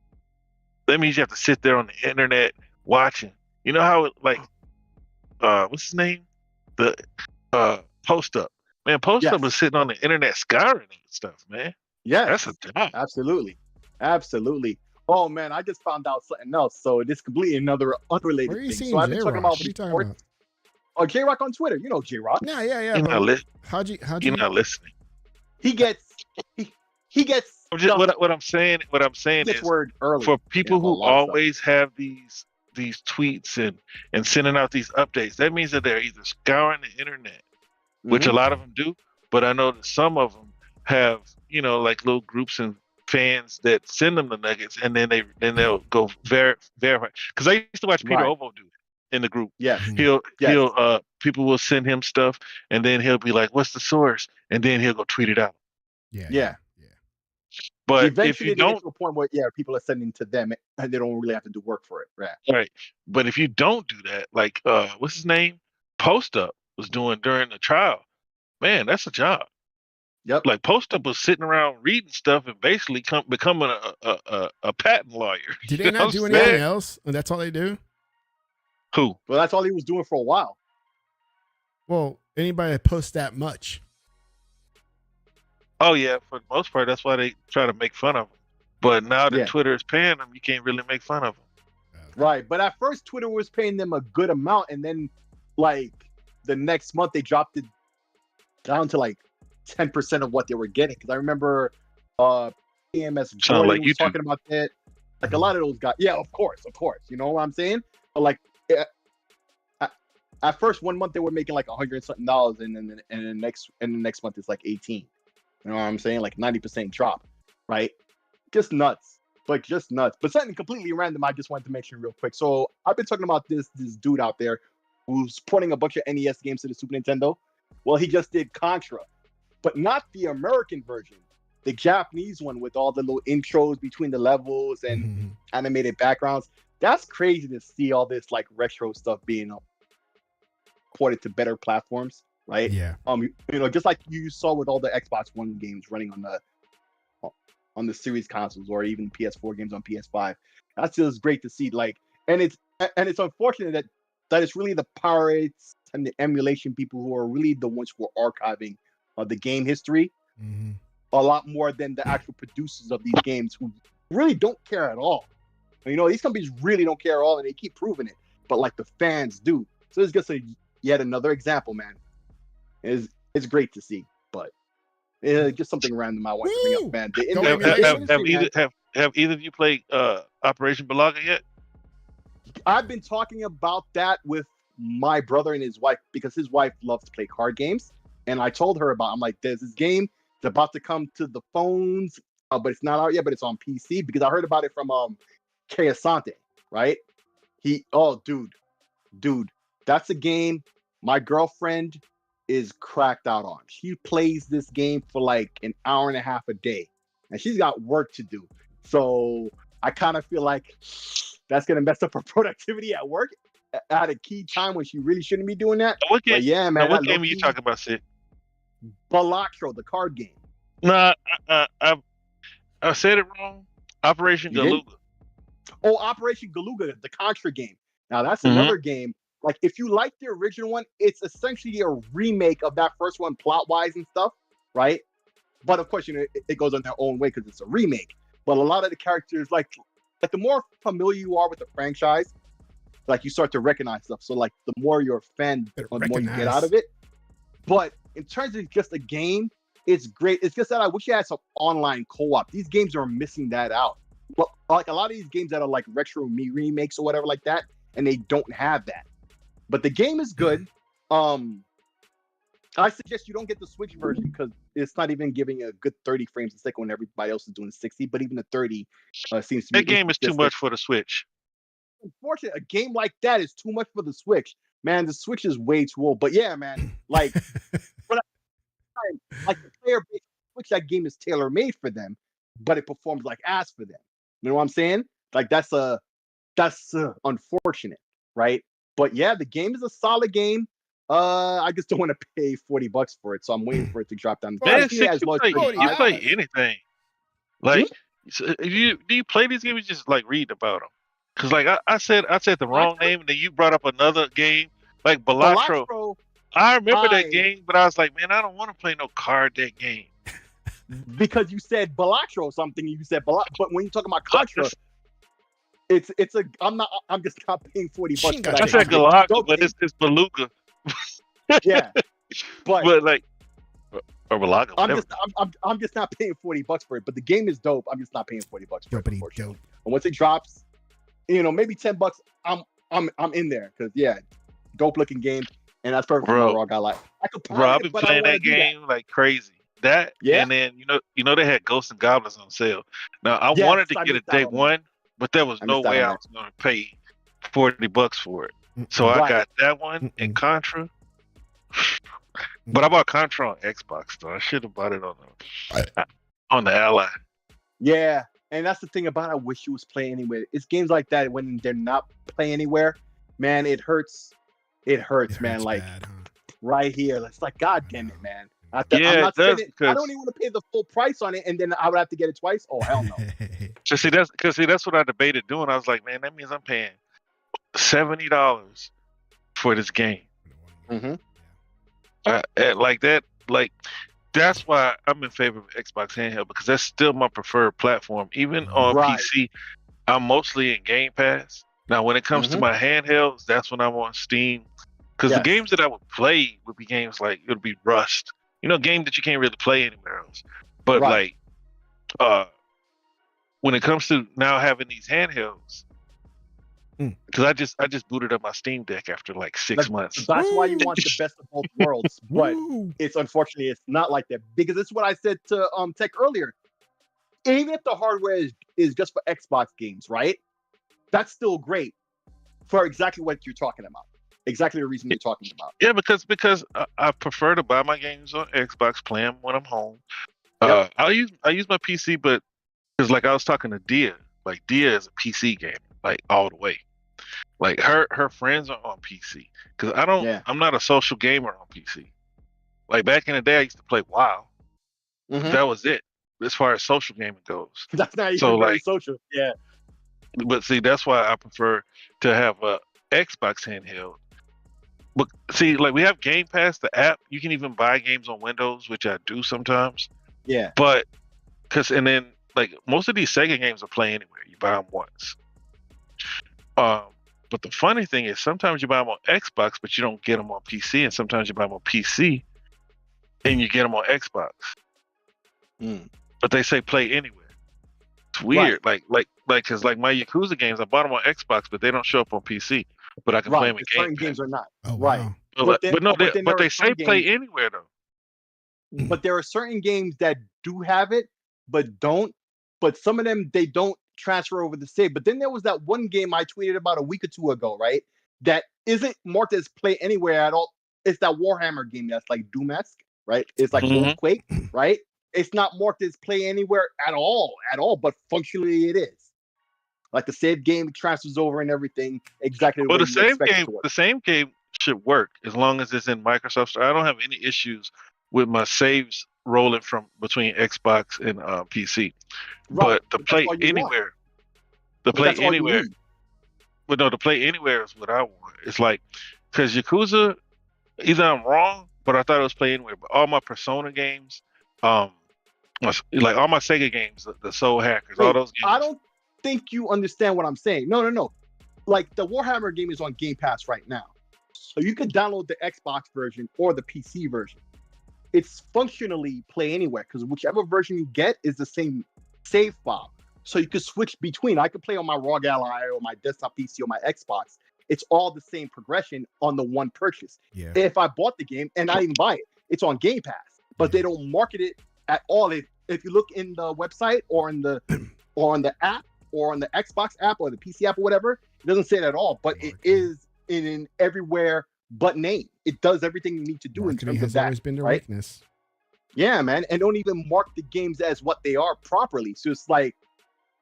that means you have to sit there on the internet watching. You know how what's his name? The Post Up. Man, Post Up was sitting on the internet scouring and stuff, man. Yeah. That's a job. Absolutely. Oh man, I just found out something else. So this is completely another unrelated Where are you thing. seeing So I've been talking about what are you talking about? Oh, J-Rock on Twitter. You know J-Rock. Yeah. You're not How'd you not listening. he gets he gets Just, what I'm saying gets is word early for people about a who lot of stuff. always have these tweets and sending out these updates, that means that they're either scouring the internet, which a lot of them do, but I know that some of them have, like little groups and fans that send them the nuggets, and then they'll go verify. Because I used to watch Peter Right. Ovo do it in the group. Yes. He'll Yes. people will send him stuff, and then he'll be like, "What's the source?" And then he'll go tweet it out. Yeah. But Eventually, if you they get don't, to a point where people are sending to them, and they don't really have to do work for it. Right. right? But if you don't do that, like what's his name? Post Up was doing during the trial. Man, that's a job. Yep. Like Post Up was sitting around reading stuff and basically becoming a patent lawyer. Did You they know not what do I'm anything saying? else? And that's all they do? Who? Well, that's all he was doing for a while. Well, anybody that posts that much. Oh yeah, for the most part, that's why they try to make fun of him. But now that Yeah. Twitter is paying them, you can't really make fun of them. Right. But at first, Twitter was paying them a good amount, and then, like, the next month they dropped it down to like 10% of what they were getting. Because I remember PMS Gordon like was YouTube. talking about that. Like a lot of those guys. Yeah, of course. You know what I'm saying? But like, at first, 1 month they were making like $100 something, and then the next month it's like 18. You know what I'm saying? Like 90% drop, right? Just nuts. But something completely random I just wanted to mention real quick. So I've been talking about this dude out there who's porting a bunch of NES games to the Super Nintendo. Well, he just did Contra, but not the American version, the Japanese one with all the little intros between the levels and animated backgrounds. That's crazy to see all this like retro stuff being ported to better platforms, right? Yeah. Just like you saw with all the Xbox One games running on the series consoles, or even PS4 games on PS5. That's just great to see. Like, and it's unfortunate that it's really the pirates and the emulation people who are really the ones who are archiving the game history a lot more than the actual producers of these games, who really don't care at all. These companies really don't care at all, and they keep proving it. But like the fans do. So it's just yet another example, man. It's great to see, but. Just something random I want to bring up, man. Have either of you played Operation Balaga yet? I've been talking about that with my brother and his wife, because his wife loves to play card games, and I told her I'm like, there's this game. It's about to come to the phones, but it's not out yet. But it's on PC, because I heard about it from Kay Asante, right? Dude, that's a game my girlfriend is cracked out on. She plays this game for like an hour and a half a day, and she's got work to do. So I kind of feel like that's gonna mess up her productivity at work at a key time when she really shouldn't be doing that. What game? But yeah, man. What game are you talking about, Sid? Balatro, the card game. No, I said it wrong. Operation Galuga. Oh, Operation Galuga, the Contra game. Now that's another game. Like, if you like the original one, it's essentially a remake of that first one, plot-wise and stuff, right? But of course, it goes on their own way because it's a remake. But a lot of the characters, like the more familiar you are with the franchise, like you start to recognize stuff. So like the more you're a fan, the more you get out of it. But in terms of just a game, it's great. It's just that I wish you had some online co-op. These games are missing that out. But like a lot of these games that are like retro remakes or whatever like that, and they don't have that. But the game is good. I suggest you don't get the Switch version, because it's not even giving a good 30 frames a second when everybody else is doing 60. But even the 30 seems to be. That game is too much for the Switch. Unfortunately, a game like that is too much for the Switch. Man, the Switch is way too old. But yeah, man, like, like the player-based Switch, that game is tailor-made for them, but it performs like ass for them. You know what I'm saying? Like that's unfortunate, right? But yeah, the game is a solid game. I just don't want to pay $40 for it, so I'm waiting for it to drop down. Man, you play anything. Like, do you play these games? Just like read about them? Because like I said the wrong name, and then you brought up another game like Balatro. I remember that game, but I was like, man, I don't want to play no card deck game. Because you said Balatro or something, you said Balatro, but when you talk about Contra, I'm just not paying $40. I said Galaga, but it's Beluga. Yeah, but like, or Balaga, whatever. I'm just not paying $40 for it. But the game is dope. I'm just not paying $40 for it. Unfortunately. Dope. And once it drops, maybe $10, I'm in there because dope looking game, and that's perfect for my raw guy. Like I could Bro, play I've it, been but I playing don't that want to do that. game like crazy. That and then they had Ghosts and Goblins on sale. Now I wanted to get it day one, but there was no way I was going to pay $40 for it. So I got that one and Contra. But I bought Contra on Xbox though. I should have bought it on the Ally. Yeah, and that's the thing about it. I wish you was Play Anywhere. It's games like that when they're not Play Anywhere, man. It hurts. It hurts, man. Like bad, huh? right here, it's like, God damn it, man. I'm not spending. I don't even want to pay the full price on it, and then I would have to get it twice. Oh hell no! So that's what I debated doing. I was like, man, that means I'm paying $70 for this game. Mm-hmm. Like that, that's why I'm in favor of Xbox handheld because that's still my preferred platform. Even on PC, I'm mostly in Game Pass. Now, when it comes to my handhelds, that's when I'm on Steam. Because the games that I would play would be games like it would be Rust. Game that you can't really play anywhere else. But when it comes to now having these handhelds, because I just booted up my Steam Deck after like 6 months. That's why you want the best of both worlds, but it's unfortunately it's not like that because it's what I said to Tech earlier. Even if the hardware is just for Xbox games, right? That's still great for exactly what you're talking about. Exactly the reason you're talking about. Yeah, because I prefer to buy my games on Xbox, play them when I'm home. I use my PC, but because like I was talking to Dia, like Dia is a PC gamer, like all the way. Like her friends are on PC because I'm not a social gamer on PC. Like back in the day, I used to play WoW. That was it as far as social gaming goes. That's not even very social. Yeah. But see, that's why I prefer to have a Xbox handheld. But see, like we have Game Pass, the app. You can even buy games on Windows, which I do sometimes. Yeah. But and then like most of these Sega games are Play Anywhere. You buy them once. But the funny thing is sometimes you buy them on Xbox, but you don't get them on PC, and sometimes you buy them on PC, and you get them on Xbox. But they say Play Anywhere. It's weird. Like because like my Yakuza games, I bought them on Xbox, but they don't show up on PC. But I can play them in Game certain Pass. Games are not. Oh, wow. But they say Play Anywhere though. But there are certain games that do have it, but don't. But some of them they don't transfer over the save. But then there was that one game I tweeted about a week or two ago, right? That isn't marked as Play Anywhere at all. It's that Warhammer game that's like Doom-esque, right? It's like old Quake, right? It's not marked as Play Anywhere at all, but functionally it is. Like the save game transfers over and everything exactly the way you expect it to work. The same game should work as long as it's in Microsoft Store. I don't have any issues with my saves rolling from between Xbox and PC. But the Play Anywhere, the Play Anywhere is what I want. It's like because Yakuza, either I'm wrong, but I thought it was Play Anywhere. But all my Persona games, like all my Sega games, the Soul Hackers, all those games. I don't think you understand what I'm saying. No. Like the Warhammer game is on Game Pass right now. So you can download the Xbox version or the PC version. It's functionally Play Anywhere because whichever version you get is the same save file. So you could switch between. I could play on my ROG Ally or my desktop PC or my Xbox. It's all the same progression on the one purchase. Yeah. If I bought the game and I didn't buy it, it's on Game Pass. But they don't market it at all. If you look in the website or on the app or on the Xbox app or the PC app or whatever, it doesn't say it at all. But it is in everywhere but name. It does everything you need to do in terms of that. Always been their weakness. Yeah, man, and don't even mark the games as what they are properly. So it's like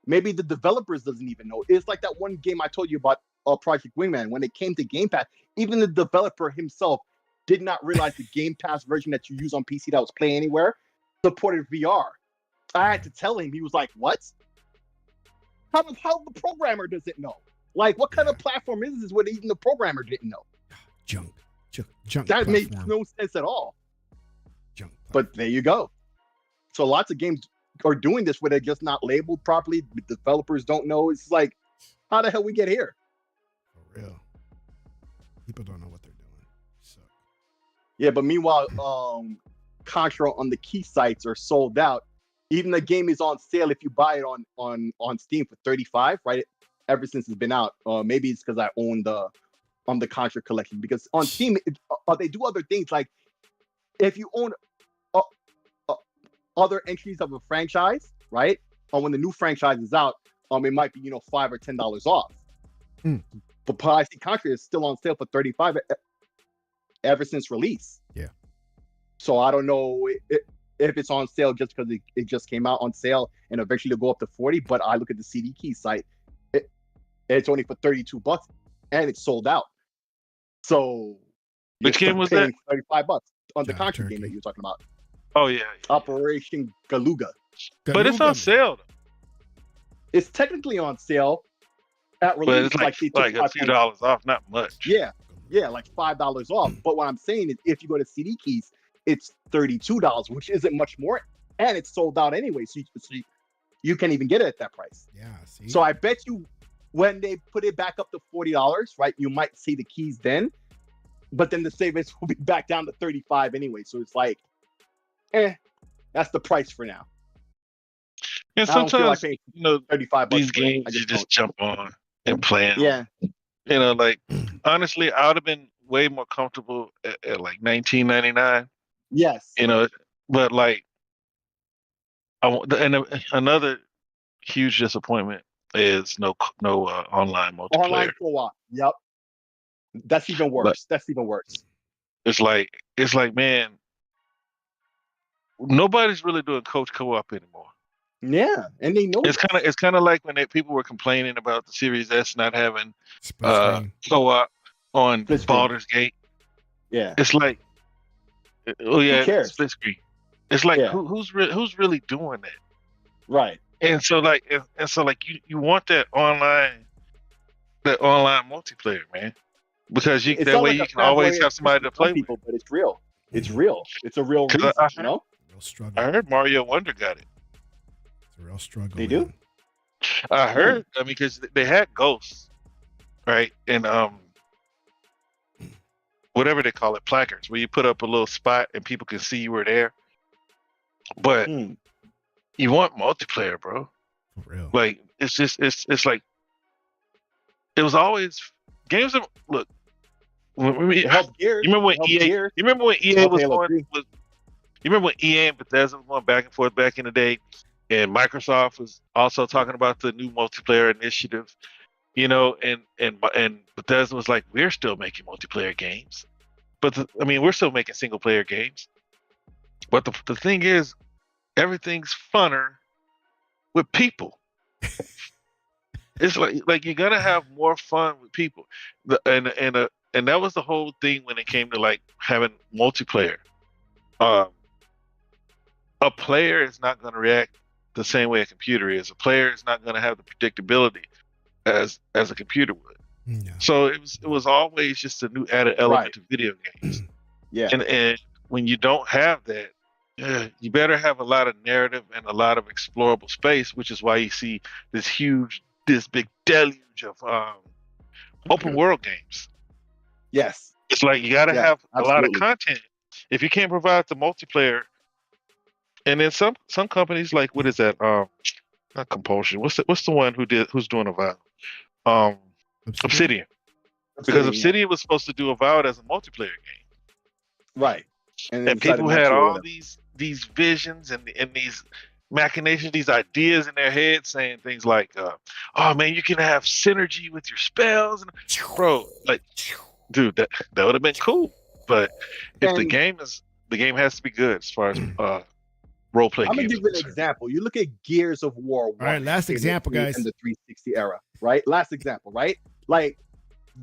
maybe the developers doesn't even know. It's like that one game I told you about, Project Wingman. When it came to Game Pass, even the developer himself did not realize the Game Pass version that you use on PC that was Play Anywhere supported VR. I had to tell him. He was like, "What? How the programmer doesn't know? Like, what kind of platform is this where even the programmer didn't know?" Junk. That makes no sense at all. But there you go. So lots of games are doing this where they're just not labeled properly. The developers don't know. It's like, how the hell we get here? For real. People don't know what they're doing. So. Yeah, but meanwhile, Contra on the key sites are sold out. Even the game is on sale if you buy it on Steam for $35, right? Ever since it's been out. Maybe it's because I own the Contra collection. Because on Steam, they do other things like if you own other entries of a franchise, right? Or when the new franchise is out, it might be $5 or $10 off. But I see Contra is still on sale for $35 ever since release. Yeah. So I don't know if it's on sale just because it just came out on sale and eventually it'll go up to $40. But I look at the CD Key site, it's only for $32 and it's sold out. So which game was that? $35 on the Contra game that you were talking about. Oh yeah. Operation Galuga. But it's on sale. It's technically on sale at release. But it's like a few dollars off, not much. Yeah, like $5 off. But what I'm saying is, if you go to CD Keys, it's $32, which isn't much more, and it's sold out anyway. So you can't even get it at that price. Yeah. See? So I bet you, when they put it back up to $40, right, you might see the keys then, but then the savings will be back down to $35 anyway. So it's like, that's the price for now. And sometimes, $35 these games you just jump on and play them. Yeah. Like, honestly, I would have been way more comfortable at like $19.99. Yes. But like, another huge disappointment is no online multiplayer. Online co-op. Yep. That's even worse. It's like, man, nobody's really doing coach co-op anymore. Yeah, and they know it's kind of like when people were complaining about the Series S not having co-op on Baldur's Gate. Yeah, it's like, oh yeah, who cares? Split screen. It's like, who's really doing that? Right. And so you want that online multiplayer, man, because that way you can always have somebody to play with. But it's real. It's real. It's a real reason. Real struggle. I heard Mario Wonder got it. It's a real struggle. They do? I heard. I mean, because they had ghosts, right? And whatever they call it, placards, where you put up a little spot and people can see you were there. But you want multiplayer, bro. For real. Like, it's like, it was always games of, look. You remember when EA was going? You remember when EA and Bethesda was going back and forth back in the day, and Microsoft was also talking about the new multiplayer initiative, and Bethesda was like, we're still making multiplayer games, but we're still making single player games. But the thing is, everything's funner with people. It's like you're gonna have more fun with people, and that was the whole thing when it came to like having multiplayer. A player is not going to react the same way a computer is. A player is not going to have the predictability as a computer would. No. So it was always just a new added element to video games. Yeah. And when you don't have that, you better have a lot of narrative and a lot of explorable space, which is why you see this big deluge of open world games. Yes. It's like you got to have a lot of content. If you can't provide the multiplayer, and then some companies, like, what is that? Not Compulsion. What's the one who's doing Avowed? Obsidian. Because Obsidian was supposed to do Avowed as a multiplayer game. Right. And people had all these visions and these machinations, these ideas in their head, saying things like, "Oh man, you can have synergy with your spells," and bro, like, dude, that would have been cool. But if the game has to be good as far as role play. I'm gonna give you an example. You look at Gears of War 1. All right, last example, guys. In the 360 era, right? Last example, right? Like,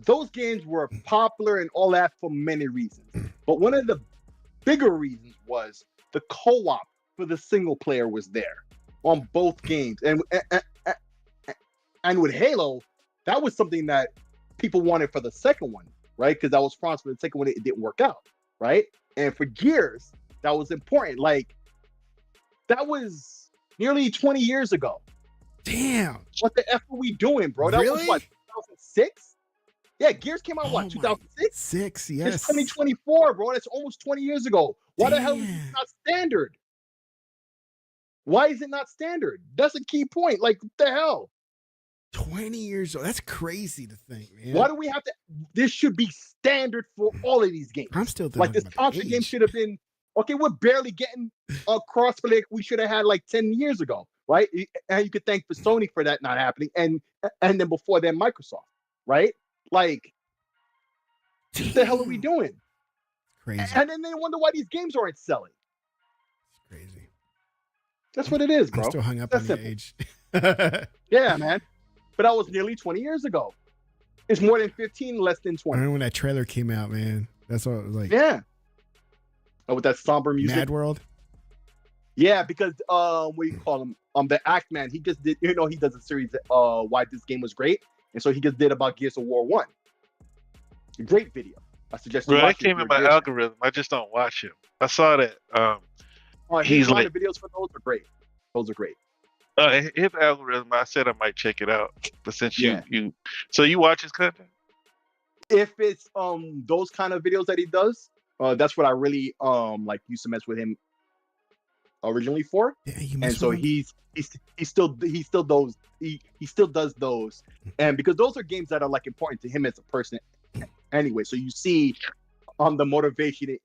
those games were popular and all that for many reasons. But one of the bigger reasons was the co-op for the single player was there on both games. And with Halo, that was something that people wanted for the second one, right? Because that was promised for the second one, it didn't work out, right? And for Gears, that was important. Like, that was nearly 20 years ago. Damn. What the F are we doing, bro? That was what, 2006? Yeah, Gears came out, 2006? Yes. It's 2024, bro. That's almost 20 years ago. Why the hell is it not standard? Why is it not standard? That's a key point. Like, what the hell? 20 years old. That's crazy to think, man. Why do we have to? This should be standard for all of these games. I'm still like this console game should have been okay. We're barely getting a crossplay like we should have had like 10 years ago, right? And you could thank for Sony for that not happening, and then before then Microsoft, right? Like, what the hell are we doing? Crazy. And then they wonder why these games aren't selling. It's crazy. That's what it is, bro. I'm still hung up That's on simple. the age. Yeah, man. But that was nearly 20 years ago. It's more than 15, less than I 20. remember when that trailer came out, man. That's what it was like. Yeah. Oh, with that somber music. Mad World. Yeah, because what do you call him? The Act Man. He just did. He does a series. Why this game was great, and so he just did about Gears of War 1. A great video. I suggest you Bro, watch that came it. in my algorithm. I just don't watch him. I saw that. His He's line like, of videos for those are great. Those are great. his algorithm. I said I might check it out, but since Yeah. you watch his content. If it's those kind of videos that he does, that's what I really like used to mess with him originally for. Yeah, you And so he still does those, and because those are games that are like important to him as a person anyway. So you see the motivation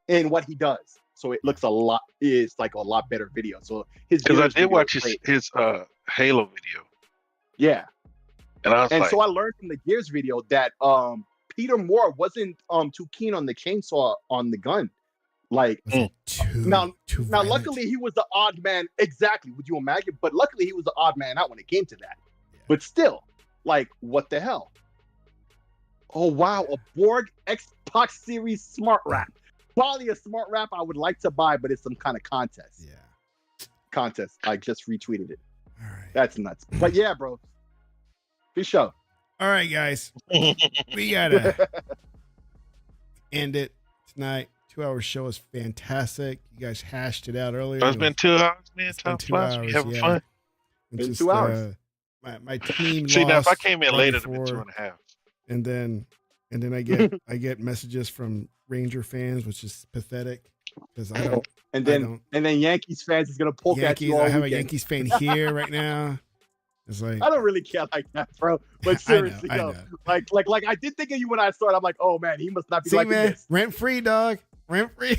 in what he does. So it looks it's like a lot better video. So his Because I Gears did video watch is great. his Halo video, Yeah. and I was And like, so I learned from the Gears video that Peter Moore wasn't too keen on the chainsaw on the gun. Like, now violent. luckily he was the odd man. Exactly. Would you imagine? But luckily he was the odd man out when it came to that. Yeah. But still, like, what the hell? Oh wow, a Borg Xbox Series smart wrap. Probably a smart wrap I would like to buy, but it's some kind of contest. Yeah. Contest. I just retweeted it. All right. That's nuts. But yeah, bro. Good show. All right, guys. We gotta end it tonight. 2-hour show is fantastic. You guys hashed it out earlier. it's been 2 hours, man. It's been Time 2 flies. hours, We having yeah. fun. It's Been 2 hours. My team See, now if I lost came in right later, it'd been before, 2.5. and then I get messages from Ranger fans, which is pathetic because I don't. And then Yankees fans is gonna poke at Yankees. you all I have a weekend. Yankees fan here right now. It's like I don't really care like that, bro. But seriously, I know. like I did think of you when I started. I'm like, oh man, he must not be See, liking man, this. rent free, dog. Rent free.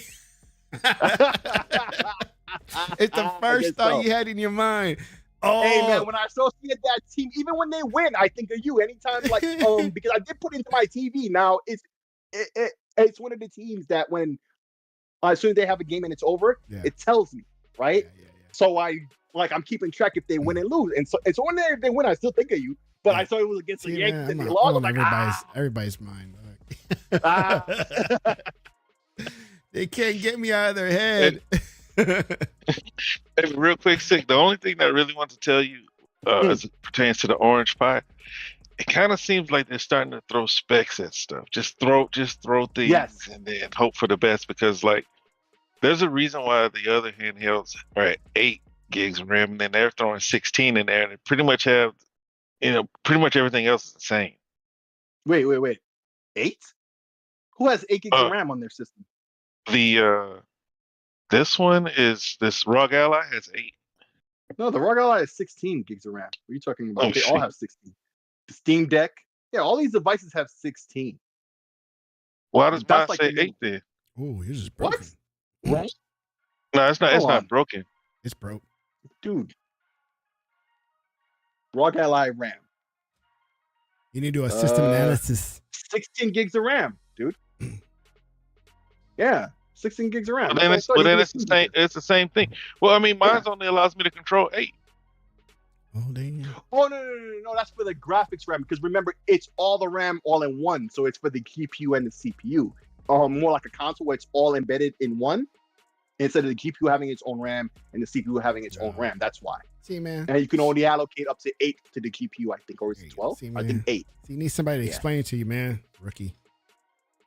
It's the first thought you had in your mind. Oh, Hey man, when I associate that team, even when they win, I think of you. Anytime, like because I did put into my TV. Now it's one of the teams that when as soon as they have a game and it's over, Yeah. it tells me, right? Yeah. So I'm keeping track if they win and lose, and so when they win, I still think of you. But I saw it was against the See, Yankees man, and I'm they on lost. I'm like, everybody's mind. ah. They can't get me out of their head. Hey, real quick, Sick. The only thing that I really want to tell you, as it pertains to the orange pie, it kind of seems like they're starting to throw specs at stuff. Just throw things Yes. and then hope for the best, because like there's a reason why the other handhelds are at 8 gigs of RAM and then they're throwing 16 in there, and they pretty much have, pretty much everything else is the same. Wait. 8? Who has 8 gigs of RAM on their system? This ROG Ally has 8. No, the ROG Ally has 16 gigs of RAM. What are you talking about? Oh, They all shit. have 16. The Steam Deck. Yeah, all these devices have 16. Why does mine That's like say the 8 then? Oh, yours is What? broken. Right? No, it's not. It's Hold on. not broken. It's broke. Dude. ROG Ally RAM. You need to do a system analysis. 16 gigs of RAM, dude. Yeah, 16 gigs of RAM. But then it's the same. It's the same thing. Well, I mean, mine only allows me to control 8. Oh, damn. Oh no! That's for the graphics RAM, because remember, it's all the RAM all in one, so it's for the GPU and the CPU. More like a console where it's all embedded in one, instead of the GPU having its own RAM and the CPU having its own RAM. That's why. See, man. And you can only allocate up to 8 to the GPU, I think, or is it 12? See, I man. think 8. So you need somebody to Yeah. explain it to you, man. Rookie.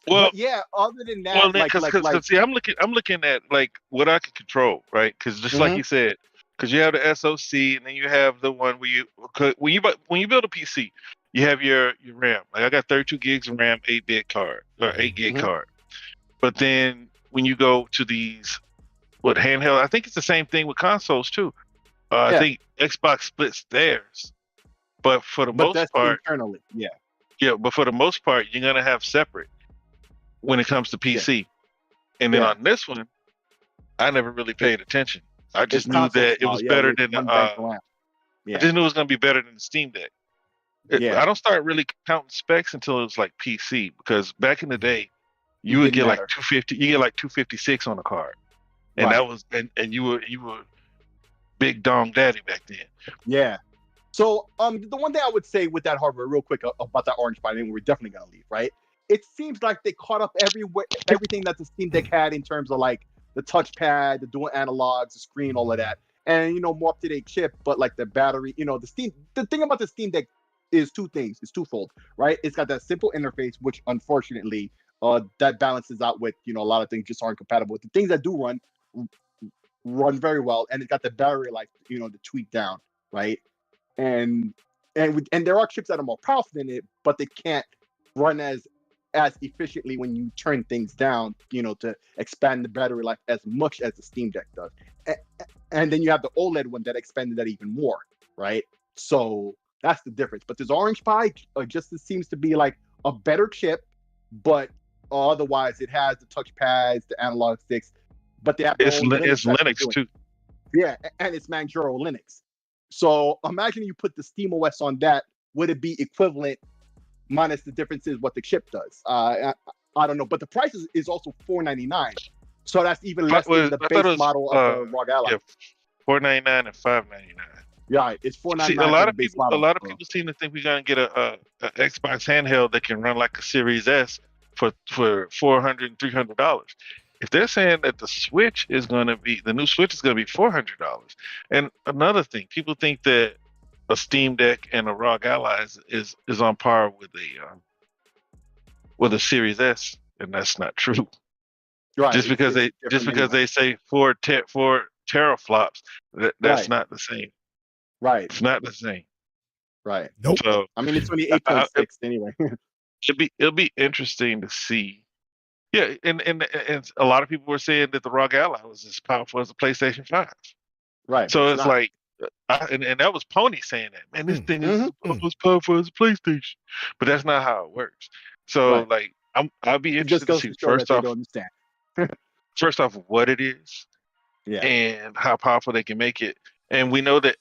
Well, But yeah. Other than that, well, like see, I'm looking at like what I can control, right? Because just like you said, because you have the SoC, and then you have the one where when you build a PC, you have your RAM. Like I got 32 gigs of RAM, 8-bit card or 8 gig card. But then when you go to these handheld, I think it's the same thing with consoles too. I Yeah. think Xbox splits theirs, but for the But most that's part, internally. Yeah. but for the most part, you're gonna have separate when it comes to PC. And then Yeah. on this one, I never really paid attention. I just It's knew console that it style, was yeah, better with than the. one bank around. I Yeah. just knew it was gonna be better than the Steam Deck. Yeah. I don't start really counting specs until it was like PC, because back in the day, you It would didn't get like matter. 250. You get like 256 on a card, and Right. that was and you were big dong daddy back then. Yeah. So the one thing I would say with that hardware, real quick, about that Orange Pi, and we're definitely gonna leave, right? It seems like they caught up everything that the Steam Deck had in terms of like the touchpad, the dual analogs, the screen, all of that, and more up to date chip. But like the battery, the thing about the Steam Deck is two things. It's twofold, right? It's got that simple interface, which unfortunately, that balances out with a lot of things just aren't compatible with the things that do run very well, and it's got the battery life, to tweak down, right? And there are chips that are more powerful than it, but they can't run as efficiently when you turn things down, to expand the battery life as much as the Steam Deck does. And then you have the OLED one that expanded that even more, right? So that's the difference. But this Orange Pi just seems to be like a better chip, but otherwise it has the touchpads, the analog sticks, but they have their It's own Linux too. Yeah, and it's Manjaro Linux. So imagine you put the Steam OS on that. Would it be equivalent minus the differences what the chip does? I don't know, but the price is also $499. So that's even less than the base model of the ROG Ally. Yeah, $499 and $599. Yeah, it's $499. See, a lot of people seem to think we're gonna get a Xbox handheld that can run like a Series S for $400, $300. If they're saying that the Switch is going to be, the new Switch is going to be $400, and another thing, people think that a Steam Deck and a ROG Ally is on par with a Series S, and that's not true. Right. Just because they say four teraflops, that's not the same. Right. It's not the same. Right. Nope. So I mean, it's only 8.6 anyway. it'll be interesting to see. Yeah, and a lot of people were saying that the ROG Ally was as powerful as the PlayStation 5. Right. So it's like, and that was Pony saying that, man, this thing is as powerful as a PlayStation. But that's not how it works. So like, I'll be interested to see first off what it is, and how powerful they can make it. And we know that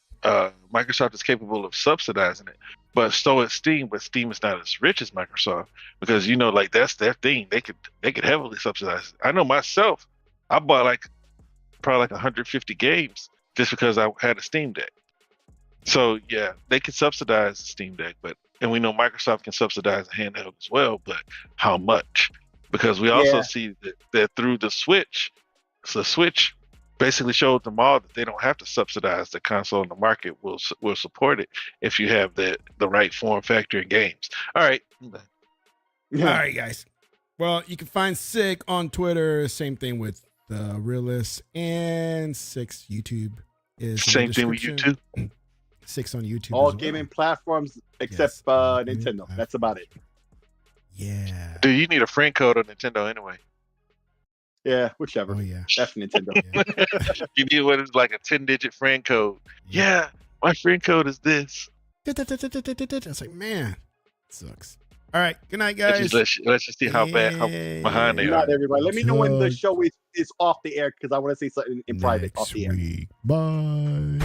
Microsoft is capable of subsidizing it, but so is Steam. But Steam is not as rich as Microsoft, because like that's their thing. They could heavily subsidize it. I know myself, I bought probably 150 games just because I had a Steam Deck. So yeah, they can subsidize the Steam Deck, and we know Microsoft can subsidize the handheld as well, but how much? Because we also see that through the Switch, basically showed them all that they don't have to subsidize the console, and the market will support it if you have the right form factor and games. All right. All right, guys. Well, you can find Sick on Twitter. Same thing with the Realist, and Sick's YouTube is same thing with YouTube. Sick's on YouTube. All gaming platforms except Nintendo. That's about it. Yeah. Dude, you need a friend code on Nintendo anyway. Yeah, whichever. Oh yeah, that's Nintendo. You need what is like a 10-digit friend code. Yeah, my friend code is this. It's like, man, it sucks. All right, good night, guys. Let's just see how behind they are. Not everybody. Let me know when the show is off the air, because I want to say something in private off the air. Bye.